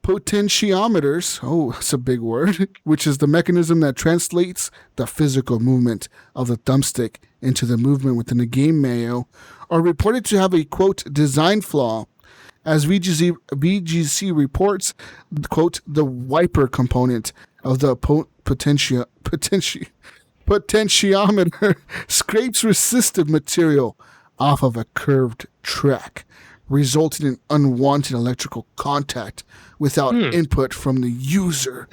potentiometers, that's a big word, which is the mechanism that translates the physical movement of the thumbstick into the movement within the game Mayo, are reported to have a, quote, design flaw. As VGC reports, quote, the wiper component of the potentiometer scrapes resistive material off of a curved track, resulting in unwanted electrical contact without input from the user.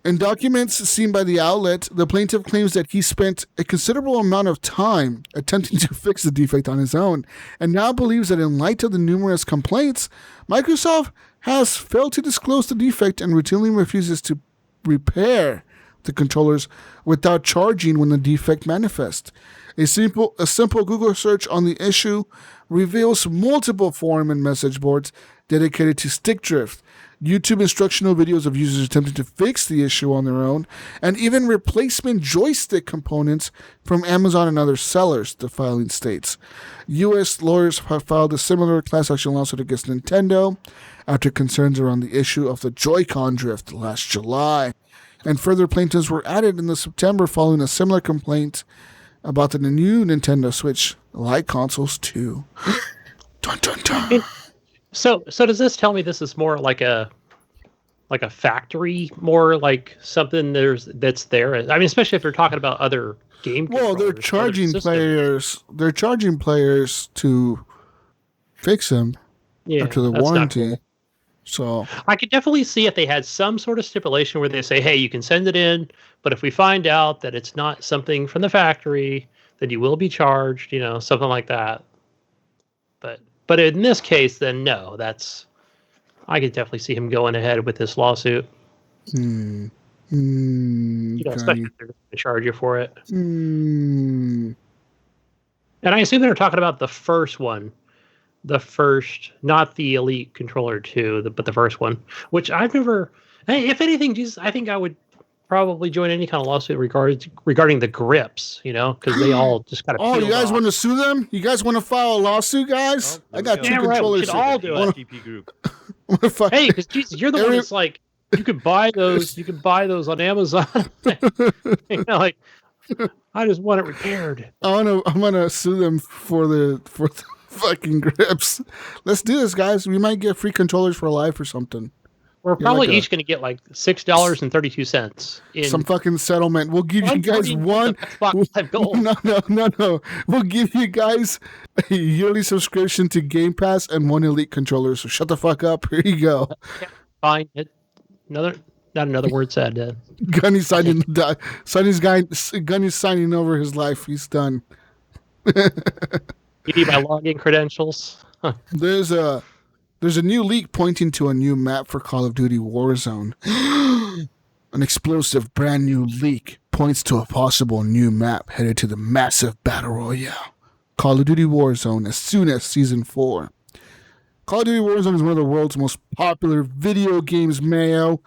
In documents seen by the outlet, the plaintiff claims that he spent a considerable amount of time attempting to fix the defect on his own, and now believes that in light of the numerous complaints, Microsoft has failed to disclose the defect and routinely refuses to repair the controllers without charging when the defect manifests. A simple Google search on the issue reveals multiple forum and message boards dedicated to stick drift, YouTube instructional videos of users attempting to fix the issue on their own, and even replacement joystick components from Amazon and other sellers, the filing states. U.S. lawyers have filed a similar class action lawsuit against Nintendo after concerns around the issue of the Joy-Con drift last July. And further plaintiffs were added in the September following a similar complaint about the new Nintendo Switch Lite consoles too. Dun, dun, dun. So does this tell me this is more like a factory, more like something that's there? I mean, especially if you're talking about other game. Well, they're charging players. They're charging players to fix them after the warranty. Cool. So I could definitely see if they had some sort of stipulation where they say, hey, you can send it in, but if we find out that it's not something from the factory, then you will be charged, something like that. But in this case, then no, I could definitely see him going ahead with this lawsuit. Especially if they're going to charge you for it. And I assume they're talking about the first one. The first, not the Elite Controller 2, but the first one, which I've never. Hey, if anything, Jesus, I think I would probably join any kind of lawsuit regarding the grips, because they all just kind of. Oh, you guys want to sue them? You guys want to file a lawsuit, guys? I got two controllers. Right, we should all do it. HGP group. Hey, because Jesus, you're the one that's like, you could buy those. You can buy those on Amazon. Like, I just want it repaired. I'm gonna sue them for the fucking grips. Let's do this, guys. We might get free controllers for life or something. We're probably each going to get like $6.32 in some fucking settlement. We'll give you guys one. No. We'll give you guys a yearly subscription to Game Pass and one Elite controller. So shut the fuck up. Here you go. Fine. Not another word said. Gunny's signing over his life. He's done. You need my login credentials. Huh. There's a new leak pointing to a new map for Call of Duty Warzone. An explosive brand new leak points to a possible new map headed to the massive battle royale, Call of Duty Warzone, as soon as Season 4. Call of Duty Warzone is one of the world's most popular video games, Mayo,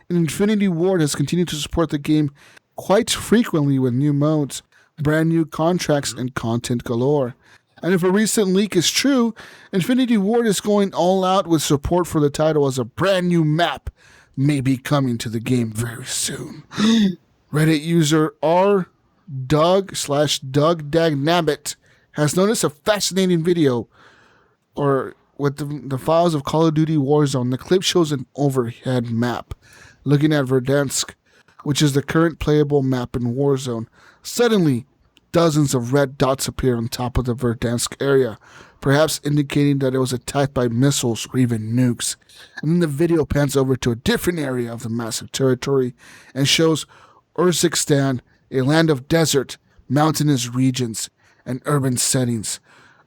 and Infinity Ward has continued to support the game quite frequently with new modes, brand new contracts, and content galore. And if a recent leak is true, Infinity Ward is going all out with support for the title as a brand new map may be coming to the game very soon. Reddit user r.doug/DougDagnabbit has noticed a fascinating video with the files of Call of Duty Warzone. The clip shows an overhead map looking at Verdansk, which is the current playable map in Warzone. Suddenly, dozens of red dots appear on top of the Verdansk area, perhaps indicating that it was attacked by missiles or even nukes. And then the video pans over to a different area of the massive territory and shows Urzikstan, a land of desert, mountainous regions, and urban settings.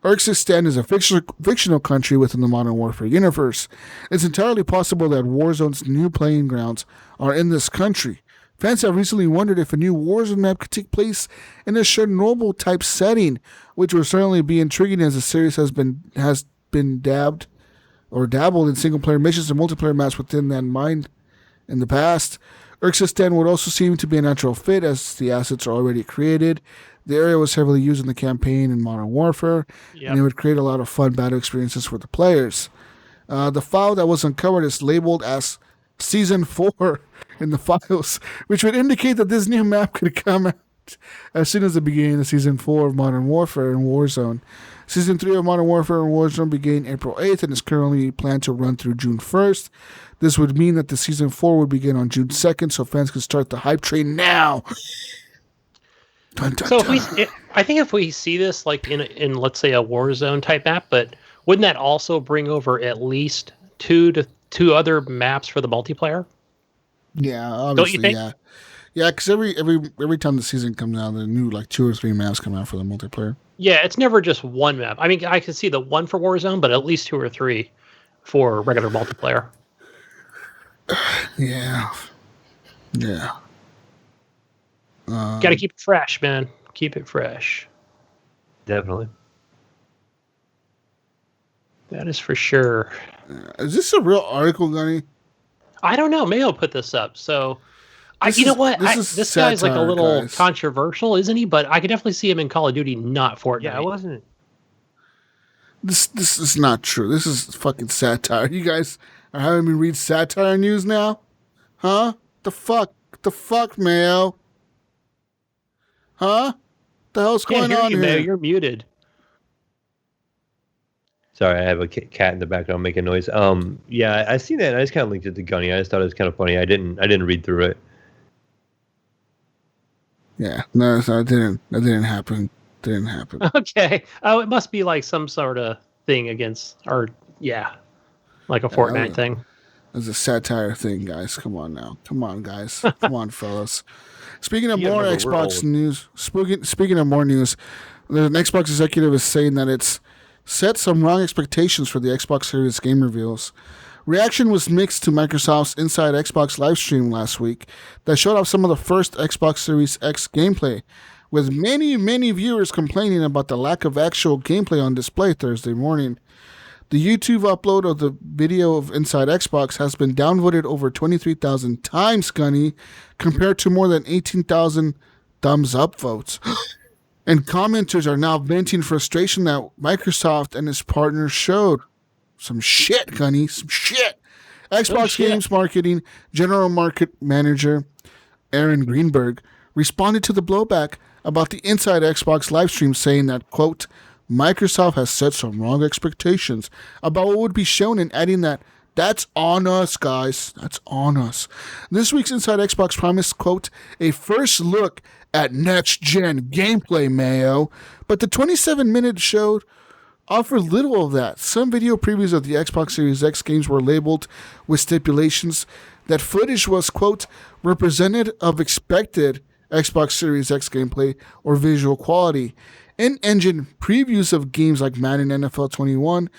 Urzikstan is a fictional country within the Modern Warfare universe. It's entirely possible that Warzone's new playing grounds are in this country. Fans have recently wondered if a new Warzone map could take place in a Chernobyl-type setting, which would certainly be intriguing as the series has been dabbled in single-player missions and multiplayer maps within that mind in the past. Urzikstan would also seem to be a natural fit as the assets are already created. The area was heavily used in the campaign in Modern Warfare, and it would create a lot of fun battle experiences for the players. The file that was uncovered is labeled as Season 4 in the files, which would indicate that this new map could come out as soon as the beginning of Season 4 of Modern Warfare and Warzone. Season 3 of Modern Warfare and Warzone began April 8th and is currently planned to run through June 1st. This would mean that the Season 4 would begin on June 2nd, so fans can start the hype train now. Dun, dun, So dun. I think if we see this like in let's say a Warzone type map, but wouldn't that also bring over at least two other maps for the multiplayer? Yeah, obviously, think? yeah. Yeah, because every time the season comes out, the new like 2 or 3 maps come out for the multiplayer. Yeah, it's never just one map. I mean, I can see the one for Warzone, but at least 2 or 3 for regular multiplayer. Yeah. Got to keep it fresh, man. Keep it fresh. Definitely. That is for sure. Is this a real article, Gunny? I don't know. Mayo put this up, so This you know is- what? this This guy's like a satire, little guys. controversial, isn't he? But I could definitely see him in Call of Duty, not Fortnite. Yeah, I wasn't. This is not true. This is fucking satire. You guys are having me read satire news now? Huh? The fuck, Mayo? Huh? The hell's Can't going hear on you, here? Mayo. You're muted. Sorry, I have a cat in the background making noise. Yeah, I seen that. And I just kind of linked it to Gunny. I just thought it was kind of funny. I didn't read through it. Yeah, no, that didn't happen. Didn't happen. Okay. Oh, it must be like some sort of thing against, or yeah, like a Fortnite thing. It's a satire thing, guys. Come on now. Come on, guys. Come on, fellas. Speaking of You more remember, we're Xbox old. news, speaking of more news, the Xbox executive is saying that it's set some wrong expectations for the Xbox Series game reveals. Reaction was mixed to Microsoft's Inside Xbox live stream last week that showed off some of the first Xbox Series X gameplay, with many viewers complaining about the lack of actual gameplay on display Thursday morning. The YouTube upload of the video of Inside Xbox has been downvoted over 23,000 times, Gunny, compared to more than 18,000 thumbs up votes. And commenters are now venting frustration that Microsoft and its partners showed. Some shit, Gunny, some shit. Xbox shit. Games Marketing General Market Manager Aaron Greenberg responded to the blowback about the Inside Xbox livestream, saying that, quote, Microsoft has set some wrong expectations about what would be shown, and adding that that's on us, guys. That's on us. This week's Inside Xbox promised, quote, a first look at next-gen gameplay, Mayo. But the 27-minute show offered little of that. Some video previews of the Xbox Series X games were labeled with stipulations that footage was, quote, representative of expected Xbox Series X gameplay or visual quality. In-engine previews of games like Madden NFL 21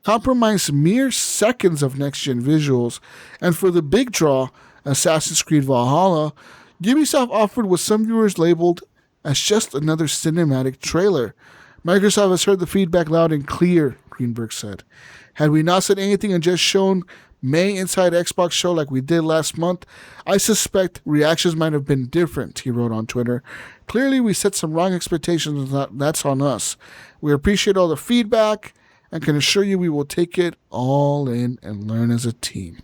compromise mere seconds of next-gen visuals, and for the big draw, Assassin's Creed Valhalla, Ubisoft offered what some viewers labeled as just another cinematic trailer. Microsoft has heard the feedback loud and clear, Greenberg said. Had we not said anything and just shown May Inside Xbox show like we did last month, I suspect reactions might have been different, he wrote on Twitter. Clearly, we set some wrong expectations, and that's on us. We appreciate all the feedback and can assure you we will take it all in and learn as a team.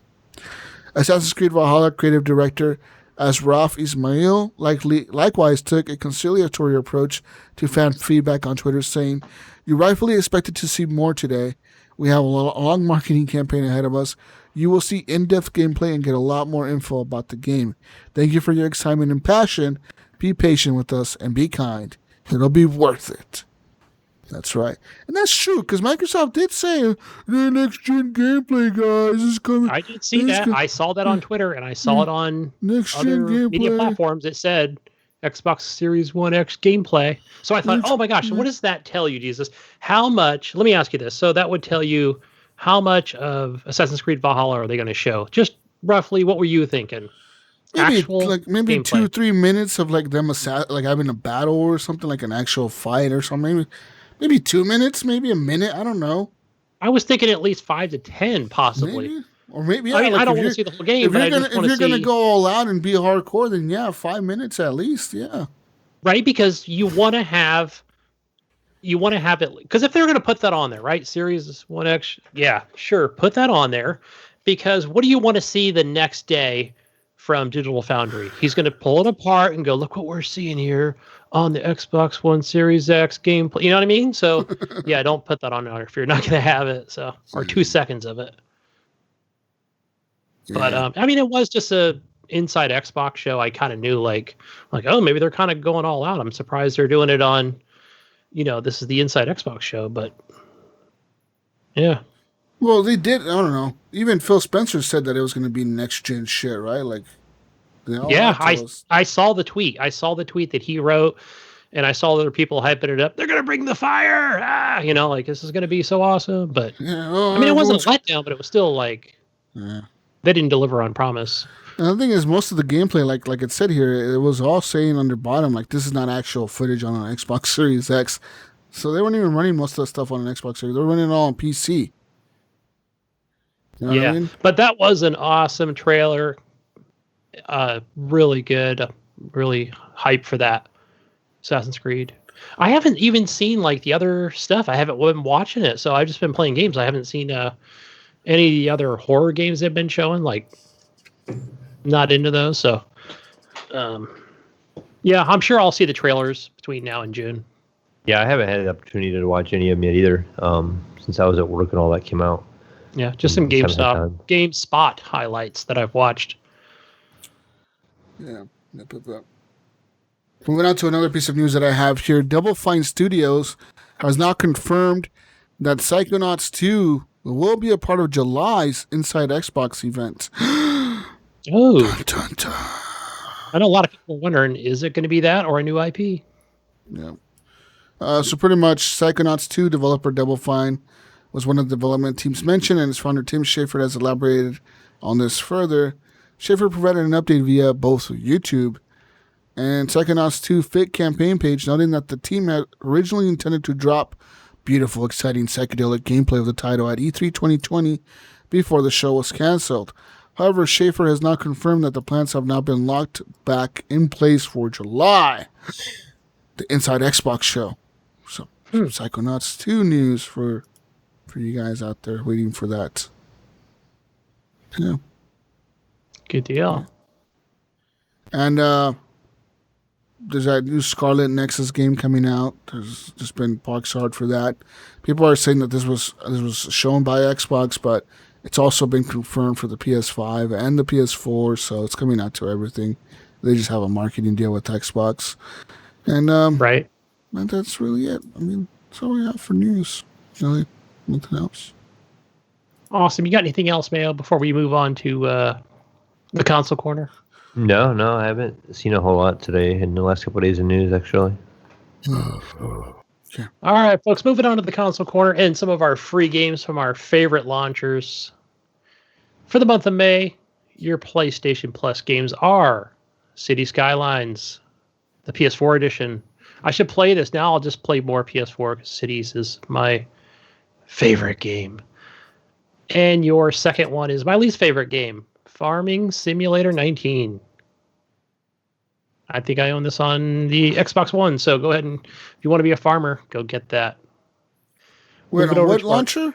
Assassin's Creed Valhalla creative director Asraf Ismail likewise took a conciliatory approach to fan feedback on Twitter, saying, you rightfully expected to see more today. We have a long marketing campaign ahead of us. You will see in-depth gameplay and get a lot more info about the game. Thank you for your excitement and passion. Be patient with us and be kind. It'll be worth it. That's right. And that's true, because Microsoft did say the next-gen gameplay, guys, is coming. I did see that. I saw that on Twitter, and I saw it on other media platforms. It said Xbox Series One X gameplay. So I thought, oh my gosh, what does that tell you, Jesus? How much, let me ask you this. So that would tell you how much of Assassin's Creed Valhalla are they going to show? Just roughly, what were you thinking? Maybe actual maybe gameplay. 2-3 minutes of like them like having a battle or something, like an actual fight or something. Maybe 2 minutes, maybe a minute. I don't know. I was thinking at least 5 to 10, possibly. Maybe. Or maybe. I mean, I don't want to see the whole game, but if you're gonna go all out and be hardcore, then yeah, 5 minutes at least. Yeah. Right, because you want to have it, because if they're going to put that on there, right? Series 1X, yeah, sure, put that on there, because what do you want to see the next day from Digital Foundry? He's going to pull it apart and go, look what we're seeing here on the Xbox One Series X gameplay. You know what I mean? So, yeah, don't put that on there if you're not going to have it. So, or 2 seconds of it. Yeah. But I mean, it was just a inside Xbox show. I kind of knew like, oh, maybe they're kind of going all out. I'm surprised they're doing it on, this is the inside Xbox show, but yeah. Well, they did. I don't know. Even Phil Spencer said that it was going to be next gen shit, right? Like, yeah, I saw the tweet. I saw the tweet that he wrote, and I saw other people hyping it up. They're going to bring the fire. Like this is going to be so awesome. But yeah, I mean, it wasn't a letdown, but it was still like they didn't deliver on promise. And the thing is, most of the gameplay, like it said here, it was all saying on the bottom, like, this is not actual footage on an Xbox Series X. So they weren't even running most of the stuff on an Xbox Series. They were running it all on PC. You know what I mean? But that was an awesome trailer. Really good. Really hyped for that Assassin's Creed. I haven't even seen, like, the other stuff. I haven't been watching it, so I've just been playing games. I haven't seen any of the other horror games they've been showing, like... Not into those, so yeah, I'm sure I'll see the trailers between now and June. Yeah, I haven't had the opportunity to watch any of them yet either, since I was at work and all that came out. Yeah, just some GameSpot highlights that I've watched. Yeah, moving on to another piece of news that I have here. Double Fine Studios has now confirmed that Psychonauts 2 will be a part of July's Inside Xbox event. Oh, dun, dun, dun. I know a lot of people are wondering, is it going to be that or a new IP? Yeah. So pretty much, Psychonauts 2 developer Double Fine was one of the development teams mentioned, and its founder Tim Schafer has elaborated on this further. Schafer provided an update via both YouTube and Psychonauts 2 fake campaign page, noting that the team had originally intended to drop beautiful, exciting psychedelic gameplay of the title at E3 2020 before the show was canceled. However, Schafer has now confirmed that the plans have now been locked back in place for July, the Inside Xbox show. So, Psychonauts 2 news for you guys out there waiting for that. Yeah. Good deal. And there's that new Scarlet Nexus game coming out. There's just been box art for that. People are saying that this was shown by Xbox, but it's also been confirmed for the PS5 and the PS4, so it's coming out to everything. They just have a marketing deal with Xbox. And right. And that's really it. I mean, that's all we have for news. Really, nothing else. Awesome. You got anything else, Mayo, before we move on to the console corner? No, I haven't seen a whole lot today in the last couple of days of news, actually. Okay. All right, folks, moving on to the console corner and some of our free games from our favorite launchers. For the month of May, your PlayStation Plus games are City Skylines, the PS4 edition. I should play this now. I'll just play more PS4 because Cities is my favorite game. And your second one is my least favorite game, Farming Simulator 19. I think I own this on the Xbox One, so go ahead and, if you want to be a farmer, go get that. Wait, on what launcher?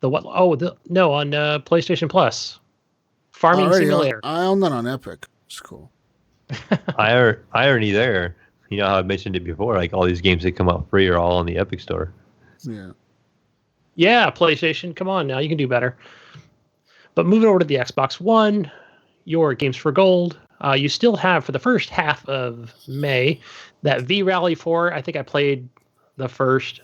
The what? Oh, no, on PlayStation Plus. Farming Simulator. I own that on Epic. It's cool. Irony there. You know how I mentioned it before, like all these games that come out free are all on the Epic Store. Yeah. Yeah, PlayStation, come on now, you can do better. But moving over to the Xbox One, your Games for Gold, you still have for the first half of May that V-Rally 4. I think I played the first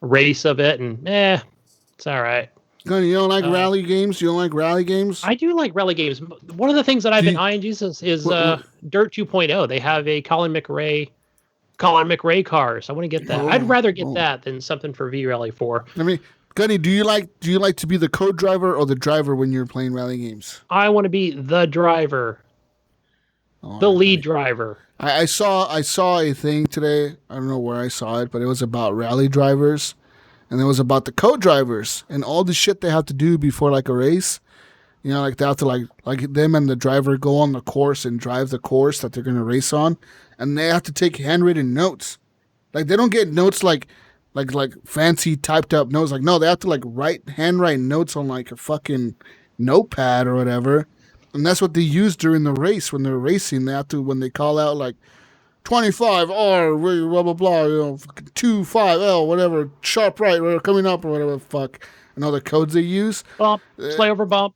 race of it, and it's all right. Gunny, you don't like rally games? You don't like rally games? I do like rally games. One of the things that I've been eyeing is Dirt 2.0. They have a Colin McRae cars. I want to get that. I'd rather get that than something for V-Rally 4. I mean, Gunny, do you like to be the co-driver or the driver when you're playing rally games? I want to be the driver, the lead driver. I saw a thing today. I don't know where I saw it, but it was about rally drivers, and it was about the co-drivers and all the shit they have to do before like a race. You know, like they have to like them and the driver go on the course and drive the course that they're gonna race on, and they have to take handwritten notes. Like they don't get notes like fancy typed up notes. Like no, they have to like handwrite notes on like a fucking notepad or whatever. And that's what they use during the race when they're racing. They have to, when they call out like 25R, blah, blah, blah, 25L, whatever, sharp right, whatever, coming up or whatever the fuck. And all the codes they use. Bump, slow over bump.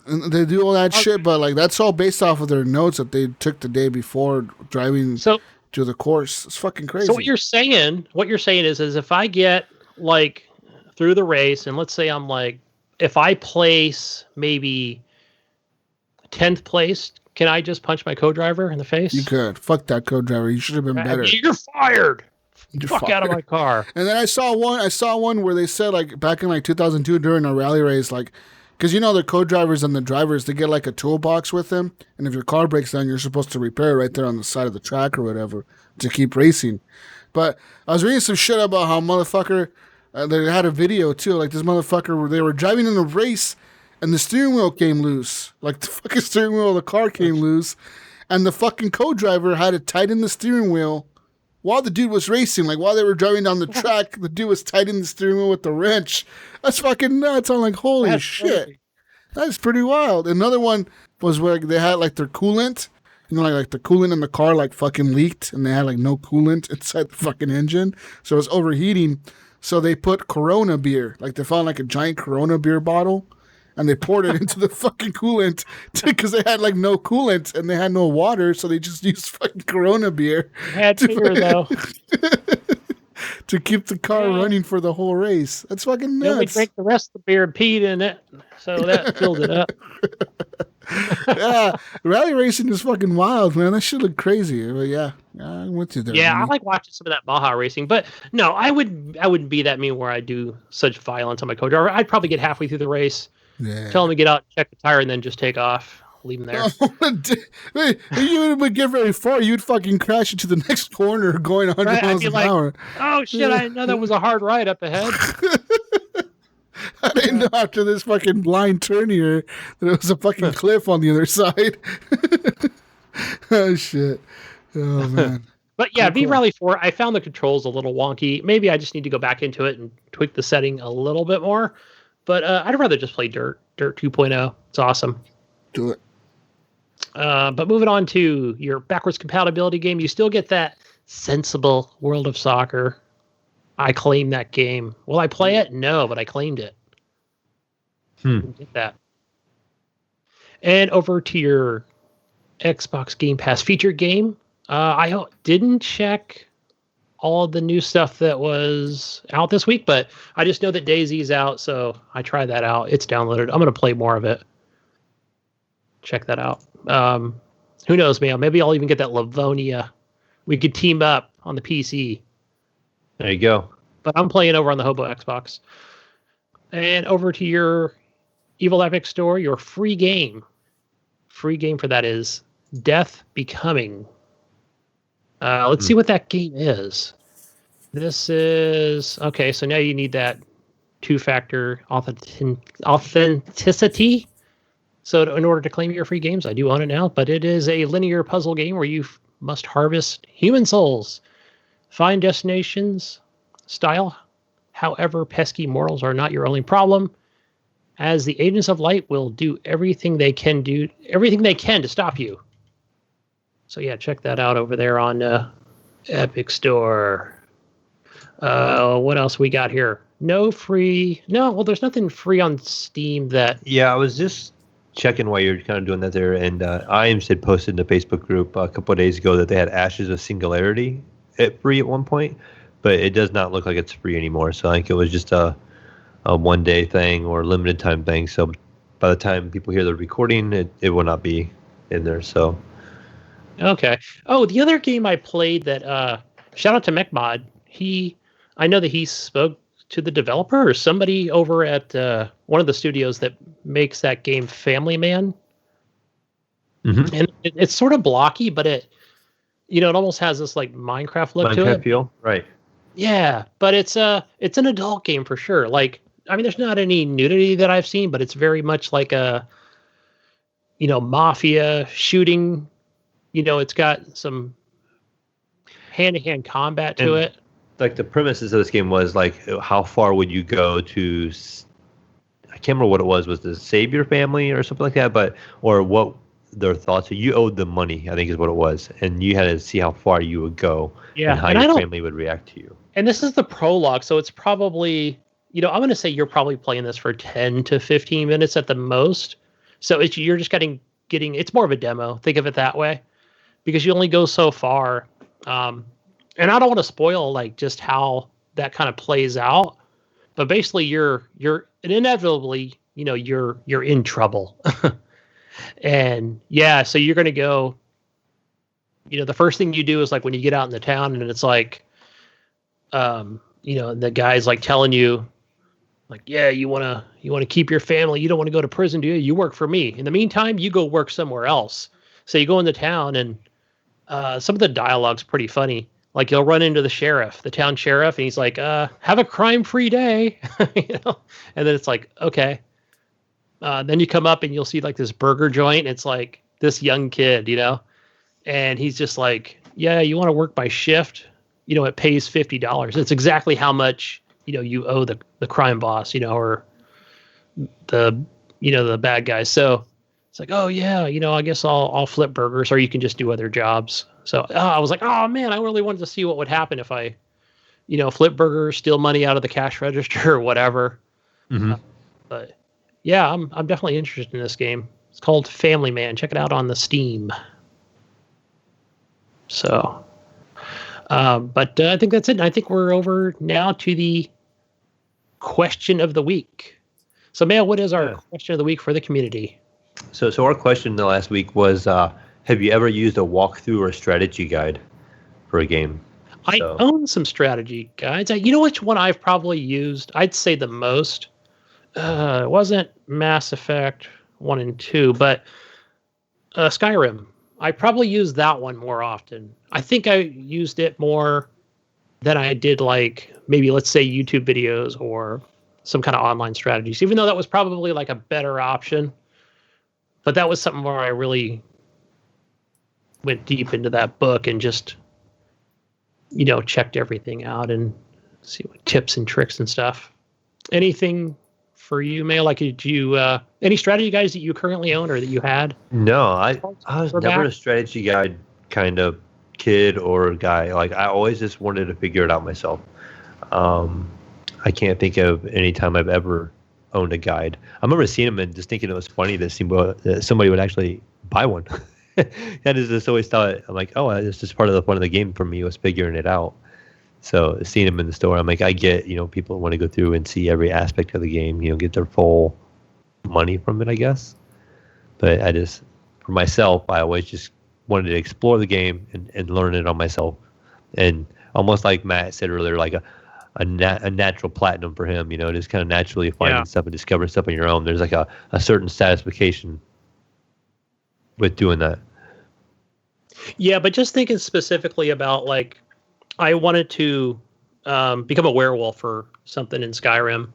And they do all that shit, but like that's all based off of their notes that they took the day before driving to the course. It's fucking crazy. So what you're saying is if I get like through the race, and let's say I'm like, if I place maybe 10th place, can I just punch my co-driver in the face? You could. Fuck that co-driver. You should have been better. You're fired. Fuck out of my car. And then I saw one where they said like back in like 2002 during a rally race, like, because you know the co-drivers and the drivers, they get like a toolbox with them, and if your car breaks down, you're supposed to repair it right there on the side of the track or whatever to keep racing. But I was reading some shit about how motherfucker, they had a video too, like this motherfucker, they were driving in a race, and the steering wheel came loose. Like the fucking steering wheel of the car came loose, and the fucking co-driver had to tighten the steering wheel while the dude was racing. Like while they were driving down the track, the dude was tightening the steering wheel with the wrench. That's fucking nuts. I'm like, holy shit. Crazy. That's pretty wild. Another one was where they had like their coolant, you know, like the coolant in the car like fucking leaked, and they had like no coolant inside the fucking engine, so it was overheating. So they put Corona beer, like they found like a giant Corona beer bottle, and they poured it into the fucking coolant because they had like no coolant and they had no water, so they just used fucking Corona beer. Had beer though. To keep the car running for the whole race. That's fucking nuts. Then we drank the rest of the beer and peed in it, so that filled it up. Yeah, rally racing is fucking wild, man. That shit look crazy. But yeah, I went through there. Yeah, I like watching some of that Baja racing, but no, I wouldn't be that mean where I do such violence on my co-driver. I'd probably get halfway through the race, tell him to get out, check the tire, and then just take off. Leave him there. Wait, you wouldn't get very far. You'd fucking crash into the next corner going 100 miles an hour. Oh, shit, I didn't know that was a hard ride up ahead. I didn't know after this fucking blind turn here that it was a fucking cliff on the other side. Oh, shit. Oh, man. But yeah, V-Rally 4, I found the controls a little wonky. Maybe I just need to go back into it and tweak the setting a little bit more. But I'd rather just play Dirt 2.0. It's awesome. Do it. But moving on to your backwards compatibility game, you still get that sensible World of Soccer. I claim that game. Will I play it? No, but I claimed it. Get that. And over to your Xbox Game Pass featured game. I didn't check all the new stuff that was out this week, but I just know that DayZ's out, so I tried that out. It's downloaded. I'm going to play more of it. Check that out. Who knows, Mayo? Maybe I'll even get that Livonia. We could team up on the PC. There you go. But I'm playing over on the Hobo Xbox. And over to your Evil Epic Store, your free game. Free game for that is Death Becoming. Let's see what that game is. This is... Okay, so now you need that two-factor authenticity. So in order to claim your free games, I do own it now, but it is a linear puzzle game where you must harvest human souls, find destinations, style. However, pesky mortals are not your only problem, as the agents of light will do everything they can to stop you. So yeah, check that out over there on Epic Store. What else we got here? No, well, there's nothing free on Steam that. Yeah, I was just checking while you're kind of doing that there, and IAMS had posted in the Facebook group a couple of days ago that they had Ashes of Singularity free at one point, but it does not look like it's free anymore. So I think it was just a one-day thing or limited time thing. So by the time people hear the recording, it will not be in there. So Okay. Oh, the other game I played that shout out to MechMod. I know that he spoke to the developer or somebody over at one of the studios that makes that game, Family Man. Mm-hmm. And it's sort of blocky, but it almost has this like Minecraft look to it. Feel, right? Yeah, but it's an adult game for sure. Like, I mean, there's not any nudity that I've seen, but it's very much like a mafia shooting. It's got some hand-to-hand combat to it. Like the premises of this game was like, how far would you go to? I can't remember what it was. Was to save your family or something like that? Or what their thoughts? You owed them money, I think is what it was, and you had to see how far you would go. Yeah, and how your family would react to you. And this is the prologue, so it's probably I'm going to say you're probably playing this for 10 to 15 minutes at the most. So you're just getting. It's more of a demo. Think of it that way, because you only go so far. And I don't want to spoil like just how that kind of plays out, but basically you're inevitably, you're in trouble. And yeah, so you're going to go, the first thing you do is like when you get out in the town and it's like, the guy's like telling you like, yeah, you want to keep your family. You don't want to go to prison, do you? You work for me. In the meantime, you go work somewhere else. So you go in the town and some of the dialogue's pretty funny. Like you'll run into the town sheriff, and he's like, have a crime-free day. And then it's like, okay. Then you come up and you'll see like this burger joint. And it's like this young kid, and he's just like, yeah, you want to work by shift? It pays $50. It's exactly how much, you owe the crime boss, or the bad guys. So it's like, oh yeah, I guess I'll flip burgers, or you can just do other jobs. So I was like, oh man, I really wanted to see what would happen if I, flip burgers, steal money out of the cash register or whatever. Mm-hmm. But yeah, I'm definitely interested in this game. It's called Family Man. Check it out on the Steam. So, but I think that's it. I think we're over now to the question of the week. So Mayo, what is our question of the week for the community? So our question the last week was, have you ever used a walkthrough or strategy guide for a game? I own some strategy guides. You know which one I've probably used? I'd say the most. It wasn't Mass Effect 1 and 2, but Skyrim. I probably used that one more often. I think I used it more than I did like maybe let's say YouTube videos or some kind of online strategies, even though that was probably like a better option. But that was something where I really went deep into that book and just, checked everything out and see what tips and tricks and stuff. Anything for you, Mayo? Like, did you, any strategy guides that you currently own or that you had? No, I was never a strategy guide kind of kid or guy. Like, I always just wanted to figure it out myself. I can't think of any time I've ever owned a guide. I remember seeing them and just thinking it was funny that somebody would actually buy one. I just always thought, I'm like, oh, it's just part of the fun of the game for me was figuring it out. So seeing them in the store, I'm like, I get, people want to go through and see every aspect of the game, get their full money from it, I guess. But for myself, I always just wanted to explore the game and learn it on myself. And almost like Matt said earlier, like a natural platinum for him, just kind of naturally finding stuff and discovering stuff on your own. There's like a certain satisfaction with doing that. Yeah, but just thinking specifically about like, I wanted to become a werewolf or something in Skyrim,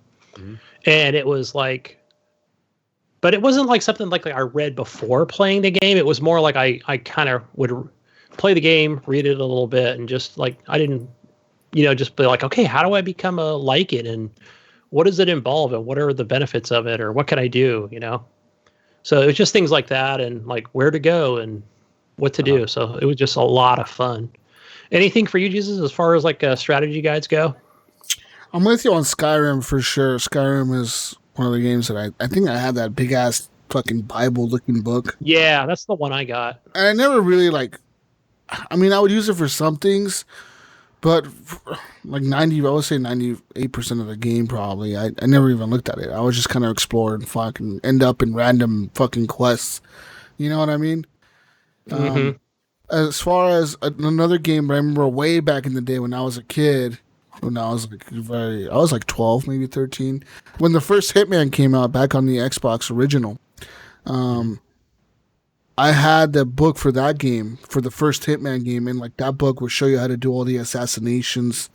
and it was like, but it wasn't like something like I read before playing the game. It was more like I kind of would play the game, read it a little bit, and just like I didn't, just be like, okay, how do I become a like it, and what does it involve, and what are the benefits of it, or what can I do, So it was just things like that, and like where to go and what to do. So it was just a lot of fun. Anything for you, Jesus, as far as like strategy guides go? I'm with you on Skyrim for sure. Skyrim is one of the games that I think I had that big ass fucking Bible looking book. Yeah, that's the one I got. And I never really I would use it for some things, but like I would say 98% of the game probably, I never even looked at it. I was just kind of exploring, fucking end up in random fucking quests. You know what I mean? Mm-hmm. As far as another game, I remember way back in the day when I was a kid, when I was like 12, maybe 13, when the first Hitman came out back on the Xbox original. I had the book for that game, for the first Hitman game, and like that book would show you how to do all the assassinations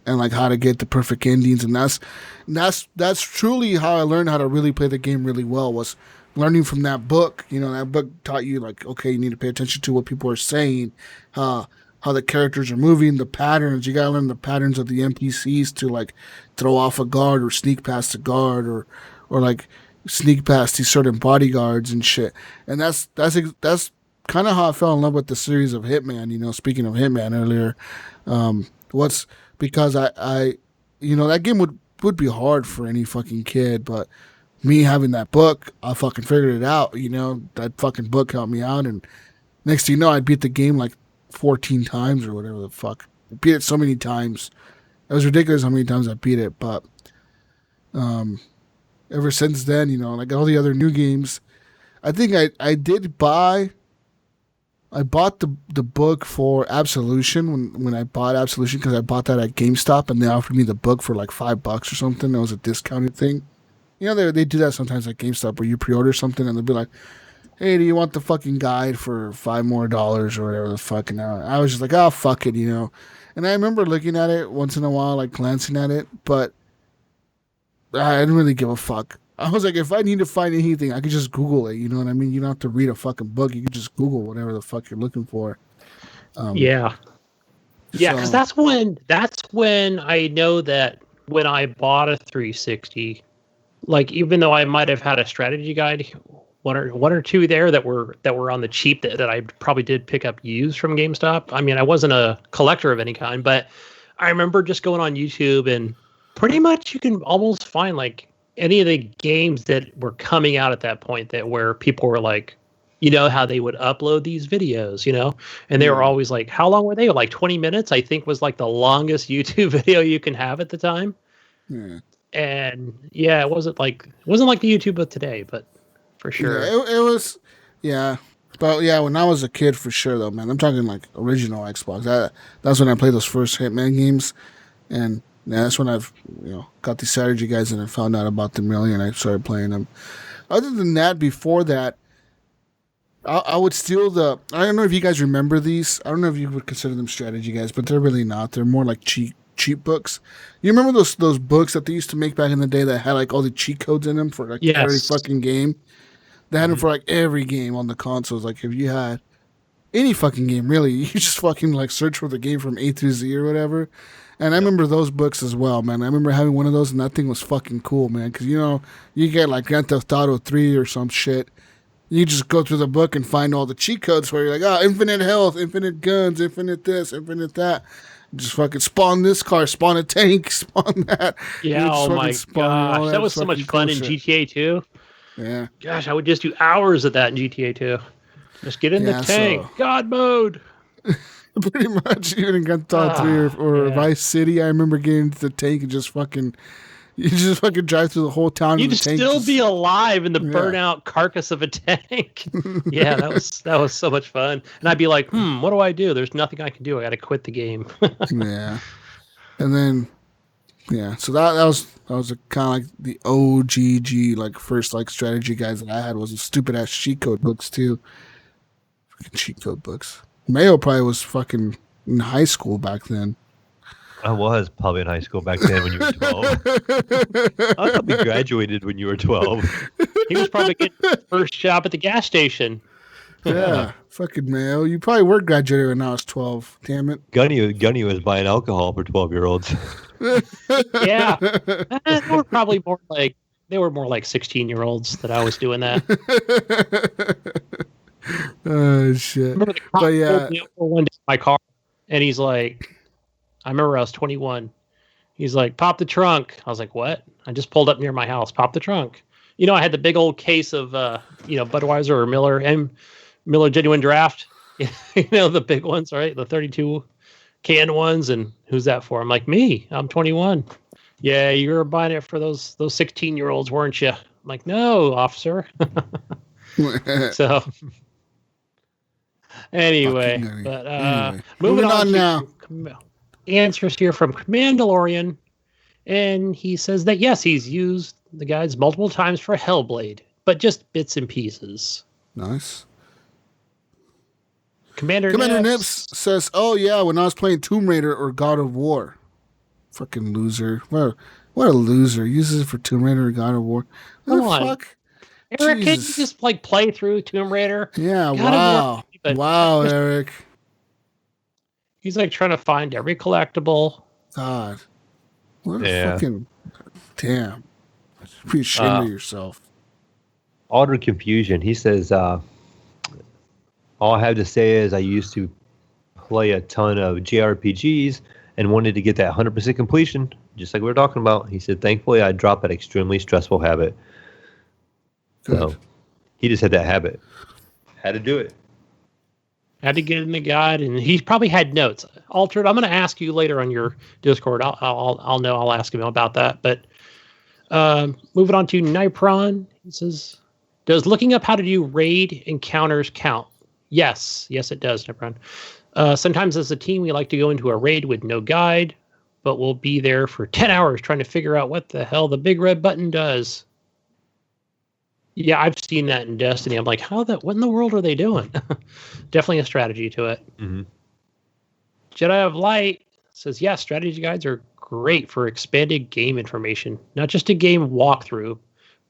and like how to get the perfect endings, and that's truly how I learned how to really play the game really well, was learning from that book. You know, that book taught you like, okay, you need to pay attention to what people are saying, how the characters are moving, the patterns. You gotta learn the patterns of the NPCs to like throw off a guard or sneak past a guard or like sneak past these certain bodyguards and shit. And that's kind of how I fell in love with the series of Hitman. You know, speaking of Hitman earlier, because I that game would be hard for any fucking kid, but me having that book, I fucking figured it out. You know, that fucking book helped me out, and next thing you know, I beat the game like 14 times or whatever the fuck. I beat it so many times. It was ridiculous how many times I beat it, but ever since then, you know, like all the other new games, I think I bought the book for Absolution when I bought Absolution, because I bought that at GameStop and they offered me the book for like $5 or something. It was a discounted thing. You know, they do that sometimes at GameStop where you pre-order something and they'll be like, hey, do you want the fucking guide for $5 more or whatever the fuck? And I was just like, oh, fuck it, you know. And I remember looking at it once in a while, like glancing at it, but I didn't really give a fuck. I was like, if I need to find anything, I could just Google it. You know what I mean? You don't have to read a fucking book. You can just Google whatever the fuck you're looking for. Yeah, because that's when I know that when I bought a 360, like even though I might have had a strategy guide, one or two there that were on the cheap that I probably did pick up used from GameStop. I mean, I wasn't a collector of any kind, but I remember just going on YouTube and pretty much you can almost find like any of the games that were coming out at that point where people were like, you know, how they would upload these videos, you know, and they were always like, how long were they? Like 20 minutes, I think was like the longest YouTube video you can have at the time. Yeah. And yeah, it wasn't like the YouTube of today, but for sure. Yeah, it was, yeah. But yeah, when I was a kid, for sure though, man, I'm talking like original Xbox. That's when I played those first Hitman games. And yeah, that's when I've got these strategy guys and I found out about them really, and I started playing them. Other than that, before that, I would steal I don't know if you guys remember these. I don't know if you would consider them strategy guys, but they're really not. They're more like cheat books. You remember those books that they used to make back in the day that had like all the cheat codes in them for like every fucking game? They had them for like every game on the consoles. Like if you had any fucking game, really, you just fucking like search for the game from A through Z or whatever. And I remember those books as well, man. I remember having one of those, and that thing was fucking cool, man. Because, you get like Grand Theft Auto 3 or some shit. You just go through the book and find all the cheat codes where you're like, infinite health, infinite guns, infinite this, infinite that. Just fucking spawn this car, spawn a tank, spawn that. Yeah, oh my gosh. That was so much fun in GTA 2. Yeah. Gosh, I would just do hours of that in GTA 2. Just get in the tank. God mode. Pretty much, even in Grand Theft Auto 3 or Vice City, I remember getting into the tank and just fucking drive through the whole town. You'd still be alive in the burnout carcass of a tank. Yeah, that was so much fun. And I'd be like, what do I do? There's nothing I can do. I got to quit the game. Yeah, and then so that was kind of like the OGG like first like strategy guys that I had was the stupid ass cheat code books too. Fucking cheat code books. Mayo probably was fucking in high school back then. I was probably in high school back then when you were 12. I probably graduated when you were 12. He was probably getting his first job at the gas station. Yeah, fucking Mayo. You probably were graduated when I was 12. Damn it. Gunny was buying alcohol for 12-year-olds. Yeah. They were probably more like 16-year-olds that I was doing that. Oh shit! But yeah, one day in my car, and he's like, "I remember I was 21," He's like, pop the trunk. I was like, what? I just pulled up near my house. Pop the trunk. You know, I had the big old case of, Budweiser or Miller and Miller Genuine Draft. The big ones, right? The 32 can ones. And who's that for? I'm like, me. I'm 21. Yeah, you were buying it for those 16-year-olds, weren't you? I'm like, no, officer. So, anyway, moving on now. Answers here from Mandalorian, and he says that yes, he's used the guides multiple times for Hellblade, but just bits and pieces. Nice. Commander Nips says, "Oh yeah, when I was playing Tomb Raider or God of War, fucking loser. What a loser. Uses it for Tomb Raider or God of War. What the fuck? Eric, can't you just play through Tomb Raider? Yeah, wow. Wow, Eric. He's trying to find every collectible. God. What a fucking... Damn. Be ashamed of yourself. Utter confusion. He says, all I have to say is I used to play a ton of JRPGs and wanted to get that 100% completion, just like we were talking about. He said, thankfully, I dropped that extremely stressful habit. Good. So he just had that habit. Had to do it. Had to get in the guide, and he probably had notes. Altered, I'm going to ask you later on your Discord. I'll ask him about that. But moving on to Nipron, he says, does looking up how to do raid encounters count? Yes, it does, Nipron. Sometimes as a team, we like to go into a raid with no guide, but we'll be there for 10 hours trying to figure out what the hell the big red button does. Yeah, I've seen that in Destiny. I'm like, what in the world are they doing? Definitely a strategy to it. Mm-hmm. Jedi of Light says, yes, strategy guides are great for expanded game information, not just a game walkthrough,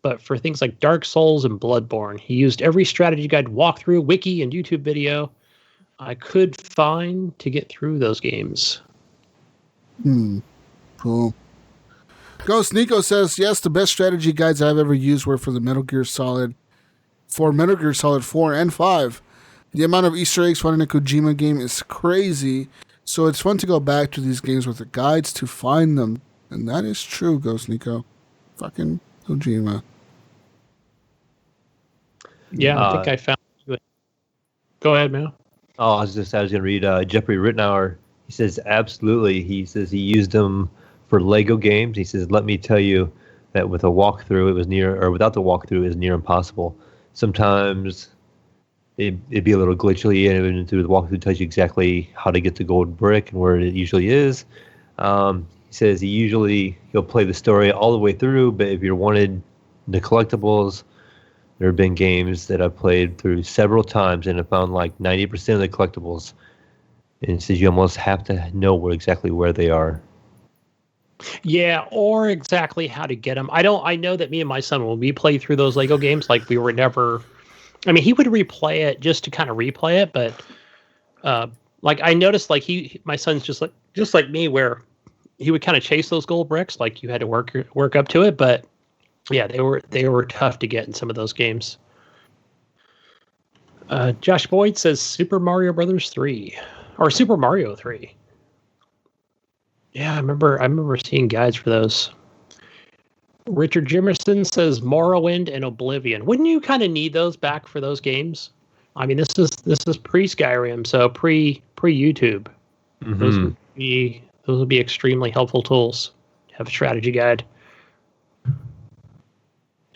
but for things like Dark Souls and Bloodborne. He used every strategy guide walkthrough, wiki, and YouTube video I could find to get through those games. Cool. Ghost Nico says, yes, the best strategy guides I've ever used were for Metal Gear Solid 4 and 5. The amount of Easter eggs found in a Kojima game is crazy, so it's fun to go back to these games with the guides to find them. And that is true, Ghost Nico. Fucking Kojima. Yeah, I think I found it. Go ahead, man. Oh, I was going to read Jeffrey Rittenauer. He says, absolutely. He says he used them for Lego games. He says, let me tell you that with a walkthrough, without the walkthrough, it was near impossible. Sometimes it'd be a little glitchy, and even through the walkthrough tells you exactly how to get the gold brick and where it usually is. He says he'll play the story all the way through, but if you wanted the collectibles, there have been games that I've played through several times and have found like 90% of the collectibles. And it says you almost have to know exactly where they are. Yeah, or exactly how to get them. I know that me and my son, when we play through those Lego games, like we were never... I mean, he would replay it just to kind of replay it, but I noticed my son's just like me, where he would kind of chase those gold bricks, like you had to work up to it, but yeah, they were tough to get in some of those games. Josh Boyd says Super Mario Brothers 3 or Super Mario 3. Yeah, I remember seeing guides for those. Richard Jimerson says Morrowind and Oblivion. Wouldn't you kind of need those back for those games? I mean, this is pre Skyrim, so pre YouTube. Mm-hmm. Those would be extremely helpful tools to have a strategy guide.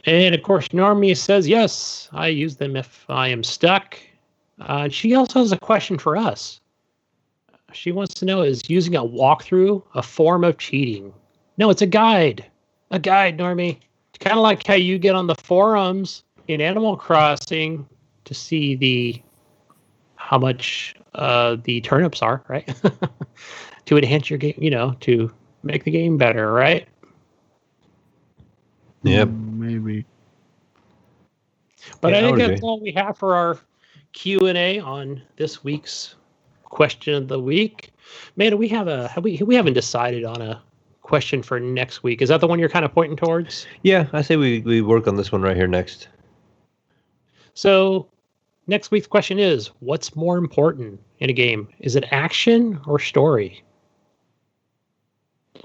And of course, Normie says yes, I use them if I am stuck. She also has a question for us. She wants to know, is using a walkthrough a form of cheating? No, it's a guide. A guide, Normie. It's kind of like how you get on the forums in Animal Crossing to see how much the turnips are, right? To enhance your game, to make the game better, right? Yep. Maybe. But I think that's all we have for our Q&A on this week's question of the week. Man, we haven't decided on a question for next week. Is that the one you're kind of pointing towards? Yeah, I say we work on this one right here next. So next week's question is, what's more important in a game? Is it action or story?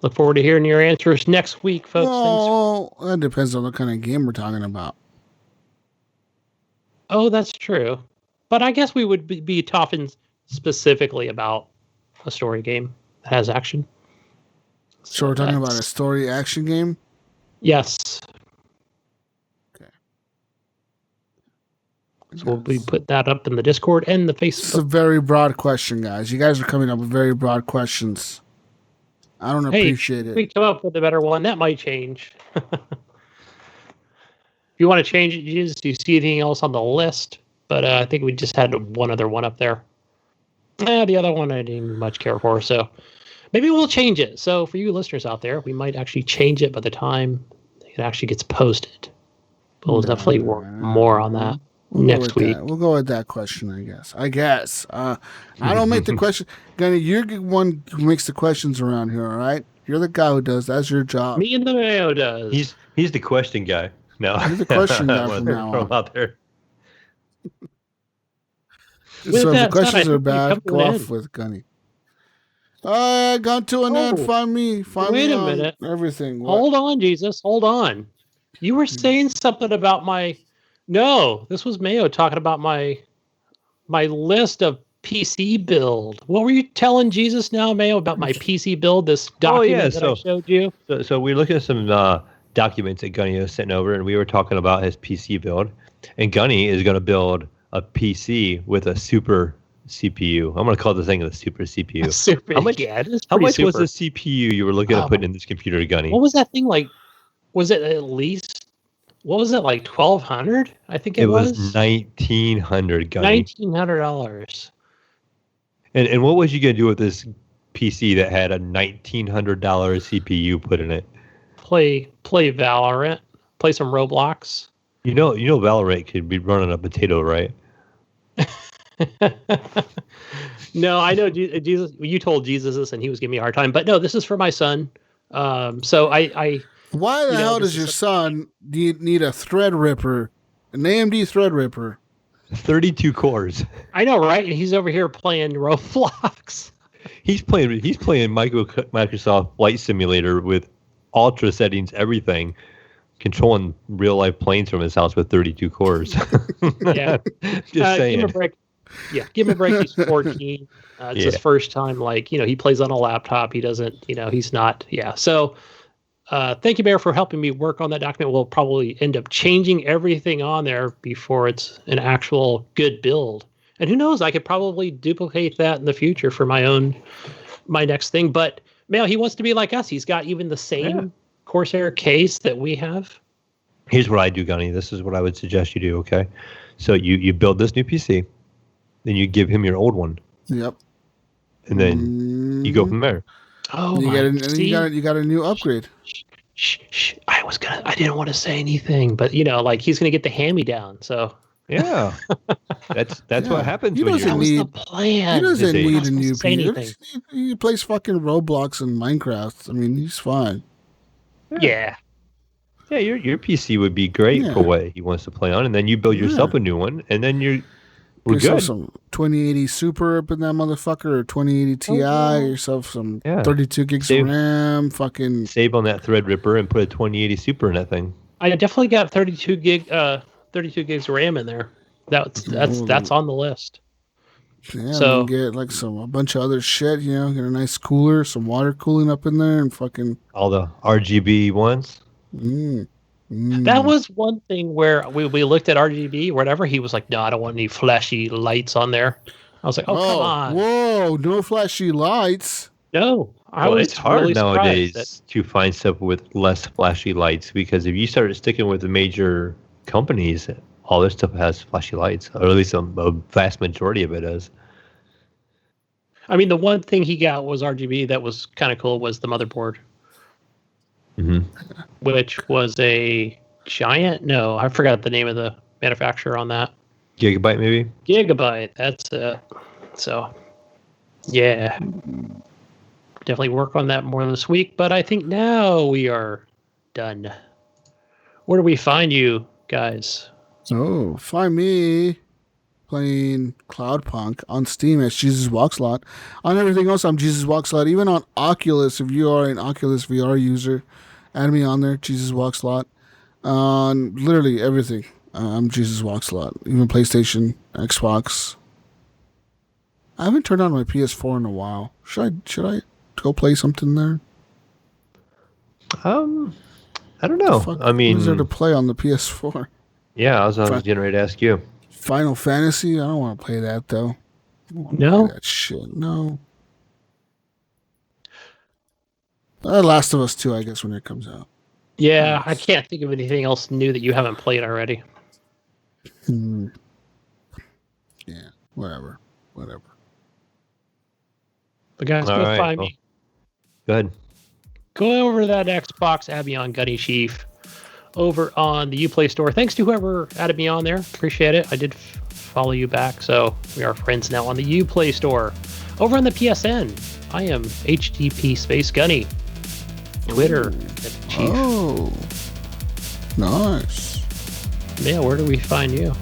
Look forward to hearing your answers next week, folks. Well, that depends on what kind of game we're talking about. Oh, that's true. But I guess we would be talking specifically about a story game that has action. So we're talking about a story action game? Yes. Okay. So we'll be putting that up in the Discord and the Facebook. It's a very broad question, guys. You guys are coming up with very broad questions. I don't appreciate it. We come up with a better one. That might change. If you want to change it, do you see anything else on the list? But I think we just had one other one up there. The other one I didn't much care for, so maybe we'll change it. So for you listeners out there, we might actually change it by the time it actually gets posted. But we'll definitely work more on that next week. We'll go with that question, I guess. I don't make the question. Gunny, you're the one who makes the questions around here, all right? You're the guy who does. That's your job. Me and the Mayo does. He's the question guy. No, he's the question guy from now on. Out there. So if the questions are bad, go off with Gunny. I got to an end. Find me. Wait a minute. Everything. What? Hold on, Jesus. Hold on. You were saying something about my... No, this was Mayo talking about my list of PC build. What were you telling Jesus now, Mayo, about my PC build, this document that I showed you? So we looked at some documents that Gunny was sent over, and we were talking about his PC build. And Gunny is going to build a PC with a super CPU. I'm going to call the thing a super CPU. How much was the CPU you were looking at putting in this computer, Gunny? What was that thing like? Was it at least... What was it, like $1,200? I think it was. It was $1,900, Gunny. $1,900. And what was you going to do with this PC that had a $1,900 CPU put in it? Play Valorant. Play some Roblox. You know, Valorant could be running a potato, right? No, I know Jesus. You told Jesus this, and he was giving me a hard time. But no, this is for my son. So I Why the hell does your son need a Threadripper, an AMD Threadripper? 32 cores. I know, right? And he's over here playing Roblox. He's playing Microsoft Flight Simulator with ultra settings, everything, controlling real life planes from his house with 32 cores. Yeah, just saying. Give him a break. Yeah, give him a break. He's 14. It's his first time. Like, he plays on a laptop. He doesn't. He's not. Yeah. So. Thank you, Bear, for helping me work on that document. We'll probably end up changing everything on there before it's an actual good build. And who knows, I could probably duplicate that in the future for my next thing. But, Mail, he wants to be like us. He's got even the same Corsair case that we have. Here's what I do, Gunny. This is what I would suggest you do, okay? So you build this new PC, then you give him your old one. Yep. And then you go from there. Oh, you got a new upgrade. Shh. I didn't want to say anything, but he's gonna get the hand-me-down. So yeah, that's what happens. He doesn't need the plan. He doesn't need a new PC. He plays fucking Roblox and Minecraft. I mean, he's fine. Yeah. Yeah, your PC would be great for what he wants to play on, and then you build yourself a new one, and then we're good. Some 2080 Super up in that motherfucker, or 2080 Ti, yourself some 32 gigs of RAM, fucking... Save on that Threadripper and put a 2080 Super in that thing. I definitely got 32 gigs of RAM in there. That's on the list. Yeah, so get like a bunch of other shit, get a nice cooler, some water cooling up in there, and fucking... All the RGB ones. That was one thing where we looked at RGB, whatever. He was like, "No, I don't want any flashy lights on there." I was like, "Oh, come on! Whoa, no flashy lights." No, it's hard really nowadays to find stuff with less flashy lights, because if you start sticking with the major companies, all their stuff has flashy lights, or at least a vast majority of it is. I mean, the one thing he got was RGB that was kind of cool was the motherboard. Mm-hmm. Which was a giant... No, I forgot the name of the manufacturer on that. Gigabyte, maybe? Gigabyte, that's it. So, yeah. Definitely work on that more this week, but I think now we are done. Where do we find you guys? Oh, find me playing Cloudpunk. On Steam, it's Jesus Walks Lot. On everything else, I'm Jesus Walks Lot. Even on Oculus, if you are an Oculus VR user, add me on there, Jesus Walks Lot. On literally everything, I'm Jesus Walks Lot. Even PlayStation, Xbox. I haven't turned on my PS4 in a while. Should I go play something there? I don't know. I mean, what is there to play on the PS4? Yeah, I was getting ready to ask you. Final Fantasy? I don't want to play that though. No, that shit. No. Last of Us 2, I guess, when it comes out. Yeah, I can't think of anything else new that you haven't played already. Yeah, whatever. But guys, go find me. Go ahead. Go over to that Xbox, add me on Gunny Chief over on the Uplay store. Thanks to whoever added me on there. Appreciate it. I did follow you back, so we are friends now on the Uplay store. Over on the PSN, I am HGP Space Gunny. Twitter at Chief. Oh, nice. Yeah, where do we find you?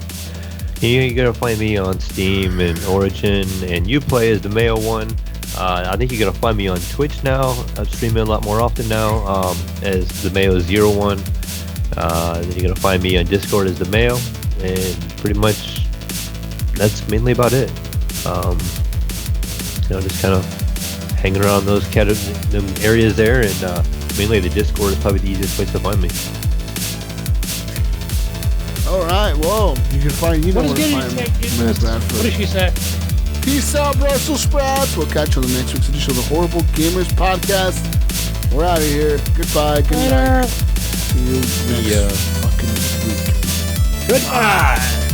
You're going to find me on Steam and Origin, and Uplay is the Mayo one. I think you're going to find me on Twitch now. I'm streaming a lot more often now as the Mayo 01. Then you're going to find me on Discord as the Mayo. And pretty much that's mainly about it. Just kind of hanging around those them areas there. And mainly the Discord is probably the easiest place to find me. All right, well, you can find where to find Matt Bradford. What did she say? Peace out, Brussels sprouts. We'll catch you on the next week's edition of the Horrible Gamers Podcast. We're out of here. Goodbye. Good night. See you next fucking week. Goodbye.